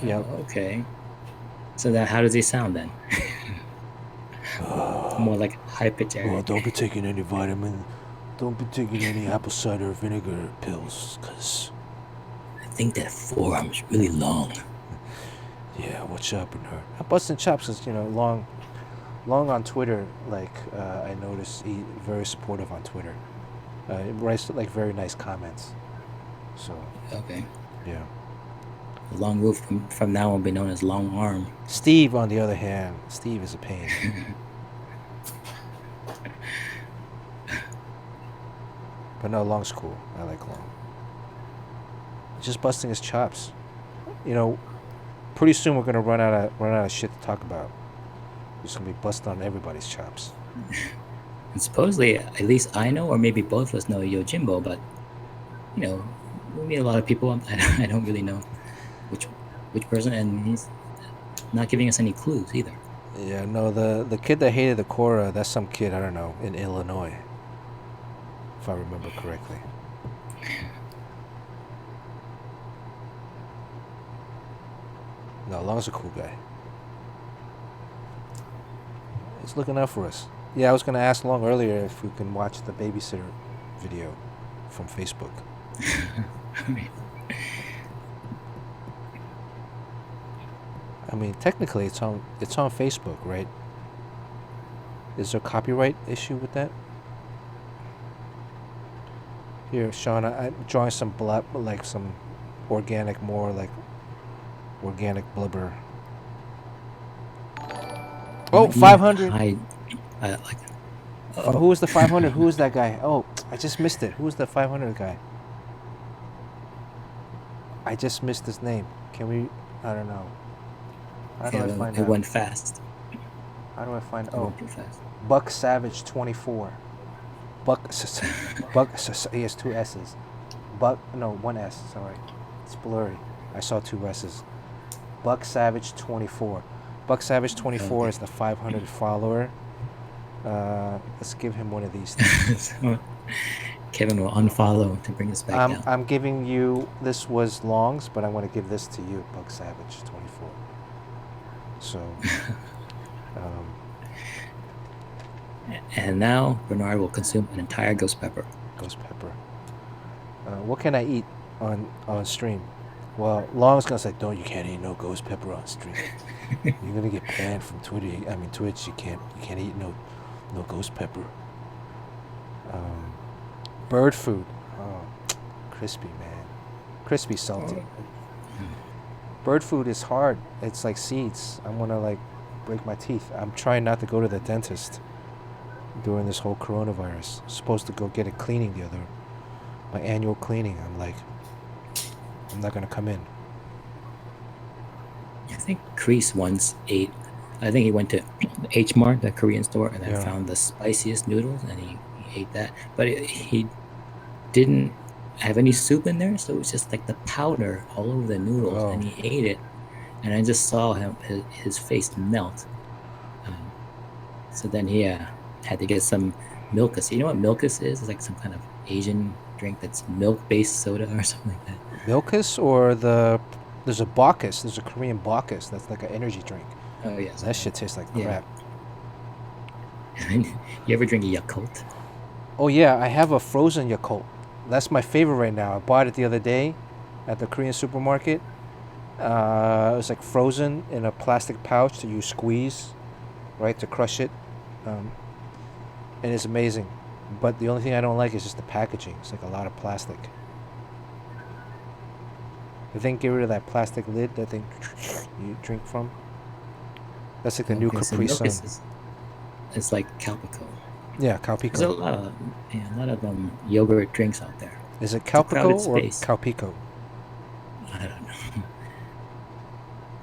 Yeah. Okay. So then, how does he sound then? More like high pitch Eric. Well, don't be taking any vitamin. Don't be taking any apple cider vinegar pills, cause I think that forearm's really long. Yeah, watch out, Bernard. I'm busting chops, cause you know, Long on Twitter. Like I noticed, he's very supportive on Twitter. He writes like very nice comments. So. Okay. Yeah. Long Wu from now on will be known as Long Arm. Steve, on the other hand, Steve is a pain. But no, Long's cool. I like Long. Just busting his chops. You know, pretty soon we're gonna run out of shit to talk about. We're just gonna be busting on everybody's chops. And supposedly, at least I know, or maybe both of us know Yojimbo, but you know, we meet a lot of people. I don't really know which person, and he's not giving us any clues either. Yeah, no, the kid that hated the Korra, that's some kid, I don't know, in Illinois, if I remember correctly. No, Long's a cool guy. He's looking out for us. Yeah, I was gonna ask Long earlier if we can watch the babysitter video from Facebook. I mean, technically, it's on Facebook, right? Is there a copyright issue with that? Here, Sean, I'm drawing some like some organic, more like organic blubber. Oh, You 500. hide, like, Who was the 500? Who was that guy? Oh, I just missed it. Who was the 500 guy? I just missed his name. Can we? I don't know. How do I find it out? went fast. How do I find? It Oh, went too fast. Buck Savage 24. Buck. He has two S's. Buck. No, one S. Sorry, it's blurry. I saw two S's. Buck Savage 24. Buck Savage 24 is the 500 follower. Let's give him one of these things. So, Kevin will unfollow to bring us back down. I'm giving you, this was Long's, but I want to give this to you, Buck Savage 24. So, And now Bernard will consume an entire ghost pepper. Ghost pepper. What can I eat on stream? Well, Long's gonna say, "No, you can't eat no ghost pepper on stream. You're gonna get banned from Twitch. You can't eat no ghost pepper." Bird food. Oh, crispy, man. Crispy, salty. Bird food is hard. It's like seeds. I'm gonna like break my teeth. I'm trying not to go to the dentist during this whole coronavirus. Supposed to go get a cleaning my annual cleaning. I'm like, I'm not gonna come in. I think Chris once ate. I think he went to H Mart, the Korean store, and then found the spiciest noodles, and he ate that. But he didn't have any soup in there, so it was just like the powder all over the noodles, and he ate it. And I just saw his face melt. So then he had to get some Milkus. You know what Milkus is? It's like some kind of Asian drink that's milk-based soda or something like that. Milkus, or there's a Bacchus. There's a Korean Bacchus that's like an energy drink. Oh yes. That shit tastes like crap. You ever drink a Yakult? Oh yeah, I have a frozen Yakult. That's my favorite right now. I bought it the other day at the Korean supermarket. It was like frozen in a plastic pouch that you squeeze, right, to crush it. And it's amazing. But the only thing I don't like is just the packaging. It's like a lot of plastic. I think get rid of that plastic lid that thing you drink from. That's like the new Capri Sun. It's like Calpico. Yeah, Calpico. There's a lot of yogurt drinks out there. Is it Calpico or Calpico? I don't know.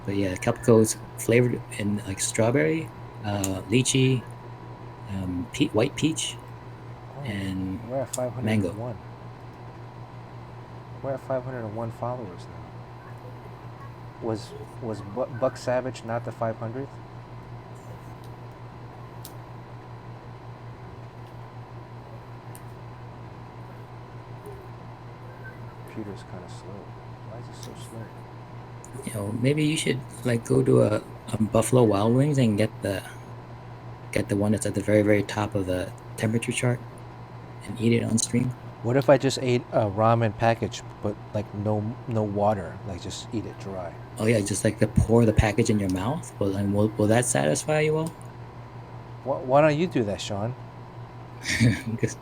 But yeah, Calpico is flavored in like strawberry, lychee, white peach, and we're at 501. mango. We're at 501 followers now. Was Buck Savage not the 500th? Computer's kind of slow. Why is it so slow? You know, maybe you should like go to a Buffalo Wild Wings and get the one that's at the very, very top of the temperature chart and eat it on stream. What if I just ate a ramen package, but like no water, like just eat it dry? Oh yeah, just like pour the package in your mouth. Well, then will that satisfy you all? Why don't you do that, Sean? Because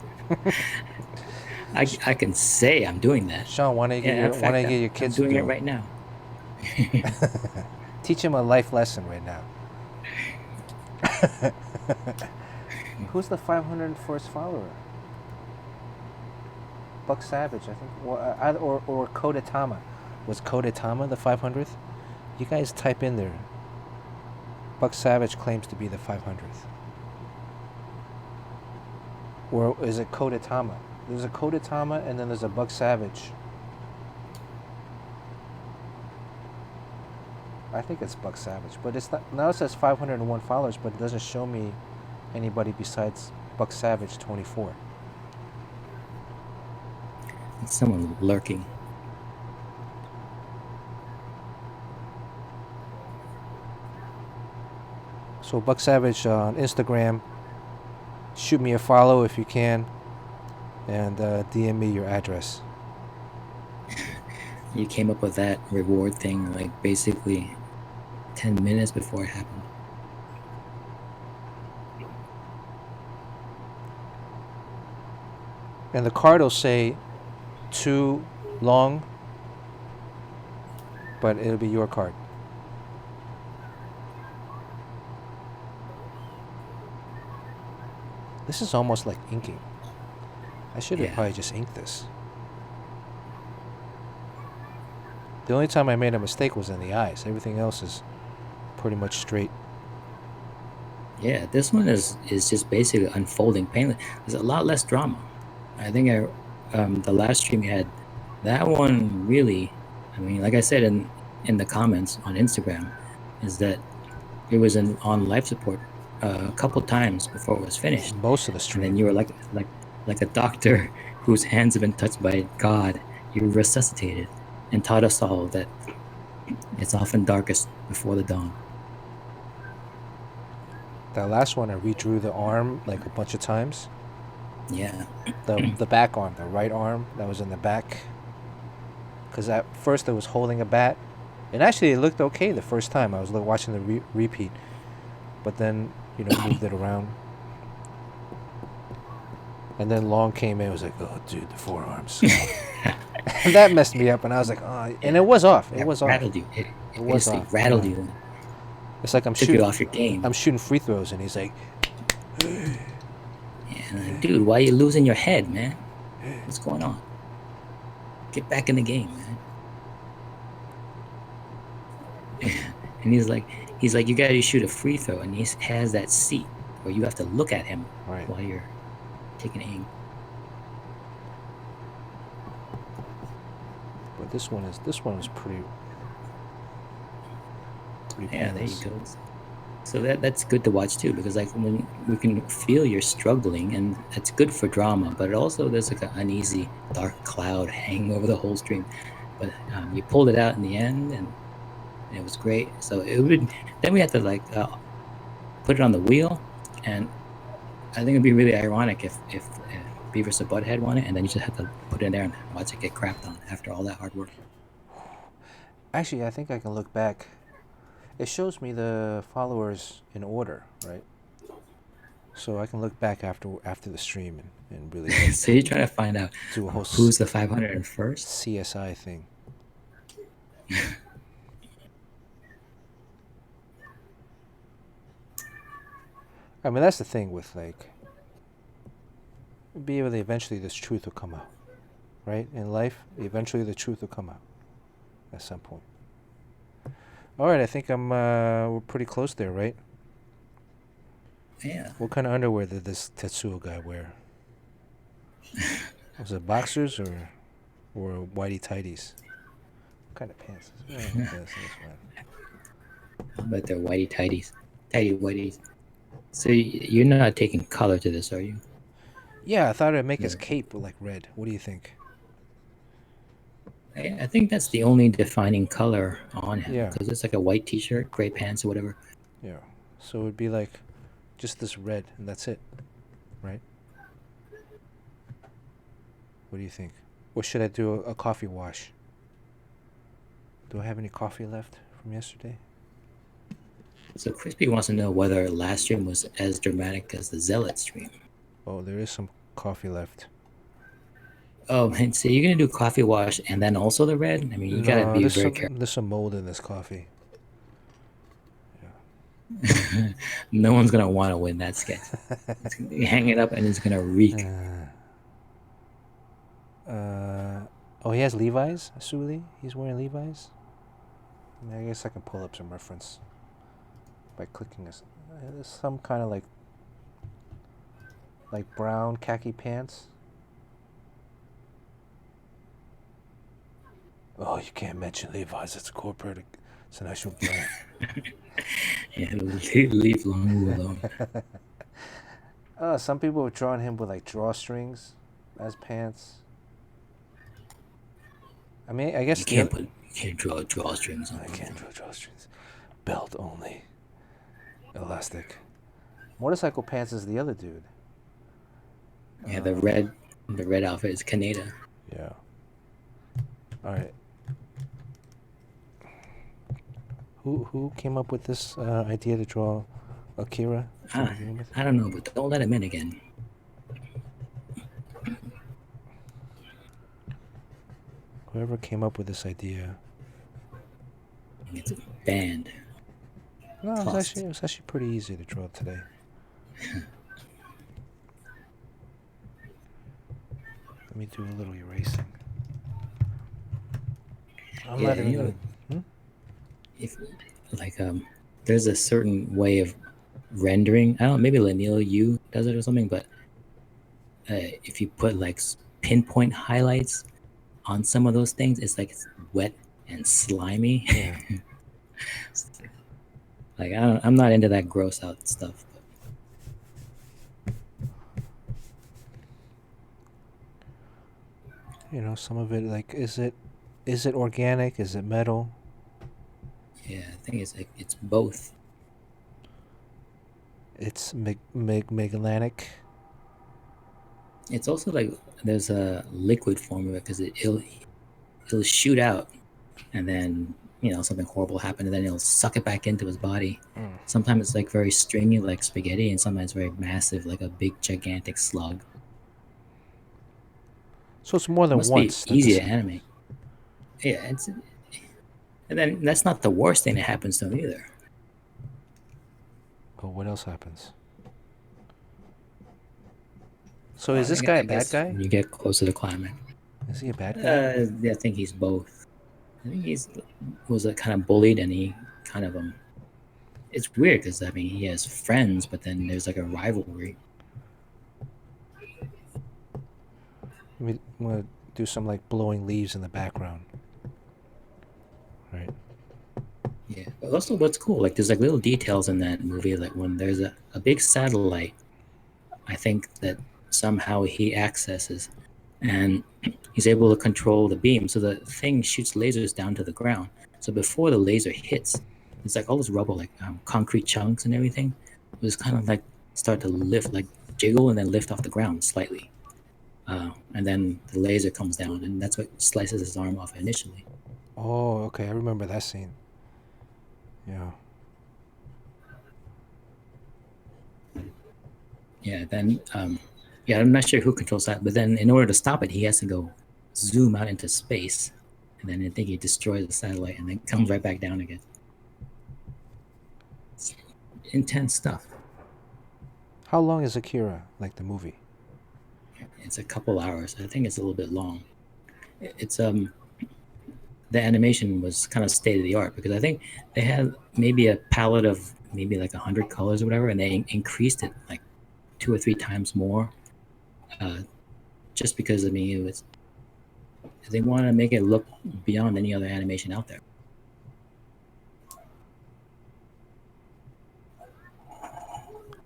I can say I'm doing that. Sean, why don't you get your kids doing to do it right now? Teach him a life lesson right now. Who's the 501st follower? Buck Savage, I think, or Kodetama. Was Kodetama the 500th? You guys type in there. Buck Savage claims to be the 500th. Or is it Kodetama? There's a Kodetama and then there's a Buck Savage. I think it's Buck Savage, but it's not. Now it says 501 followers, but it doesn't show me anybody besides Buck Savage 24. It's someone lurking. So Buck Savage on Instagram, shoot me a follow if you can, and DM me your address. You came up with that reward thing like basically 10 minutes before it happened. And the card will say too long, but it'll be your card. This is almost like inking. I should have probably just inked this. The only time I made a mistake was in the eyes. Everything else is pretty much straight. Yeah, this one is just basically unfolding painless. There's a lot less drama. I think the last stream you had, that one really, I mean, like I said in the comments on Instagram, is that it was on life support a couple times before it was finished. Most of the stream. And then you were like a doctor whose hands have been touched by God. You resuscitated and taught us all that it's often darkest before the dawn. That last one, I redrew the arm like a bunch of times. Yeah. The back arm, the right arm that was in the back. Because at first it was holding a bat. And actually it looked okay the first time. I was watching the repeat. But then, moved it around. And then Long came in. It was like, oh, dude, the forearms. And that messed me up. And I was like, oh. And it was off. It was off. Rattled you. It was basically off. rattled you. It's like I'm Took shooting you off your game. I'm shooting free throws, and he's like, yeah, dude, why are you losing your head, man? What's going on? Get back in the game, man. And he's like, you gotta shoot a free throw, and he has that seat where you have to look at him while you're taking aim. But this one was pretty. Yeah, there you go. So that's good to watch too, because like when we can feel you're struggling, and it's good for drama, but also there's like an uneasy dark cloud hanging over the whole stream. But you pulled it out in the end, and it was great. So then we had to like put it on the wheel, and I think it'd be really ironic if Beavis or Butthead won it, and then you just have to put it in there and watch it get crapped on after all that hard work. Actually, I think I can look back. It shows me the followers in order, right? So I can look back after the stream and really. So you're trying to find out who's the 501st CSI thing. I mean, that's the thing with like. Eventually, this truth will come out, right? In life, eventually the truth will come out, at some point. All right, I think we're pretty close there, right? Yeah. What kind of underwear did this Tetsuo guy wear? Was it boxers or whitey tighties? What kind of pants? I bet they're whitey tighties. Tighty whiteys. So you're not taking color to this, are you? Yeah, I thought it'd make his cape like red. What do you think? I think that's the only defining color on him. Yeah. Because it's like a white t-shirt, gray pants, or whatever. Yeah. So it would be like just this red, and that's it, right? What do you think? Or should I do a coffee wash? Do I have any coffee left from yesterday? So Crispy wants to know whether last stream was as dramatic as the Zealot stream. Oh, there is some coffee left. Oh, man, so you're going to do coffee wash and then also the red? I mean, you got to be very careful. There's some mold in this coffee. Yeah. No one's going to want to win that sketch. It's gonna hang it up and it's going to reek. Oh, he has Levi's? Suli? He's wearing Levi's? I guess I can pull up some reference by clicking this. There's some kind of like brown khaki pants. Oh, you can't mention Levi's. It's a corporate. It's an actual brand. Yeah, leave Long alone. Some people have drawn him with like drawstrings as pants. I mean, I guess you can't draw drawstrings. I can't draw drawstrings. Belt only. Elastic. Motorcycle pants is the other dude. Yeah, the red outfit is Kaneda. Yeah. All right. Who came up with this idea to draw Akira to Ah, begin with? I don't know, but don't let him in again. Whoever came up with this idea. It's banned. No, Tossed. it was actually pretty easy to draw today. Let me do a little erasing. I'm Yeah, not even you know, gonna. if like there's a certain way of rendering. I don't know, maybe Lanil Yu does it or something, but if you put like pinpoint highlights on some of those things, it's like it's wet and slimy. Yeah. Like I'm not into that gross out stuff. You know, some of it like is it organic? Is it metal? Yeah, I think it's like it's both. It's megalanic. It's also like there's a liquid form of it because it'll shoot out, and then something horrible happened, and then it'll suck it back into his body. Sometimes it's like very stringy, like spaghetti, and sometimes very massive, like a big gigantic slug. So it's more It than must be once that easy this to happens. animate. Yeah, and then that's not the worst thing that happens to him either. But what else happens? So is I this think- guy I a bad guess guy? When you get closer to climax, Is he a bad guy? I think he's both. I think he's was kind of bullied, and he kind of It's weird because I mean he has friends, but then there's like a rivalry. I'm gonna do some like blowing leaves in the background. Right. Yeah. But also, what's cool, like there's like little details in that movie, like when there's a big satellite, I think that somehow he accesses, and he's able to control the beam, so the thing shoots lasers down to the ground. So before the laser hits, it's like all this rubble, like concrete chunks and everything, just kind of like start to lift, like jiggle, and then lift off the ground slightly. And then the laser comes down, and that's what slices his arm off initially. Oh, okay. I remember that scene. Yeah. Yeah. Then, yeah, I'm not sure who controls that, but then in order to stop it, he has to go zoom out into space, and then I think he destroys the satellite, and then comes right back down again. It's intense stuff. How long is Akira, like the movie? It's a couple hours. I think it's a little bit long. It's the animation was kind of state of the art because I think they had maybe a palette of maybe like 100 colors or whatever, and they increased it like 2 or 3 times more, just because I mean it was they wanted to make it look beyond any other animation out there.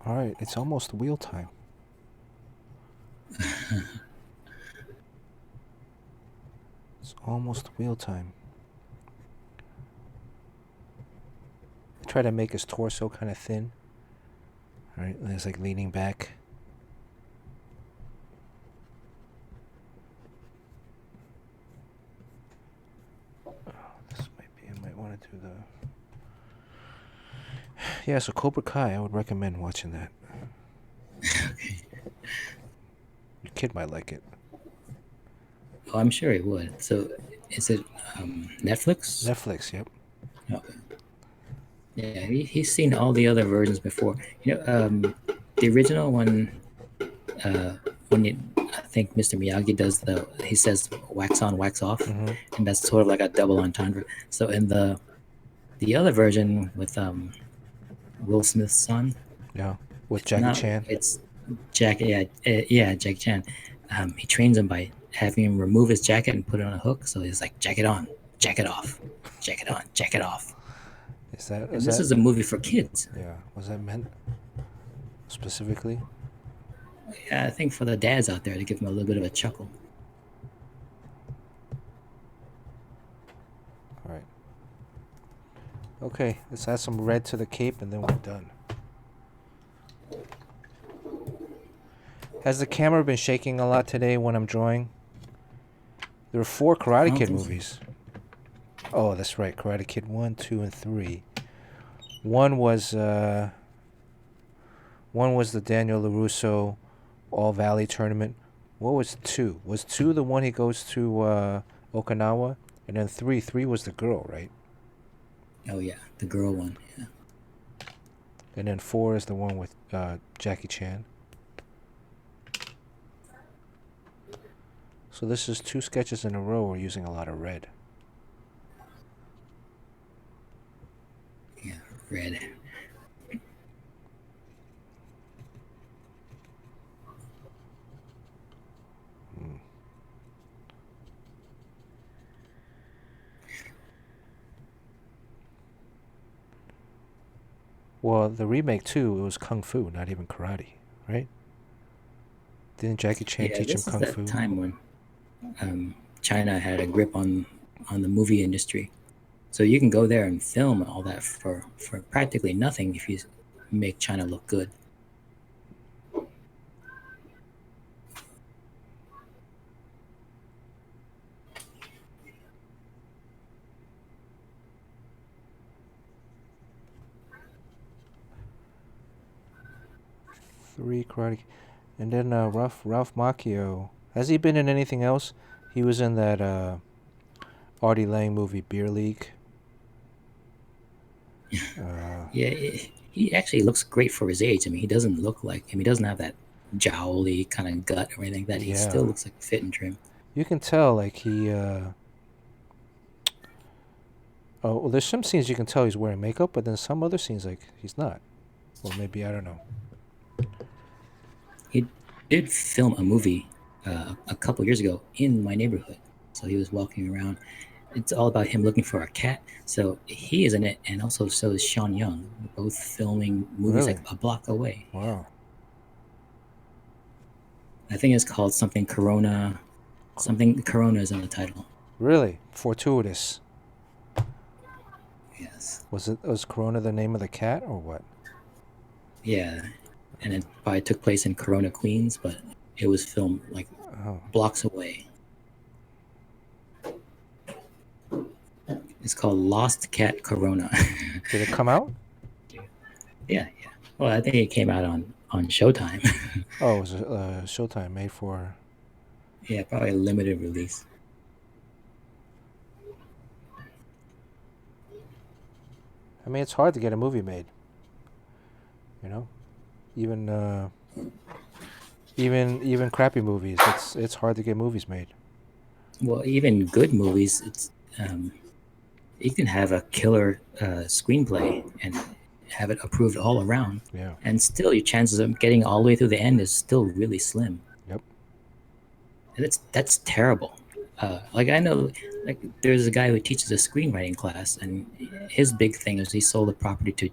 All right, it's almost wheel time. It's almost wheel time. Try to make his torso kind of thin. All right, and it's like leaning back. This might be. I might want to do the. Yeah, so Cobra Kai, I would recommend watching that. Your kid might like it. Oh, I'm sure he would. So, is it Netflix? Netflix, yep. Okay. Yeah, he's seen all the other versions before. The original one, I think Mr. Miyagi does he says wax on, wax off, Mm-hmm. and that's sort of like a double entendre. So in the other version with Will Smith's son, Yeah, with Jackie Chan. it's Jackie Chan. He trains him by having him remove his jacket and put it on a hook. So he's like, jacket on, jacket off, jacket on, jacket off. This is a movie for kids. Yeah, was that meant specifically? Yeah, I think for the dads out there to give them a little bit of a chuckle. All right. Okay, let's add some red to the cape and then we're done. Has the camera been shaking a lot today when I'm drawing? There are 4 I Karate don't Kid think so. movies. Oh, that's right. Karate Kid 1, 2, and 3. One was the Daniel LaRusso All Valley tournament. What was 2? Was 2 the one he goes to Okinawa? And then 3 was the girl, right? Oh yeah, the girl one. Yeah. And then 4 is the one with Jackie Chan. So this is 2 sketches in a row. We're using a lot of red. Yeah, red. Well, the remake too, it was Kung Fu, not even karate, right? Didn't Jackie Chan Yeah, teach him this is Kung that Fu? time when China had a grip on the movie industry. So you can go there and film all that for practically nothing if you make China look good. Three karate. And then Ralph Macchio. Has he been in anything else? He was in that Artie Lang movie Beer League. Yeah, he actually looks great for his age. I mean, he doesn't look like him. He doesn't have that jowly kind of gut or anything like that. He still Yeah. looks like fit and trim. You can tell, like, he... Oh, well, there's some scenes you can tell he's wearing makeup, but then some other scenes, like, he's not. Or maybe, I don't know. He did film a movie a couple years ago in my neighborhood. So he was walking around. It's all about him looking for a cat. So he is in it, and also so is Sean Young, both filming movies Really? like a block away. Wow. I think it's called something Corona. Something Corona is in the title. Really? Fortuitous. Yes. Was Corona the name of the cat, or what? Yeah, and it probably took place in Corona, Queens, but it was filmed like Oh. blocks away. It's called Lost Cat Corona. Did it come out? Yeah. Well, I think it came out on Showtime. Oh, it was a Showtime made for... Yeah, probably a limited release. I mean, it's hard to get a movie made. You know? Even crappy movies. It's hard to get movies made. Well, even good movies, it's you can have a killer screenplay and have it approved all around, Yeah. and still your chances of getting all the way through the end is still really slim. Yep. And that's terrible. Like I know, like there's a guy who teaches a screenwriting class, and his big thing is he sold the property to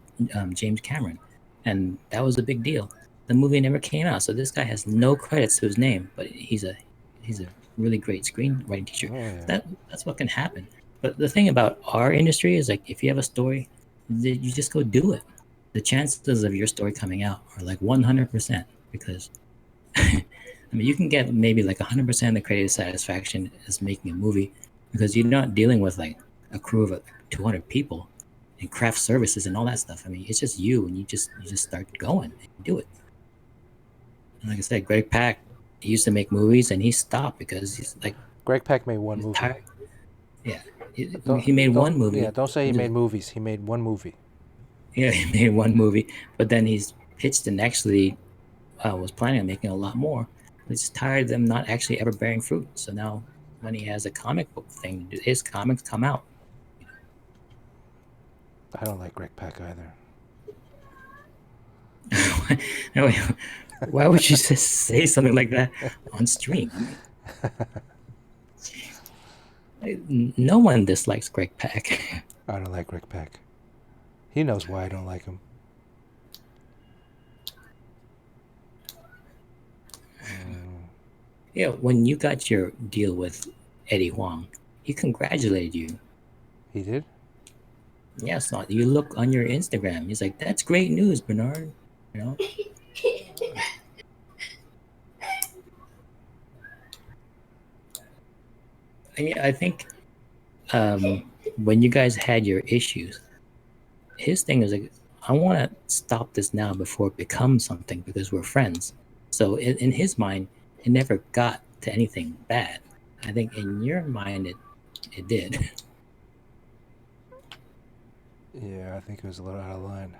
James Cameron, and that was a big deal. The movie never came out, so this guy has no credits to his name, but he's a really great screenwriting teacher. Oh, yeah. That's what can happen. But the thing about our industry is like if you have a story, you just go do it. The chances of your story coming out are like 100% because I mean you can get maybe like 100% of the creative satisfaction as making a movie because you're not dealing with like a crew of 200 people and craft services and all that stuff. I mean it's just you and you just start going and do it. And like I said, Greg Pak he used to make movies and he stopped because he's like Greg Pak made one he's movie. tired. Yeah, he made one movie. Yeah, don't say he just- made movies. He made one movie. Yeah, he made one movie, but then he's pitched and actually was planning on making a lot more. He's tired of them not actually ever bearing fruit. So now, when he has a comic book thing, his comics come out. I don't like Greg Pak either. Why would you just say something like that on stream? I mean, no one dislikes Greg Pak. I don't like Greg Pak. He knows why I don't like him. Yeah, when you got your deal with Eddie Huang, he congratulated you. He did? Yeah, so you look on your Instagram. He's like, "That's great news, Bernard." You know. I think when you guys had your issues, his thing is like, I want to stop this now before it becomes something because we're friends. So in his mind, it never got to anything bad. I think in your mind, it did. Yeah, I think it was a little out of line.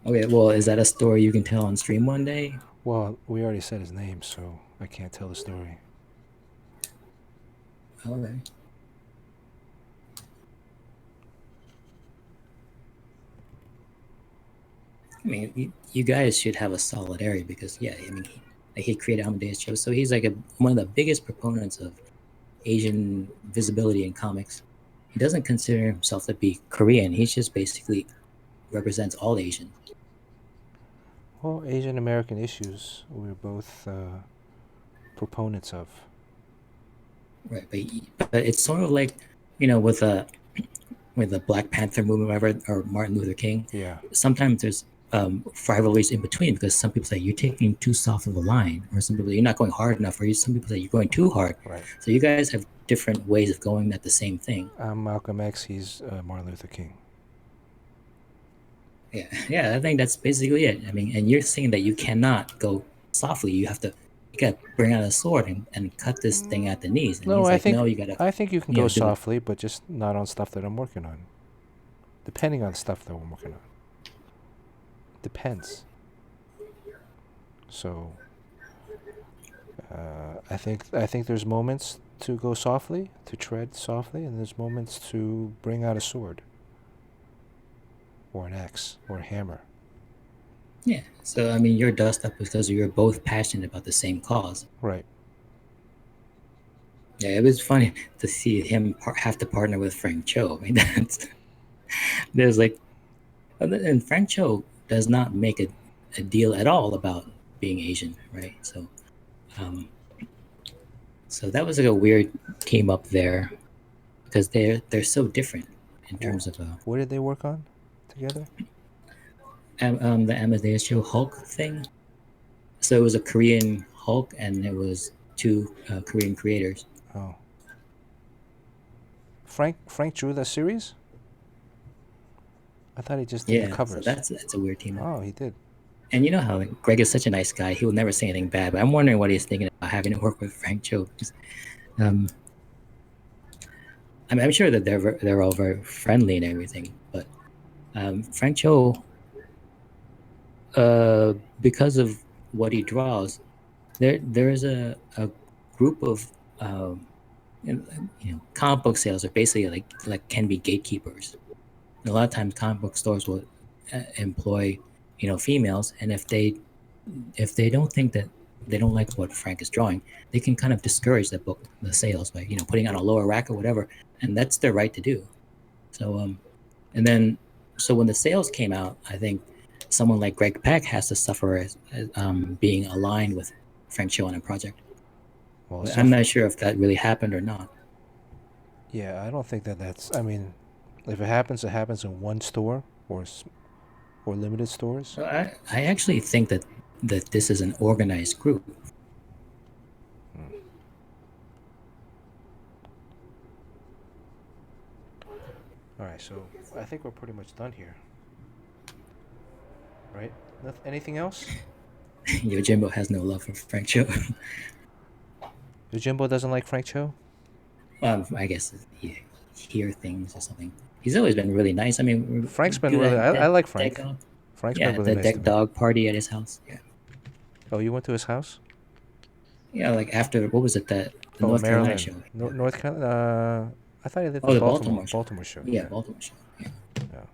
Okay, well, is that a story you can tell on stream one day? Well, we already said his name, so I can't tell the story. Okay. I mean, you guys should have a solidarity because, yeah, I mean, he created Amadeus Cho, so he's like one of the biggest proponents of Asian visibility in comics. He doesn't consider himself to be Korean. He just basically represents all Asians. Well, Asian American issues, we're both proponents of. Right, but it's sort of like, with the Black Panther movement, whatever, or Martin Luther King. Yeah. Sometimes there's rivalries in between because some people say you're taking too soft of a line, or some people you're not going hard enough, or some people say you're going too hard. Right. So you guys have different ways of going at the same thing. I'm Malcolm X. He's Martin Luther King. Yeah, I think that's basically it. I mean, and you're saying that you cannot go softly. You gotta bring out a sword and cut this thing at the knees. And No, he's I like, think no, you gotta. I think you can you know, go do it. softly, but just not on stuff that I'm working on. Depending on the stuff that I'm working on. Depends. So I think there's moments to go softly, to tread softly, and there's moments to bring out a sword, or an axe, or a hammer. Yeah. So I mean, you're dust up because you're both passionate about the same cause. Right. Yeah, it was funny to see him have to partner with Frank Cho. I mean, there's like, and Frank Cho does not make a deal at all about being Asian, right? So that was like a weird team up there because they're so different in terms of What did they work on together? the Amadeus Cho Hulk thing. So it was a Korean Hulk, and it was two Korean creators. Oh. Frank drew the series? I thought he just did the covers. So that's a weird team up. Oh, he did. And you know how Greg is such a nice guy; he will never say anything bad. But I'm wondering what he's thinking about having to work with Frank Cho. I mean, I'm sure that they're all very friendly and everything, but Frank Cho, because of what he draws, there is a group of comic book sales are basically like can be gatekeepers. And a lot of times, comic book stores will employ females, and if they don't think that they don't like what Frank is drawing, they can kind of discourage the sales by putting on a lower rack or whatever, and that's their right to do. So so when the sales came out, I think someone like Greg Pak has to suffer as being aligned with Frank Cho on a project. Well, I'm not sure if that really happened or not. Yeah, I don't think that's. I mean, if it happens in one store or limited stores. So I actually think that this is an organized group. All right, so I think we're pretty much done here. Right? Anything else? Yojimbo has no love for Frank Cho. Yojimbo doesn't like Frank Cho? I guess he hear things or something. He's always been really nice. I mean, Frank's been really. I like Frank. Frank's been really nice. The deck dog party at his house. Yeah. Oh, you went to his house? Yeah, like after what was it that the North Carolina show? North Carolina. I thought he did the Baltimore show. Yeah, Baltimore show. Yeah.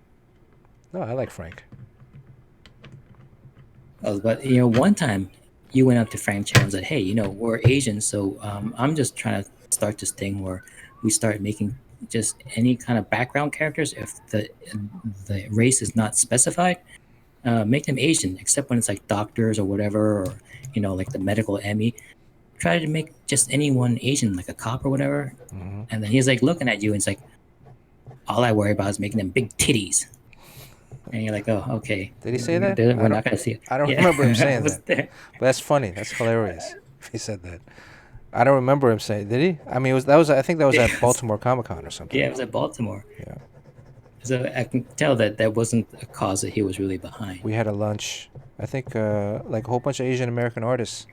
No, I like Frank. Oh, but one time you went up to Frank Chen and said, "Hey, we're Asian, so I'm just trying to start this thing where we start making just any kind of background characters. If the race is not specified, make them Asian, except when it's like doctors or whatever, or like the medical ME. Try to make just anyone Asian, like a cop or whatever." Mm-hmm. And then he's like looking at you and it's like, all I worry about is making them big titties. And you're like, oh, okay. Did he say that? We're not gonna see it. I don't Yeah, remember him I saying was that. there. But that's funny. That's hilarious. If he said that, I don't remember him saying. Did he? I mean, that was. I think that was at Yes. Baltimore Comic Con or something. Yeah, it was at Baltimore. Yeah. So I can tell that that wasn't a cause that he was really behind. We had a lunch. I think like a whole bunch of Asian American artists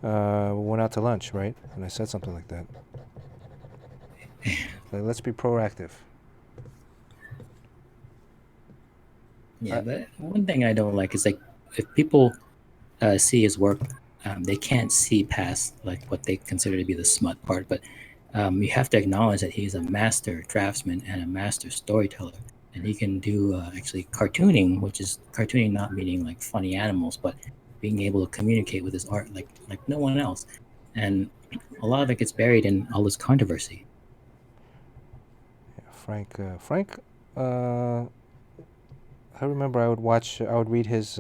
went out to lunch, right? And I said something like that. Like, let's be proactive. Yeah, but one thing I don't like is like if people see his work, they can't see past like what they consider to be the smut part. But you have to acknowledge that he's a master draftsman and a master storyteller, and he can do actually cartooning, which is cartooning not meaning like funny animals, but being able to communicate with his art like no one else. And a lot of it gets buried in all this controversy. Yeah, Frank. I remember I would read his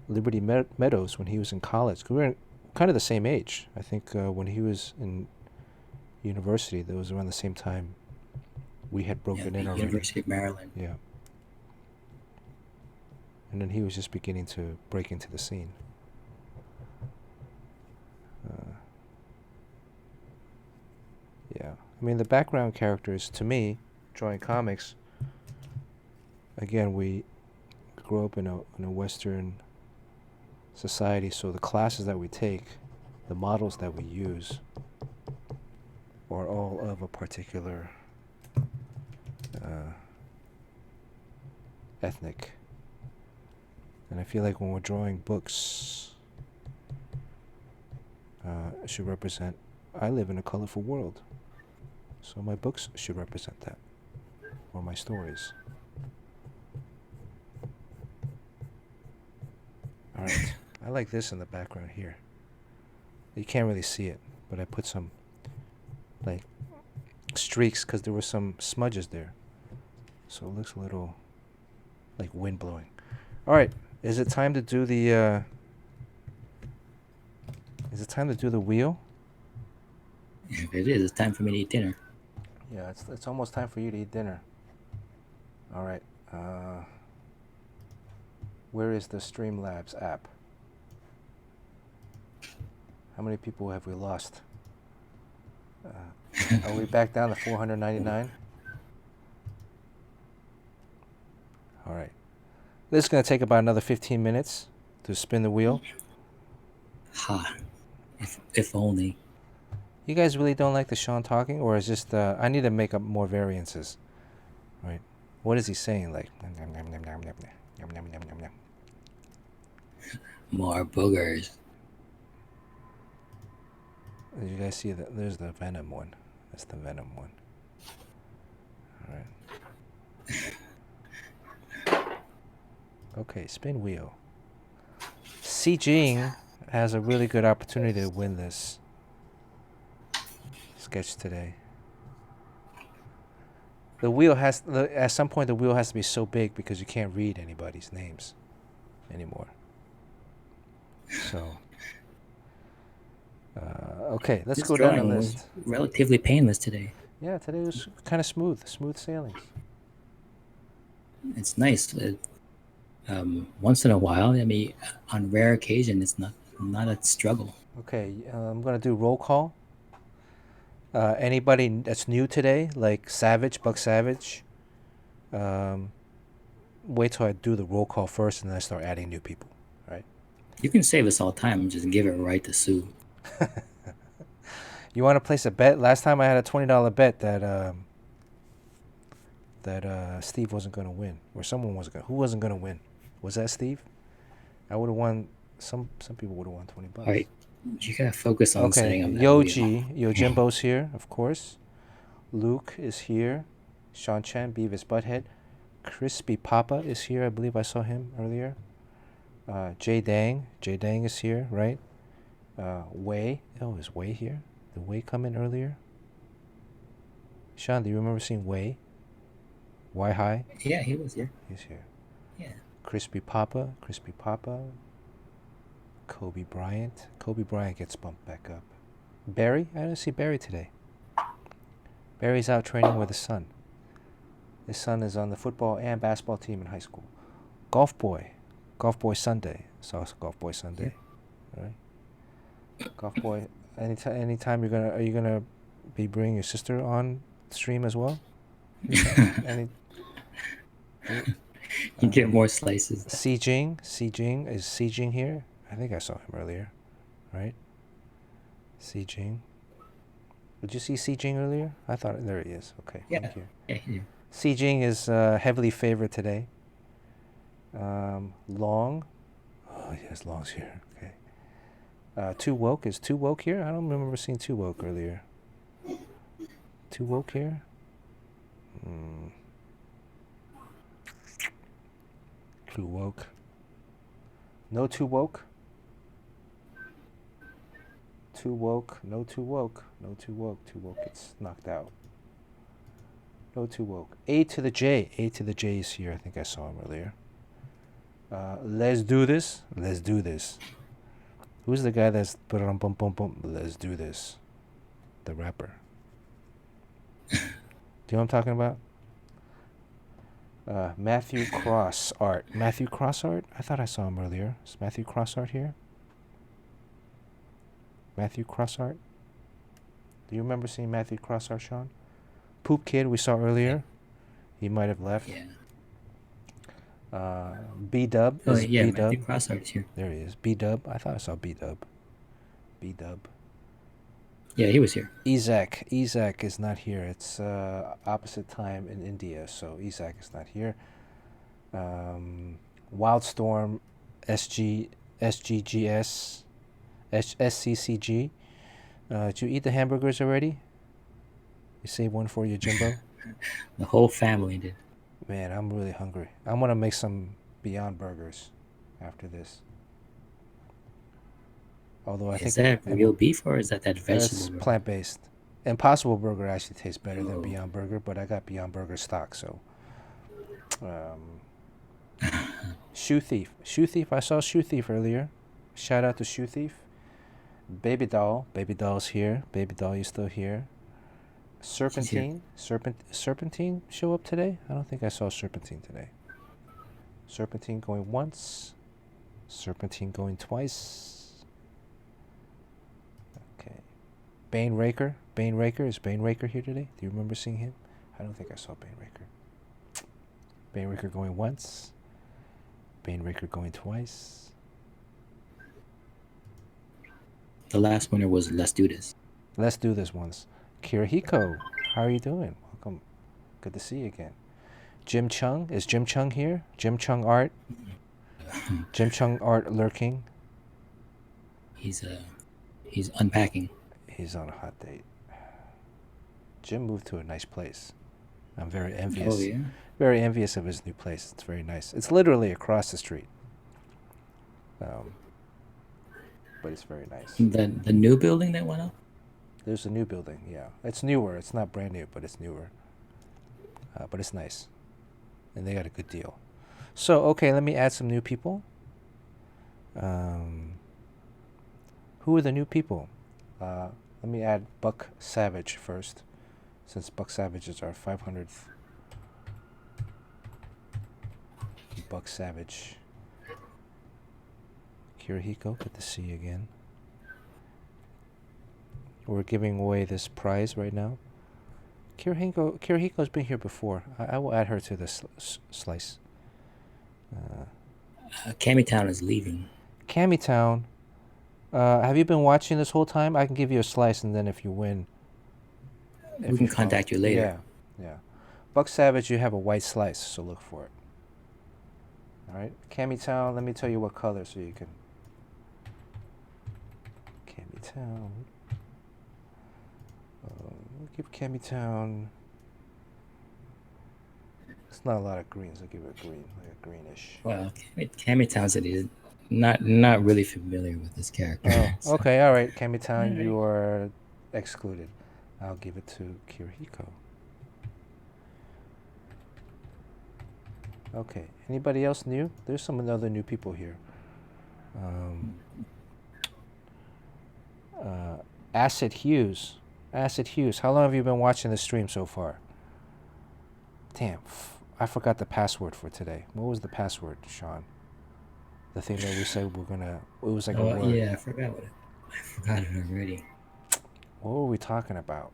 Liberty Meadows when he was in college. 'Cause we were kind of the same age. I think when he was in university, that was around the same time we had broken Yeah, in the already. University of Maryland. Yeah. And then he was just beginning to break into the scene. Yeah. I mean, the background characters, to me, drawing comics, again, we grew up in a Western society, so the classes that we take, the models that we use, are all of a particular ethnic. And I feel like when we're drawing books, it should represent, I live in a colorful world, so my books should represent that, or my stories. Alright, I like this in the background here. You can't really see it, but I put some, like, streaks, because there were some smudges there. So it looks a little like wind blowing. Alright, is it time to do the, wheel? If it is, it's time for me to eat dinner. Yeah, it's almost time for you to eat dinner. Alright, where is the Streamlabs app? How many people have we lost? Are we back down to 499? Alright. This is going to take about another 15 minutes to spin the wheel. Ha. If only. You guys really don't like the Sean talking? Or is just, I need to make up more variances. Right? What is he saying? Like, nom, nom, nom, nom, nom, nom, nom, nom, nom, nom. More boogers. Did you guys see that? There's the Venom one. That's the Venom one. Alright. Okay, spin wheel. Si Jing has a really good opportunity to win this sketch today. The wheel has, at some point the wheel has to be so big because you can't read anybody's names anymore. So, okay, let's This go down the drawing was list. relatively painless today. Yeah, today was kind of smooth sailings. It's nice. Once in a while, I mean, on rare occasion, it's not a struggle. Okay, I'm gonna do roll call. Anybody that's new today, like Savage, Buck Savage, wait till I do the roll call first, and then I start adding new people. Right? You can save us all time and just give it right to Sue. You want to place a bet? Last time I had a $20 bet that Steve wasn't gonna win, or someone wasn't gonna. Who wasn't gonna win? Was that Steve? I would have won. Some people would have won $20. All right, you gotta focus on setting up that wheel. Yojimbo's here, of course. Luke is here. Sean Chen, Beavis Butthead. Crispy Papa is here. I believe I saw him earlier. Jay Dang is here, right? Wei. Oh, is Wei here? Did Wei come in earlier? Sean, do you remember seeing Wei? Why High? Yeah, he was here. He's here. Yeah. Crispy Papa. Kobe Bryant. Kobe Bryant gets bumped back up. Barry? I didn't see Barry today. Barry's out training with his son. His son is on the football and basketball team in high school. Golf Boy Sunday. Saw Golf Boy Sunday. All right. Golf Boy. Anytime are you gonna be bringing your sister on stream as well? Any? You get more slices. Si Jing is Si Jing here? I think I saw him earlier, right? Si Jing. Did you see Si Jing earlier? I thought there he is. Okay, Yeah. thank you. Yeah. Si Jing is heavily favored today. Long. Oh yes, Long's here. Okay. Too Woke is Too Woke here? I don't remember seeing Too Woke earlier. Too Woke here? Too Woke. No Too Woke. Too Woke. No Too Woke. No Too Woke. Too Woke gets knocked out. No Too Woke. A to the J. A to the J is here. I think I saw him earlier. Let's do this. Let's do this. Who's the guy that's bum bum bum bum? Let's do this. The rapper. Do you know what I'm talking about? Matthew Cross Art. Matthew Cross Art? I thought I saw him earlier. Is Matthew Cross Art here? Matthew Cross Art? Do you remember seeing Matthew Cross Art, Sean? Poop Kid we saw earlier. He might have left. Yeah. B-Dub. Oh, Is yeah, B-Dub. Matthew Crossart's here. There he is. B-Dub. I thought I saw B-Dub. B-Dub. Yeah, he was here. Isaac is not here. It's opposite time in India, so Isaac is not here. Wildstorm, SGGS, SCCG. Did you eat the hamburgers already? You save one for your Jimbo? The whole family did. Man, I'm really hungry. I'm gonna make some Beyond Burgers after this. Although I think Is that real beef or is that it's vegetable? burger? plant-based. Impossible Burger actually tastes better than Oh. Beyond Burger, but I got Beyond Burger stock, so. Shoe Thief. I saw Shoe Thief earlier. Shout out to Shoe Thief. Baby Doll's here. Baby Doll, you still here? Serpentine. Serpentine show up today? I don't think I saw Serpentine today. Serpentine going once. Serpentine going twice. Okay. Bane Raker. Is Bane Raker here today? Do you remember seeing him? I don't think I saw Bane Raker. Bane Raker going once. Bane Raker going twice. The last winner was Let's Do This. Let's do this once. Kirihiko, how are you doing? Welcome. Good to see you again. Jim Chung. Is Jim Chung here? Jim Chung Art. Jim Chung Art lurking. He's unpacking. He's on a hot date. Jim moved to a nice place. I'm very envious. Oh yeah. Very envious of his new place. It's very nice. It's literally across the street. But it's very nice. The new building that went up. There's a new building, yeah. It's newer. It's not brand new, but it's newer. But it's nice. And they got a good deal. So, okay, let me add some new people. Who are the new people? Let me add Buck Savage first, since Buck Savage is our 500th. Buck Savage. Kirihiko, good to see you again. We're giving away this prize right now. Kirihiko's been here before. I will add her to this slice. Cammytown is leaving. Cammytown, have you been watching this whole time? I can give you a slice, and then if you win, We can contact you later. Yeah. Buck Savage, you have a white slice, so look for it. All right, Cammytown. Let me tell you what color, so you can. Cammytown. We'll give Cammytown. It's not a lot of greens. I'll give it a green, like a greenish. Well, Cammytown's it is not really familiar with this character. Oh, so- okay, all right, Cammytown, you are excluded. I'll give it to Kirihiko. Okay, anybody else new? There's some other new people here. Acid Hughes. How long have you been watching the stream so far? Damn, I forgot the password for today. What was the password, Sean? The thing that we said we're gonna. It was like a Oh, word. yeah, I forgot it already. What were we talking about?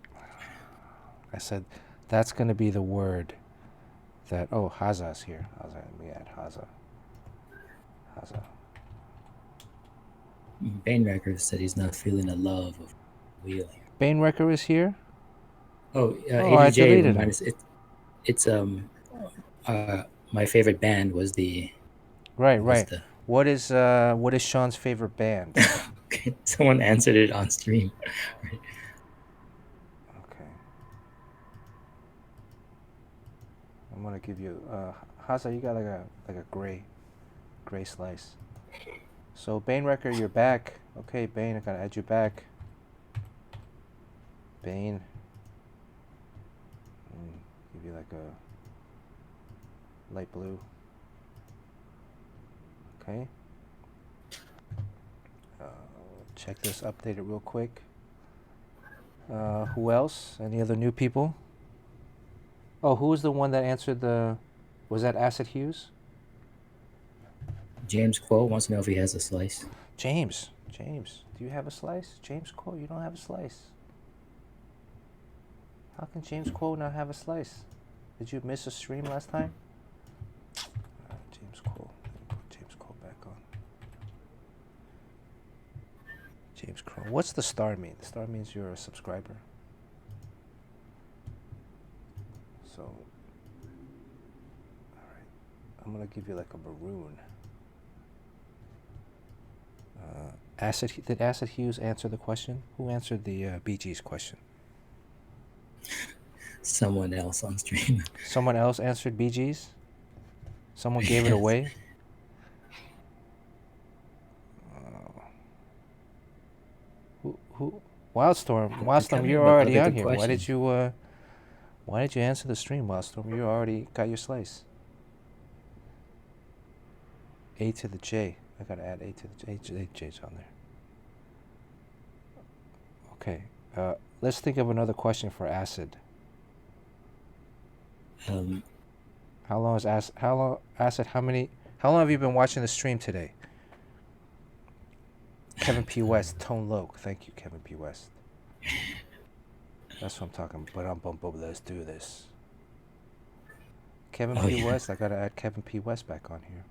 I said that's gonna be the word that. Oh, Haza's here. Let me add Haza. Haza. Bainwrecker said he's not feeling the love of wheel here. Bainwrecker is here. Oh, Oh, I AJ deleted him. reminded us it's my favorite band was the Right. the What is Sean's favorite band? okay, someone answered it on stream. Right. Okay. I'm gonna give you Haza, you got like a gray slice. So Bainwrecker, you're back. Okay, Bane, I gotta add you back. Bane. Give you like a light blue. Okay. Check this, update it real quick. Who else? Any other new people? Oh, who was the one that answered the... Was that Acid Hughes? James Quo wants to know if he has a slice. James, do you have a slice? James Quo, you don't have a slice. How can James Quo not have a slice? Did you miss a stream last time? James Quo. Put James Quo back on. James Quo. What's the star mean? The star means you're a subscriber. So, alright. I'm gonna give you like a maroon. Did Acid Hughes answer the question? Who answered the Bee Gees question? Someone else on stream. Someone else answered Bee Gees? Someone gave it away? Who? Wildstorm, you're already on here. Why did you answer the stream, Wildstorm? You already got your slice. A to the J. I gotta add A to the J. J's on there. Okay. Let's think of another question for Acid. How long have you been watching the stream today? Kevin P. West, tone low. Thank you, Kevin P. West. That's what I'm talking about. Let's do this. Kevin P. West, I gotta add Kevin P. West back on here.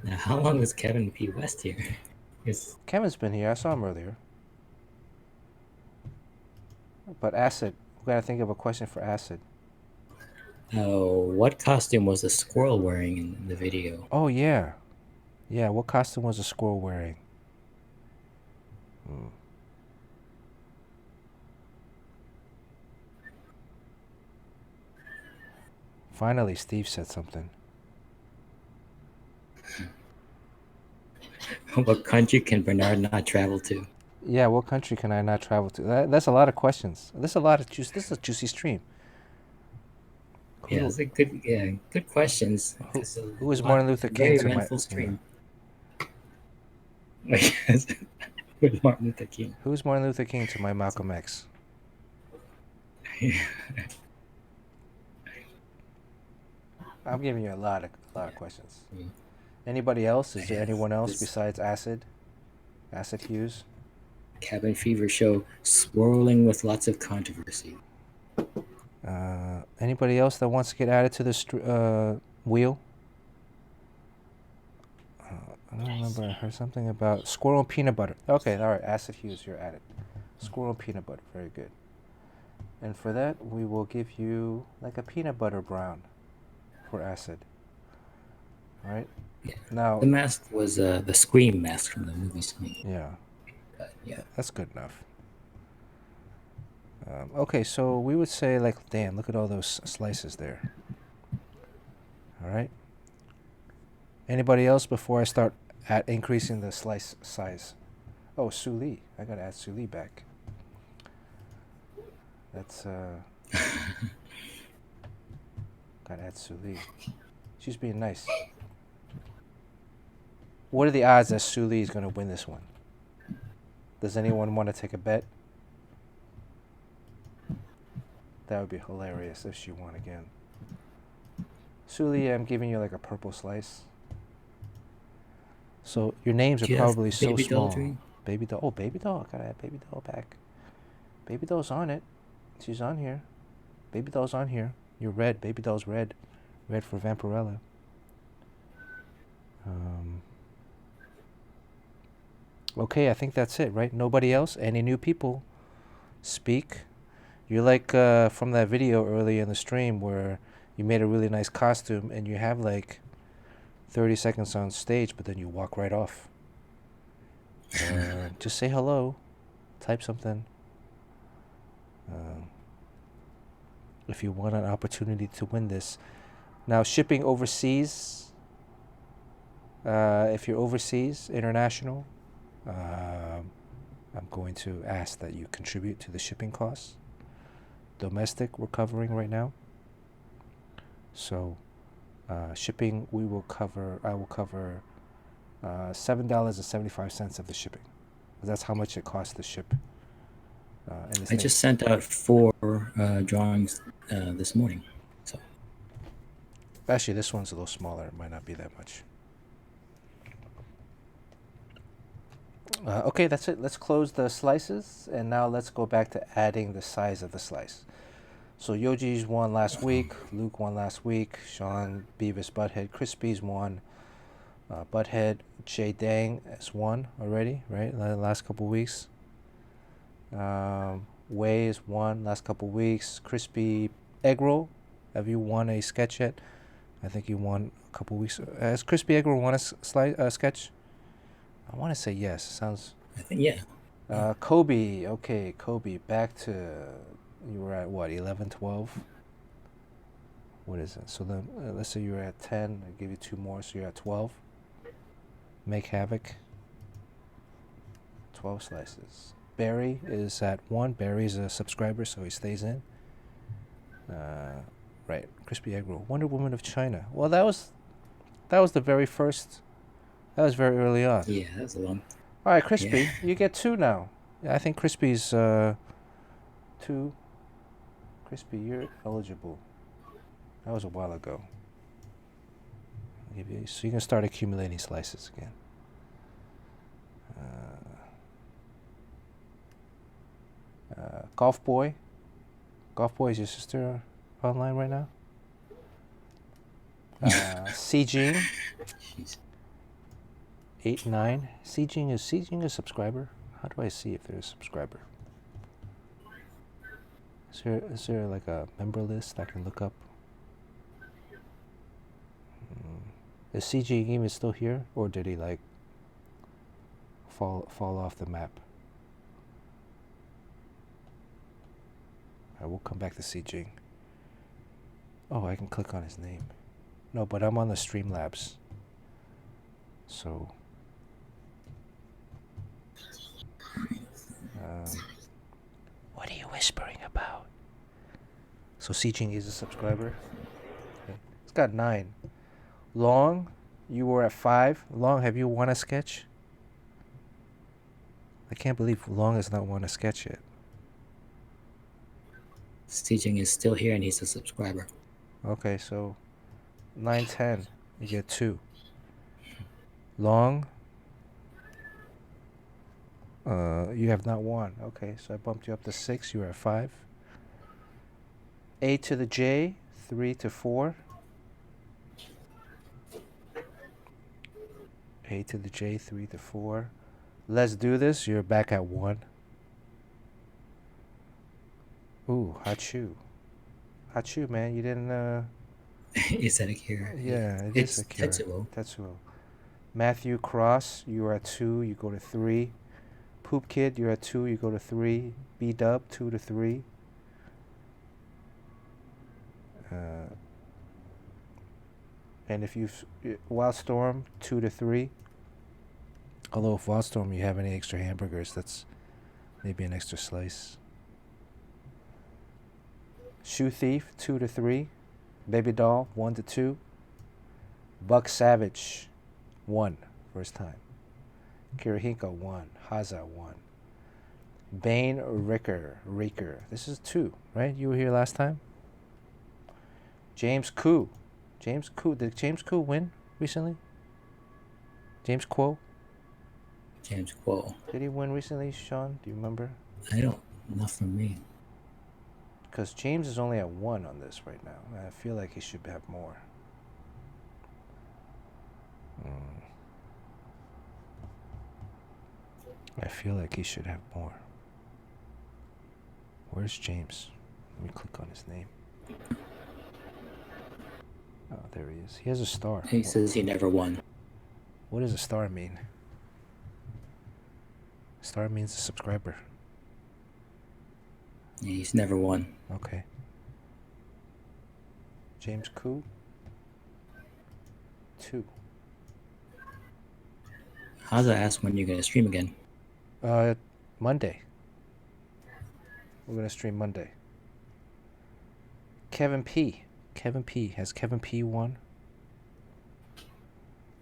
Now, how long was Kevin P. West here? Kevin's been here. I saw him earlier. But Acid, we gotta think of a question for Acid. What costume was the squirrel wearing in the video? Oh, yeah. Yeah, what costume was the squirrel wearing? Finally, Steve said something. What country can Bernard not travel to? Yeah, what country can I not travel to? That's a lot of questions. There's a lot of juice. This is a juicy stream. Yeah, it's a good questions. Who is Martin Luther King to my stream? With Martin Luther King. Who's Martin Luther King to my Malcolm X? I'm giving you a lot of questions. Anybody else? Is there anyone else besides Acid? Acid Hughes? Cabin Fever show swirling with lots of controversy. Anybody else that wants to get added to this wheel? I don't remember. I heard something about squirrel and peanut butter. Okay, all right. Acid Hughes, you're at it. Squirrel and peanut butter. Very good. And for that, we will give you like a peanut butter brown for Acid. All right. Yeah. Now the mask was the Scream mask from the movie Scream. Yeah. Yeah. That's good enough. Okay, so we would say like, damn, look at all those slices there. All right. Anybody else before I start at increasing the slice size? Oh, Su Lee. I gotta add Su Lee back. That's gotta add Su Lee. She's being nice. What are the odds that Su Lee is gonna win this one? Does anyone want to take a bet? That would be hilarious if she won again. Suli, I'm giving you like a purple slice. So your names are Do you have probably so Baby small. Doll? Baby doll. Oh, baby doll. Gotta add baby doll back. Baby doll's on it. She's on here. Baby doll's on here. You're red. Baby doll's red. Red for Vampirella. Okay, I think that's it, right? Nobody else? Any new people? Speak. You're like from that video earlier in the stream where you made a really nice costume and you have like 30 seconds on stage, but then you walk right off. Just say hello. Type something. If you want an opportunity to win this. Now, shipping overseas, if you're overseas, international, I'm going to ask that you contribute to the shipping costs. Domestic, we're covering right now. So, shipping, I will cover $7.75 of the shipping. That's how much it costs to ship. I just sent out 4 drawings this morning. So Actually, this one's a little smaller. It might not be that much. Okay, that's it. Let's close the slices, and now let's go back to adding the size of the slice. So Yoji's won last week, Luke won last week, Sean, Beavis, Butthead, Crispy's won, Butthead, Jay Dang has won already, right? Last couple weeks. Way is won last couple weeks. Crispy Egg Roll, have you won a sketch yet? I think you won a couple weeks. Has Crispy Egg Roll won a sketch? I want to say yes. Sounds. I think yeah. Kobe, okay, Kobe, back to, you were at what, 11, 12? What is it? So then, let's say you're at 10, I give you 2 more, so you're at 12. Make Havoc, 12 slices. Barry is at 1. Barry's a subscriber, so he stays in. Right, Crispy Egg Roll. Wonder Woman of China. Well, that was the very first, that was very early on. Yeah, that was a long. All right, Crispy, Yeah. you get 2 now. Yeah, I think Crispy's 2. Crispy, you're eligible. That was a while ago. So you can start accumulating slices again. Golf Boy. Golf Boy, is your sister online right now? Seejing. Jeez. 8, 9. Seejing a subscriber? How do I see if they're a subscriber? Is there like a member list I can look up? Is CG even still here, or did he like fall off the map? Alright, we'll come back to CG. Oh, I can click on his name. No, but I'm on the Streamlabs. So what are you whispering about? So Seeching is a subscriber. Okay. It's got 9. Long, you were at 5. Long, have you won a sketch? I can't believe Long has not won a sketch yet. Teaching is still here and he's a subscriber. Okay, so 9, 10, you get 2. Long, you have not won. Okay, so I bumped you up to 6. You were at 5. A to the J, 3 to 4. A to the J, 3 to 4. Let's do this. You're back at 1. Ooh, Hachu. Hachu, man, you didn't. Is that Akira? Yeah, it It's is Akira. Tetsuo. Matthew Cross, you're at 2. You go to 3. Poop Kid, you're at 2. You go to 3. B Dub, 2 to 3. And if you've Wildstorm, 2 to 3. Although if Wildstorm you have any extra hamburgers, that's maybe an extra slice. Shoe Thief, 2 to 3. Baby Doll, 1 to 2. Buck Savage, 1, first time. Kirihiko, 1. Haza, 1. Bane Raker. This is 2, right? You were here last time. James Koo. Did James Koo win recently? James Quo. James Quo. Did he win recently, Sean? Do you remember? I don't. Not from me. Because James is only at 1 on this right now. I feel like he should have more. I feel like he should have more. Where's James? Let me click on his name. Oh, there he is. He has a star. He says he never won. What does a star mean? Star means a subscriber. Yeah, he's never won. Okay. James Koo. 2. How's I ask when you're gonna stream again? Monday. We're gonna stream Monday. Kevin P. Has Kevin P won?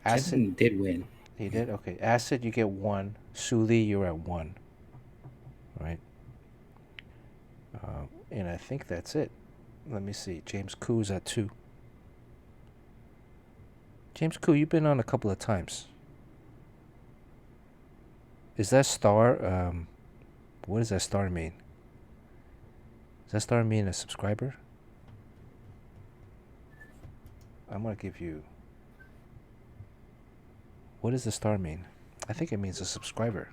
Kevin did win. He did? Okay. Acid, you get 1. Suli, you're at 1. Right? And I think that's it. Let me see. James Koo's at 2. James Koo, you've been on a couple of times. Is that star, what does that star mean? Does that star mean a subscriber? I'm going to give you... What does the star mean? I think it means a subscriber.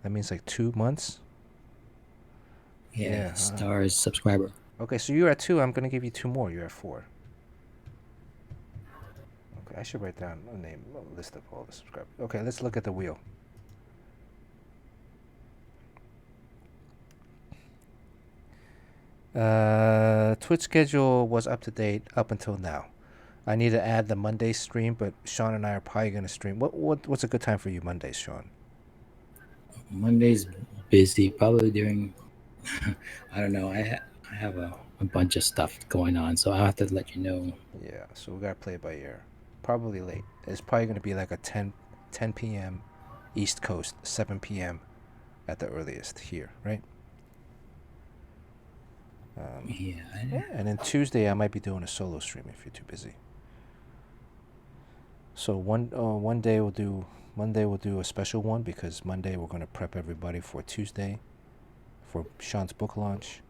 That means like 2 months? Yeah, star is subscriber. Okay, so you're at 2. I'm going to give you 2 more. You're at 4. Okay, I should write down a list of all the subscribers. Okay, let's look at the wheel. Twitch schedule was up to date up until now. I need to add the Monday stream, but Sean and I are probably going to stream. What's a good time for you Mondays, Sean? Monday's busy, probably during... I don't know. I have a bunch of stuff going on, so I'll have to let you know. Yeah, so we got to play it by ear. Probably late. It's probably going to be like a 10 p.m. East Coast, 7 p.m. at the earliest here, right? Yeah. And then Tuesday I might be doing a solo stream if you're too busy. So one day we'll do a special one, because Monday we're going to prep everybody for Tuesday for Sean's book launch.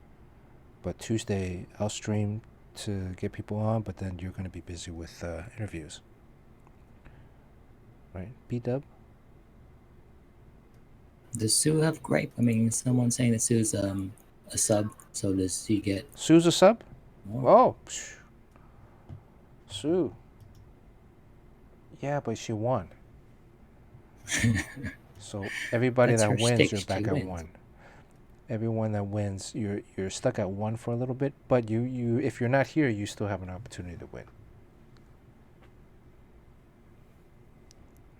But Tuesday I'll stream to get people on, but then you're going to be busy with interviews. Right? B-Dub? Does Sue have gripe? I mean, someone saying that Sue's a sub, so does she get... Sue's a sub? more? Oh, Sue. Yeah, but she won. So everybody That's that her wins, shtick, you're back she at wins. 1. Everyone that wins, you're stuck at 1 for a little bit, but you if you're not here, you still have an opportunity to win.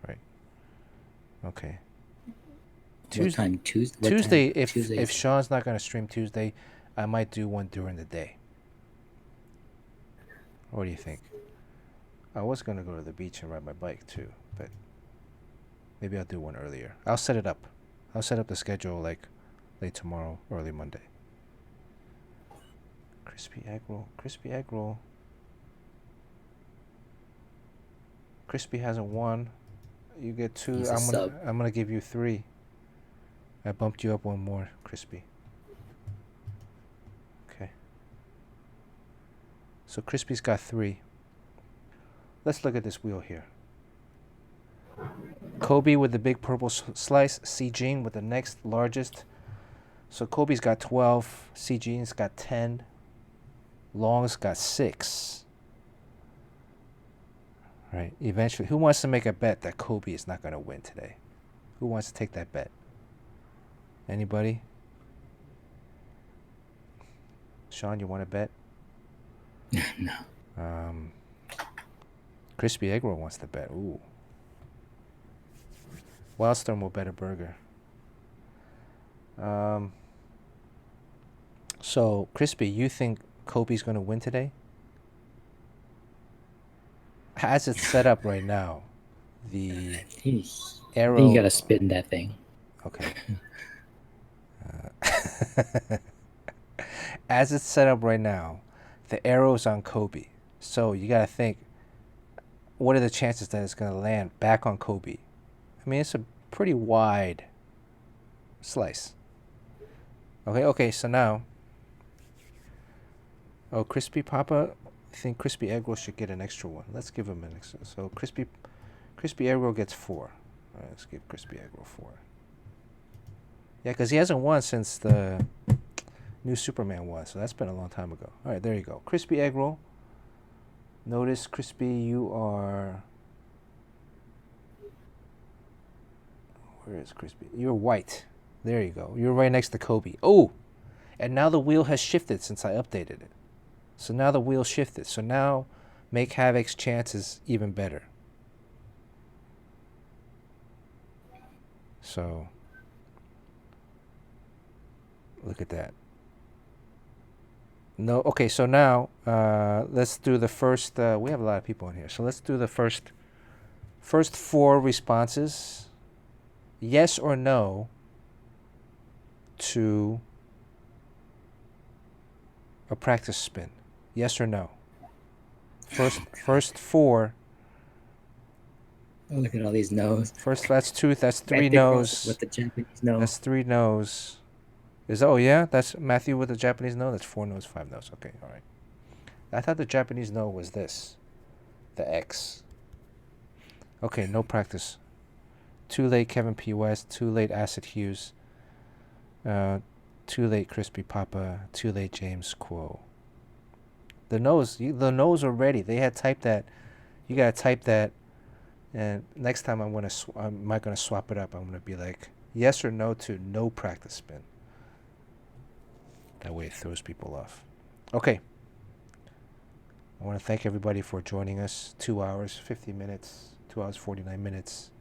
Right. Okay. What time? Tuesday? Tuesday, if Tuesday? Sean's not going to stream Tuesday, I might do one during the day. What do you think? I was going to go to the beach and ride my bike too, but maybe I'll do one earlier. I'll set it up. I'll set up the schedule like late tomorrow, early Monday. Crispy egg roll. Crispy egg roll. Crispy hasn't won. You get 2. He's a sub. I'm gonna give you 3. I bumped you up 1 more, Crispy. Okay. So Crispy's got 3. Let's look at this wheel here. Kobe with the big purple slice. C. Jean with the next largest. So Kobe's got 12. C. Jean's got 10. Long's got 6. Right. Eventually, who wants to make a bet that Kobe is not going to win today? Who wants to take that bet? Anybody? Sean, you want to bet? No. Crispy Egg Roll wants to bet. Ooh. Wildstorm will bet a burger. So, Crispy, you think Kobe's going to win today? As it's set up right now, the arrow... You gotta spit in that thing. Okay. As it's set up right now, the arrow's on Kobe. So you got to think, what are the chances that it's going to land back on Kobe? I mean, it's a pretty wide slice. Okay, so now, oh, Crispy Papa, I think Crispy Egg Roll should get an extra one. Let's give him an extra. So Crispy Egg Roll gets 4. All right, let's give Crispy Egg Roll 4. Yeah, because he hasn't won since the new Superman was, so that's been a long time ago. All right, there you go. Crispy Egg Roll. Notice, Crispy, you are... Where is Crispy? You're white. There you go. You're right next to Kobe. Oh! And now the wheel has shifted since I updated it. So now the wheel shifted. So now Make Havoc's chance is even better. So... Look at that. No, okay, so now let's do the first, we have a lot of people in here, so let's do the first 4 responses. Yes or no to a practice spin. Yes or no? First 4. Oh, look at all these no's. First, that's 2, that's 3 Matthew no's. with the Japanese no. That's 3 no's. Oh yeah, that's Matthew with the Japanese no. That's 4 no's, 5 no's. Okay, all right. I thought the Japanese no was this, the X. Okay, no practice. Too late, Kevin P. West. Too late, Acid Hughes. Too late, Crispy Papa. Too late, James Quo. The no's are ready. They had typed that. You gotta type that. And next time I'm not gonna swap it up. I'm gonna be like yes or no to no practice spin. That way it throws people off. Okay. I want to thank everybody for joining us. 2 hours, 50 minutes, 2 hours, 49 minutes.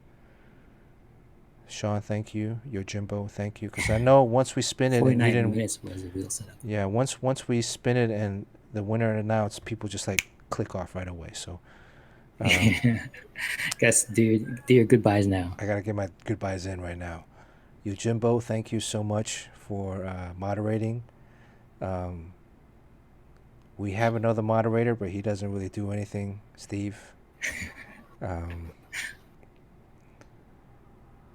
Sean, thank you. Your Jimbo, thank you. Because I know once we spin it, 49 minutes was the wheel setup. Yeah, once we spin it and the winner announced, people just like click off right away. So, guess do your goodbyes now. I gotta get my goodbyes in right now. You Jimbo, thank you so much for moderating. We have another moderator, but he doesn't really do anything, Steve.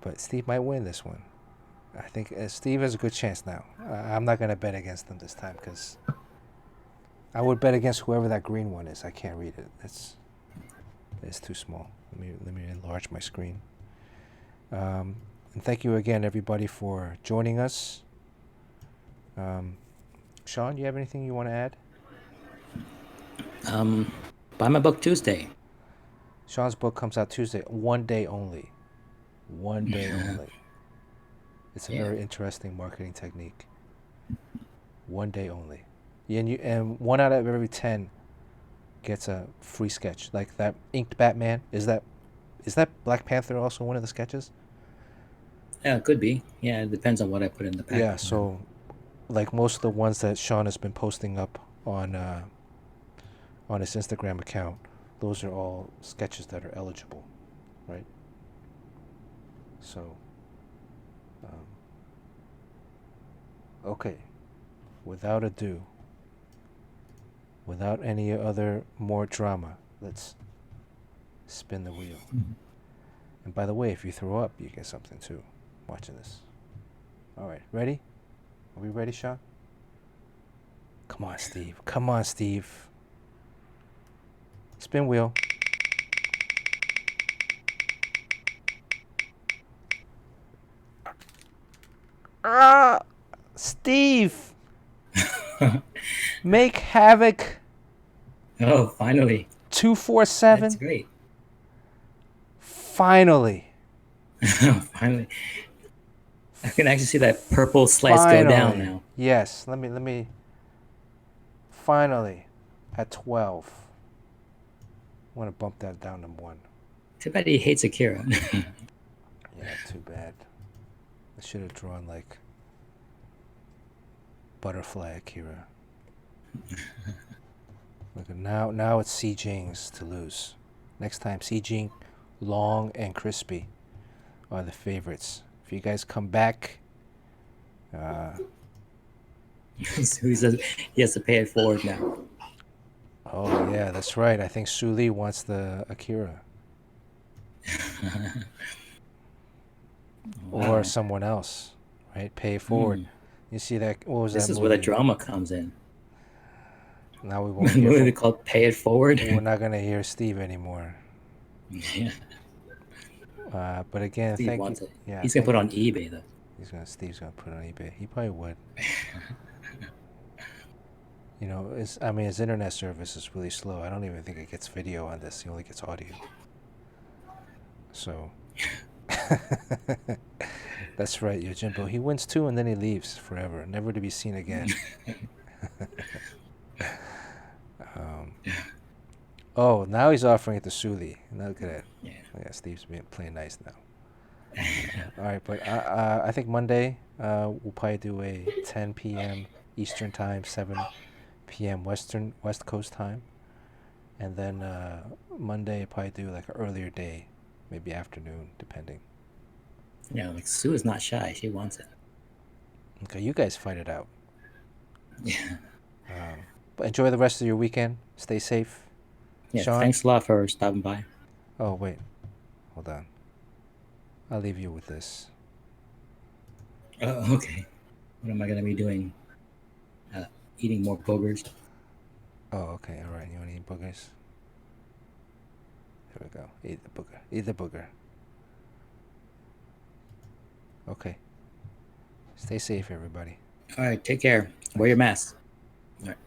But Steve might win this one. I think Steve has a good chance now. I'm not going to bet against him this time because I would bet against whoever that green one is. I can't read it. It's too small. Let me enlarge my screen. And thank you again, everybody, for joining us. Sean, do you have anything you want to add? Buy my book Tuesday. Sean's book comes out Tuesday. 1 day only. 1 day only. It's a very interesting marketing technique. 1 day only. And 1 out of every 10 gets a free sketch. Like that inked Batman. Is that Black Panther also one of the sketches? Yeah, it could be. Yeah, it depends on what I put in the pack. Yeah, so like most of the ones that Sean has been posting up on his Instagram account, those are all sketches that are eligible, right? So, okay, without ado, without any other more drama, let's spin the wheel. Mm-hmm. And by the way, if you throw up, you get something too. Watching this. All right, ready? Are we ready, Sean? Come on, Steve. Come on, Steve. Spin wheel. Steve! Make Havoc. Oh, finally. 247. That's great. Finally. Finally. I can actually see that purple slice go down now. Yes. Let me. Finally, at 12. I want to bump that down to 1. Too bad he hates Akira. Yeah, too bad. I should have drawn like Butterfly Akira. Look, now it's C. Jing's to lose. Next time, C. Jing, Long, and Crispy are the favorites. If you guys come back, So he says he has to pay it forward now. Oh yeah, that's right. I think Su Li wants the Akira Wow. or someone else, right? Pay it forward. You see that? What was This that is movie? where the drama comes in. Now we won't The hear. movie called "Pay It Forward." We're not gonna hear Steve anymore. Yeah, But again, Steve thank you. wants it. Yeah, He's gonna thank put it on eBay though. Steve's gonna put it on eBay. He probably would. You know, his internet service is really slow. I don't even think it gets video on this. He only gets audio. So that's right, Yojimbo. He wins too, and then he leaves forever, never to be seen again. Oh, now he's offering it to Suli. Look at it. Yeah. Yeah, Steve's playing nice now. All right, but I think Monday we'll probably do a 10 p.m. Eastern time, 7 p.m. West Coast time, and then Monday probably do like an earlier day, maybe afternoon, depending. Yeah, like Sue is not shy. She wants it. Okay, you guys fight it out. Yeah. But enjoy the rest of your weekend. Stay safe. Yeah. Sean? Thanks a lot for stopping by. Oh wait, hold on. I'll leave you with this. Oh, okay. What am I gonna be doing? Eating more boogers. Oh, okay. All right. You want to eat boogers? Here we go. Eat the booger. Eat the booger. Okay. Stay safe, everybody. All right. Take care. Wear your mask. All right.